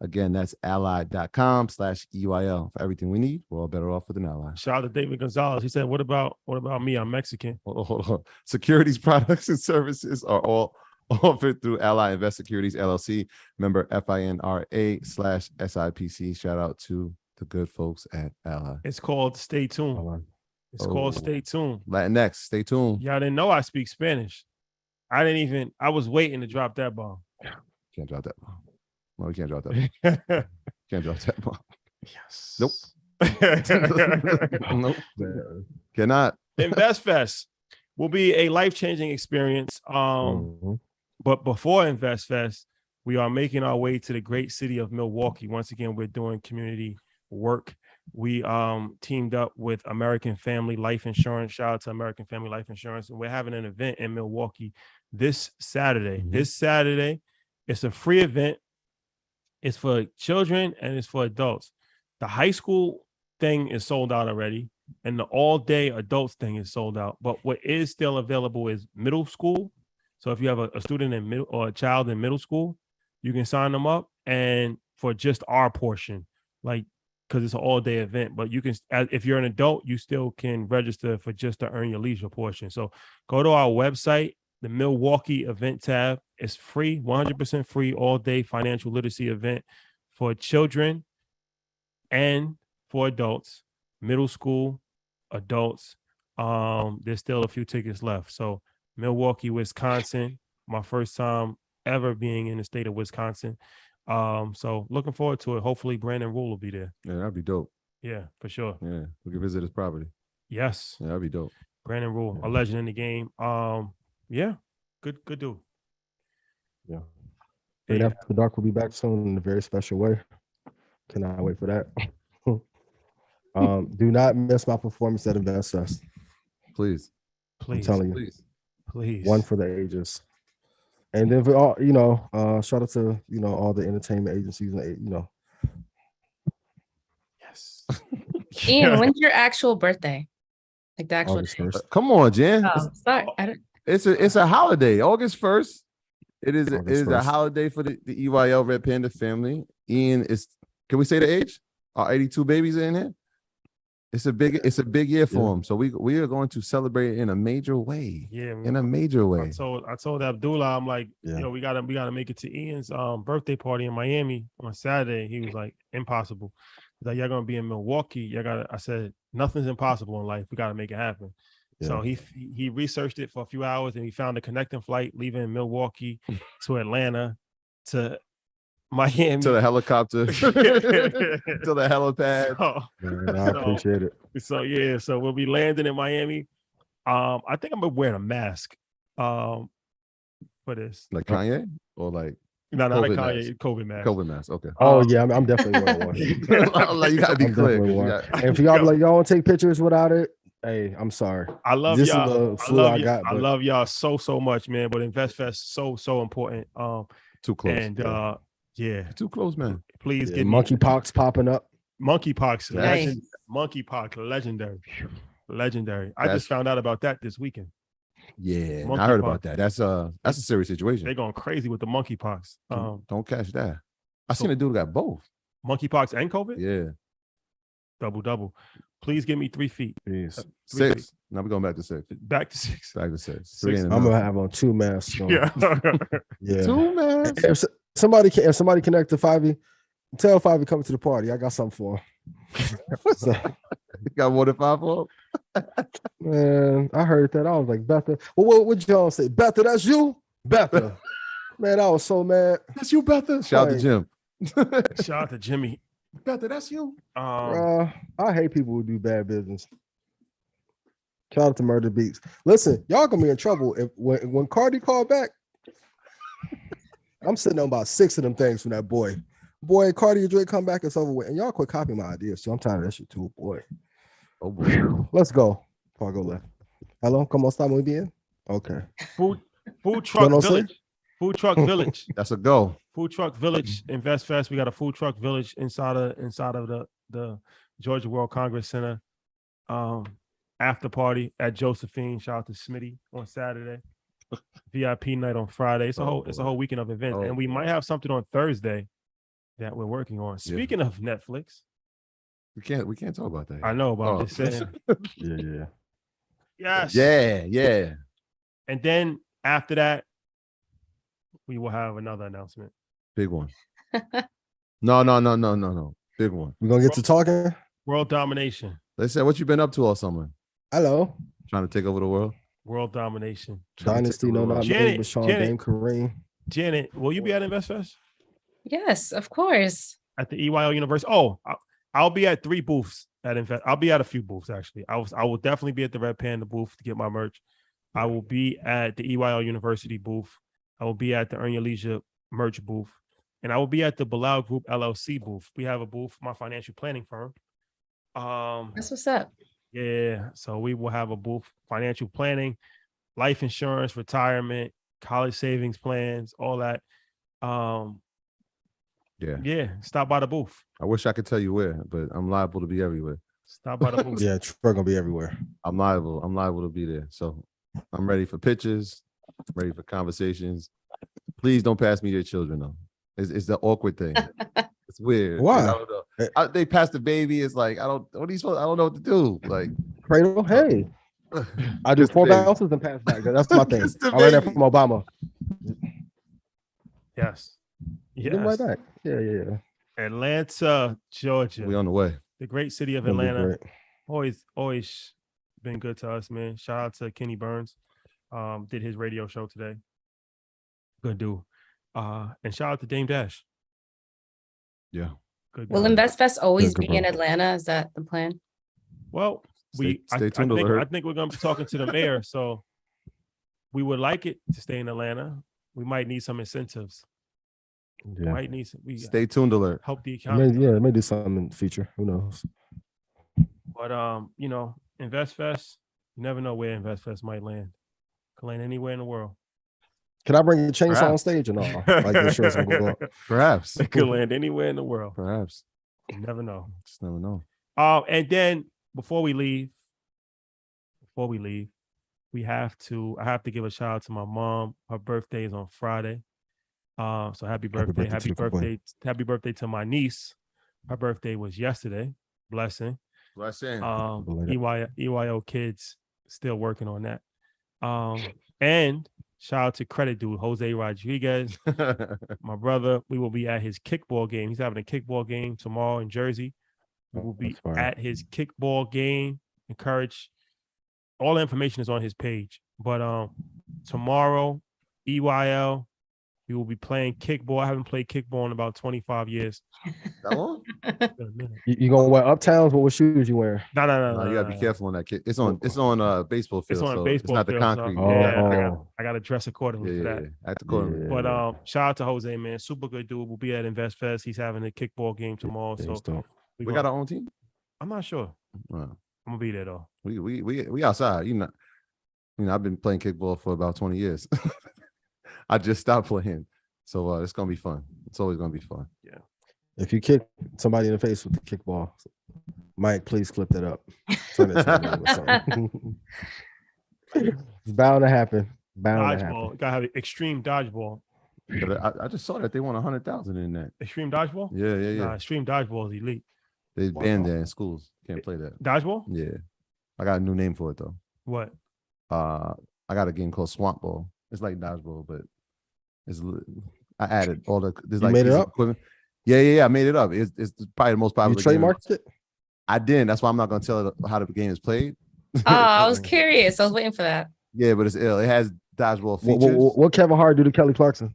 Again, that's ally.com/EYL. For everything we need, we're all better off with an ally. Shout out to David Gonzalez. He said, what about me? I'm Mexican. Hold on. Securities products and services are all offered through Ally Invest Securities LLC, member FINRA/SIPC. Shout out to the good folks at Ally. It's called Stay Tuned. It's called Stay Tuned. Latinx, stay tuned. Y'all didn't know I speak Spanish. I was waiting to drop that bomb. Can't drop that bomb. No, we can't drop that bomb. Can't drop that bomb. Yes. Nope. Nope. Cannot. Invest Fest will be a life-changing experience. But before Invest Fest, we are making our way to the great city of Milwaukee. Once again, we're doing community work. We teamed up with American Family Life Insurance. Shout out to American Family Life Insurance. And we're having an event in Milwaukee this Saturday. This Saturday, it's a free event. It's for children and it's for adults. The high school thing is sold out already, and the all-day adults thing is sold out. But what is still available is middle school. So if you have a student in middle or a child in middle school, you can sign them up, and for just our portion, like, because it's an all-day event. But you can, if you're an adult, you still can register for just the Earn Your Leisure portion. So go to our website, the Milwaukee event tab. It's free, 100% free, all-day financial literacy event for children and for adults, middle school, adults. There's still a few tickets left. So Milwaukee, Wisconsin, my first time ever being in the state of Wisconsin. So looking forward to it. Hopefully Brandon Rule will be there. Yeah, that'd be dope. Yeah, for sure. Yeah, we can visit his property. Yes. Yeah, that'd be dope. Brandon Rule, a legend in the game. Yeah, good dude. Yeah. Right After the Dark will be back soon in a very special way. Cannot wait for that. Do not miss my performance at Invest Fest. Please. I'm telling you. Please. One for the ages. And then for all, shout out to, all the entertainment agencies, Yes. Ian, when's your actual birthday? Like the actual August 1st. Come on, Jen. Oh, sorry. It's a holiday. August 1st. It is a 1st. holiday for the EYL Red Panda family. Ian can we say the age? Our 82 babies in here. It's a big year for him. So we are going to celebrate in a major way. Yeah, in a major way. I told Abdullah, I'm like, we gotta make it to Ian's birthday party in Miami on Saturday. He was like, impossible. He's like, y'all gonna be in Milwaukee. I said, nothing's impossible in life. We gotta make it happen. Yeah. So he researched it for a few hours and he found a connecting flight leaving Milwaukee to Atlanta to Miami, to the helicopter, to the helipad. I appreciate it. So we'll be landing in Miami. I think I'm wearing a mask for this. Like Kanye or like not like Kanye, COVID mask. COVID mask. Okay. Oh yeah, I'm definitely wearing one. Like, you gotta be clear. And if y'all like y'all want to take pictures without it, hey, I'm sorry. I love this y'all. Is the flu I got. I love y'all so much, man. But Invest Fest so important. Too close. And too close, man. Please get monkeypox popping up. Monkeypox, nice. Monkeypox, legendary. I just found out about that this weekend. Yeah, I heard about that. That's a serious situation. They're going crazy with the monkeypox. Don't catch that. I seen a dude got both monkeypox and COVID. Yeah, double. Please give me 3 feet. Jeez. 6. Now we're going back to 6. Back to 6. Back to 6. 6. I'm gonna have on 2 masks. So. Yeah. 2 masks. If somebody connect to 5e, tell 5e coming to the party. I got something for him. So, you got more than 5 for him? Man, I heard that. I was like, Betha. Well, what y'all say? Betha, that's you? Betha. Man, I was so mad. That's you, Betha. Shout out to Jim. Shout out to Jimmy. Betha, that's you. I hate people who do bad business. Shout out to Murder Beats. Listen, y'all gonna be in trouble if when Cardi called back. I'm sitting on about 6 of them things from that boy. Boy, Cardi and Drake come back, it's over with. And y'all quit copying my ideas. So I'm tired of that shit too, boy. Oh boy. Let's go. Before I go left. Hello, come on, stop me being. Okay. Food truck village. Food truck village. That's a go. Food truck village. Invest Fest. We got a food truck village inside of the Georgia World Congress Center. After party at Josephine. Shout out to Smitty on Saturday. VIP night on Friday. It's a whole weekend of events, and we might have something on Thursday that we're working on. Speaking of Netflix, we can't talk about that. I know, but I'm just saying. Yeah. Yes. Yeah. And then after that, we will have another announcement. Big one. No. Big one. We're gonna get to talking. World domination. They said, what you been up to all summer? Hello. Trying to take over the world. World domination. Dynasty, no, not Janet, me, Bashawn, Janet. Dame, Kareem. Janet, will you be at InvestFest? Yes, of course. At the EYL University? Oh, I'll be at 3 booths at Invest. I'll be at a few booths actually. I will definitely be at the Red Panda booth to get my merch. I will be at the EYL University booth. I will be at the Earn Your Leisure merch booth, and I will be at the Bilal Group LLC booth. We have a booth, my financial planning firm. That's what's up. Yeah, so we will have a booth, financial planning, life insurance, retirement, college savings plans, all that. Yeah, stop by the booth. I wish I could tell you where, but I'm liable to be everywhere. Stop by the booth. Yeah, Trevor gonna be everywhere. I'm liable to be there. So I'm ready for pictures, ready for conversations. Please don't pass me your children though. It's the awkward thing. It's weird. Why? I don't know. They pass the baby. It's like I don't know what to do. Like Cradle, hey. I do 4 bounces and pass back. That's my thing. I learned that from Obama. Yes. Give him right back. Yeah. Atlanta, Georgia. We on the way. The great city of Atlanta. Always been good to us, man. Shout out to Kenny Burns. Did his radio show today. Good dude. And shout out to Dame Dash. Yeah. Good. Will InvestFest always be in Atlanta? Is that the plan? Well, stay tuned. I think we're gonna be talking to the mayor, so we would like it to stay in Atlanta. We might need some incentives. Yeah. Might need some. Stay tuned alert. Help the economy. It may do something in the future. Who knows? But InvestFest, you never know where InvestFest might land. Could land anywhere in the world. Can I bring a chainsaw on stage or no? Like the insurance will go up. Perhaps. It could land anywhere in the world. Perhaps. You never know. Just never know. And then before we leave, I have to give a shout out to my mom. Her birthday is on Friday. So happy birthday to my niece. Her birthday was yesterday. Blessing. EYO kids still working on that. And shout out to credit dude Jose Rodriguez, my brother. We will be at his kickball game. He's having a kickball game tomorrow in Jersey. We will be at his kickball game. Encourage. All the information is on his page. But tomorrow, EYL, we will be playing kickball. I haven't played kickball in about 25 years. That long? You gonna wear uptowns? What shoes you wearing? No. You gotta be careful on that kick. It's on baseball field. It's on so baseball it's not field, the concrete. So, I gotta dress accordingly for that. Act accordingly. But shout out to Jose, man. Super good dude. We'll be at InvestFest. He's having a kickball game tomorrow. So we got our own team? I'm not sure. I'm gonna be there though. We outside. I've been playing kickball for about 20 years. I just stopped playing. So it's gonna be fun. It's always gonna be fun. Yeah. If you kick somebody in the face with the kickball, Mike, please clip that up. Send it to me or something. It's bound to happen. Dodgeball. Gotta have extreme dodgeball. But I just saw that they won 100,000 in that. Extreme dodgeball? Yeah. Nah, extreme dodgeball is elite. They banned that in schools. Can't play that. Dodgeball? Yeah. I got a new name for it though. What? I got a game called Swamp Ball. It's like dodgeball, but I added all the. There's like made it up? Equipment. Yeah. I made it up. It's probably the most popular. You trademarked it? I didn't. That's why I'm not gonna tell how the game is played. Oh, I was curious. I was waiting for that. Yeah, but it's ill. It has dodgeball features. What Kevin Hart do to Kelly Clarkson?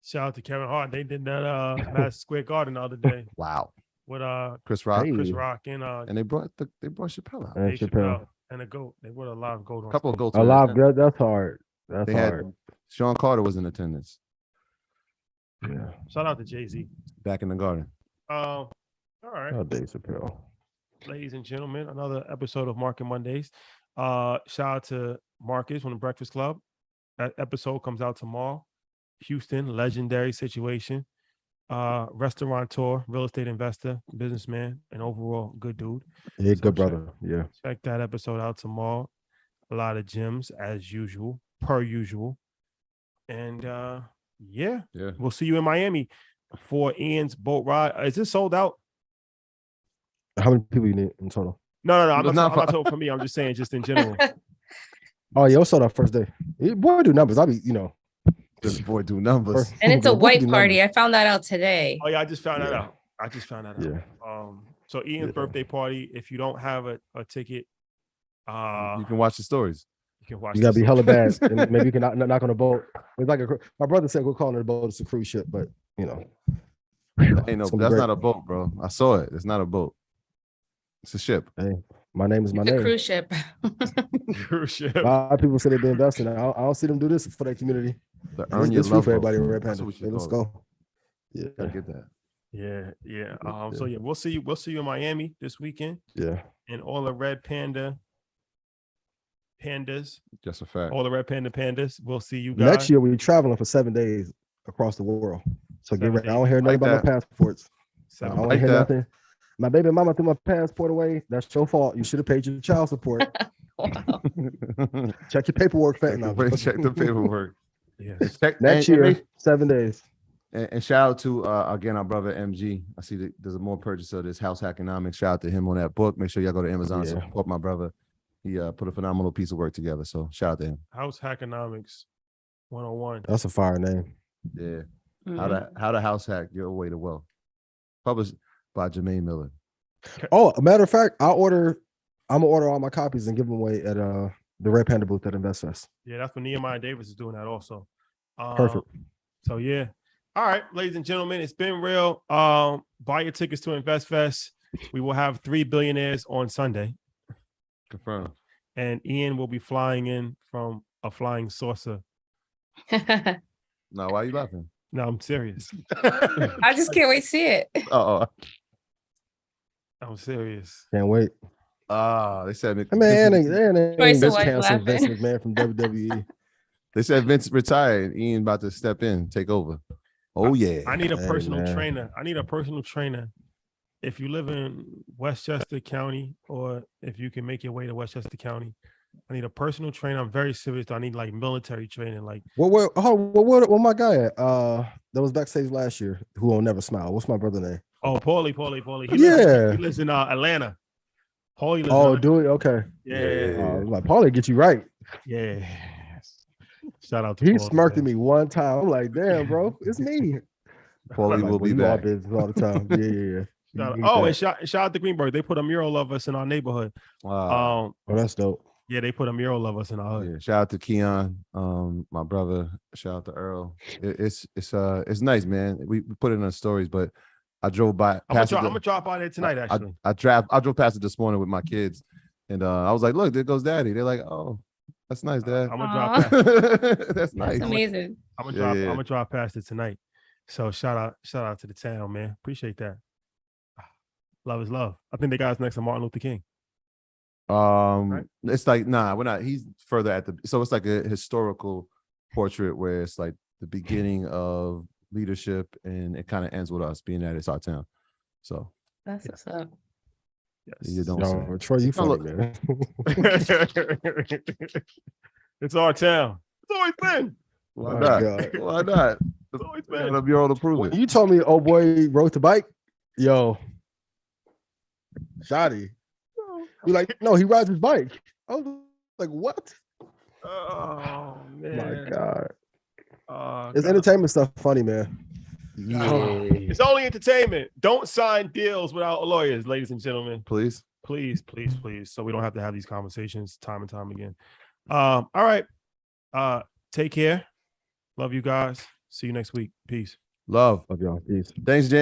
Shout out to Kevin Hart. They did that Madison Square Garden the other day. Wow. With Chris Rock. Chris Rock and they brought Chappelle out. And Chappelle. And a goat. They brought a live goat on. A couple of goats. A live goat. That's hard. That's hard. Sean Carter was in attendance. Yeah. Shout out to Jay-Z. Back in the garden. All right. Oh, Dave Chappelle. Ladies and gentlemen, another episode of Market Mondays. Shout out to Marcus from the Breakfast Club. That episode comes out tomorrow. Houston, legendary situation. Restaurateur, real estate investor, businessman, and overall good dude. Yeah, good brother. Yeah. Check that episode out tomorrow. a lot of gems as usual, per usual. And yeah, we'll see you in Miami for Ian's boat ride. Is this sold out? How many people you need in total? No. I'm not talking for me. I'm just saying, just in general. Oh, yeah, sold out first day. Boy, do numbers. This boy do numbers. And it's a white party. I found that out today. Oh yeah, I just found that out. Yeah. So Ian's birthday party. If you don't have a ticket, you can watch the stories. You gotta be hella bad, and maybe you can knock on a boat. It's like my brother said, we're calling it a boat. It's a cruise ship, but that's not a boat, bro. I saw it. It's not a boat. It's a ship. Hey, my name is my name. It's a cruise ship. Cruise ship. A lot of people say they've been investing. I don't see them do this for their community. Earn your love for everybody in Red That's Panda. what we should Let's call go. Yeah, I get that. Yeah. So yeah, we'll see you in Miami this weekend. Yeah. And all the Red Pandas. Just a fact. All the Red Pandas. We'll see you guys. Next year we're traveling for 7 days across the world. So get ready. I don't hear nothing about my passports. I don't hear nothing. My baby mama threw my passport away. That's your fault. You should have paid your child support. Check your paperwork. Check the paperwork. Yes. Next year, 7 days. And shout out to again our brother MG. I see that there's a more purchase of this House Hackonomics. Shout out to him on that book. Make sure y'all go to Amazon and support my brother. He put a phenomenal piece of work together. So shout out to him. House Hackonomics 101. That's a fire name. Yeah. How to house hack your way to wealth. Published by Jermaine Miller. Oh, a matter of fact, I'm gonna order all my copies and give them away at the Red Panda booth at InvestFest. Yeah, that's what Nehemiah Davis is doing that also. Perfect. So yeah. All right, ladies and gentlemen, it's been real. Buy your tickets to InvestFest. We will have 3 billionaires on Sunday. Confirmed. And Ian will be flying in from a flying saucer. No, why are you laughing? No, I'm serious. I just can't wait to see it. Oh, I'm serious. Can't wait. They said Wait, so why you canceling Vince laughing? McMahon from WWE. They said Vince retired. Ian about to step in, take over. Oh yeah. I need a personal man. trainer. I need a personal trainer. If you live in Westchester County, or if you can make your way to Westchester County, I need a personal trainer. I'm very serious. I need like military training. Like what my guy at? That was backstage last year who will never smile. What's my brother name? Oh, Paulie. He lives in Atlanta. Paulie lives in do it? Okay. Yeah. Like Paulie get you right. Yeah. Shout out to He Paulie, smirked man. at me one time. I'm like, damn, bro, it's me. Paulie will be back. All the time. Yeah. And shout out to Greenberg. They put a mural of us in our neighborhood. Wow. Oh, that's dope. Yeah, they put a mural of us in our hood. Yeah, shout out to Keon, my brother. Shout out to Earl. It's nice, man. We put it in our stories, but I drove by. I'm gonna drop by there tonight. Actually, I drove past it this morning with my kids, and I was like, "Look, there goes Daddy." They're like, "Oh, that's nice, Dad." I'm gonna drop past. That's nice. That's amazing. I'm gonna drop past it tonight. So shout out to the town, man. Appreciate that. Love is love. I think they got us next to Martin Luther King. Right? It's like we're not. He's further at so it's like a historical portrait where it's like the beginning of leadership, and it kind of ends with us being that it's our town. So That's what's up. Yes. You don't say. Troy, you funny, man. It's our town. It's always been. Why Oh, not? God. Why not? It's always been. The bureau to prove When it. you told me old boy rode the bike, yo, Shotty. You like, no, he rides his bike. I was like, what? Oh man. My God. It's Entertainment stuff funny, man. Yeah. It's only entertainment. Don't sign deals without lawyers, ladies and gentlemen. Please. Please. So we don't have to have these conversations time and time again. All right. Take care. Love you guys. See you next week. Peace. Love. Love y'all. Peace. Thanks, Jan.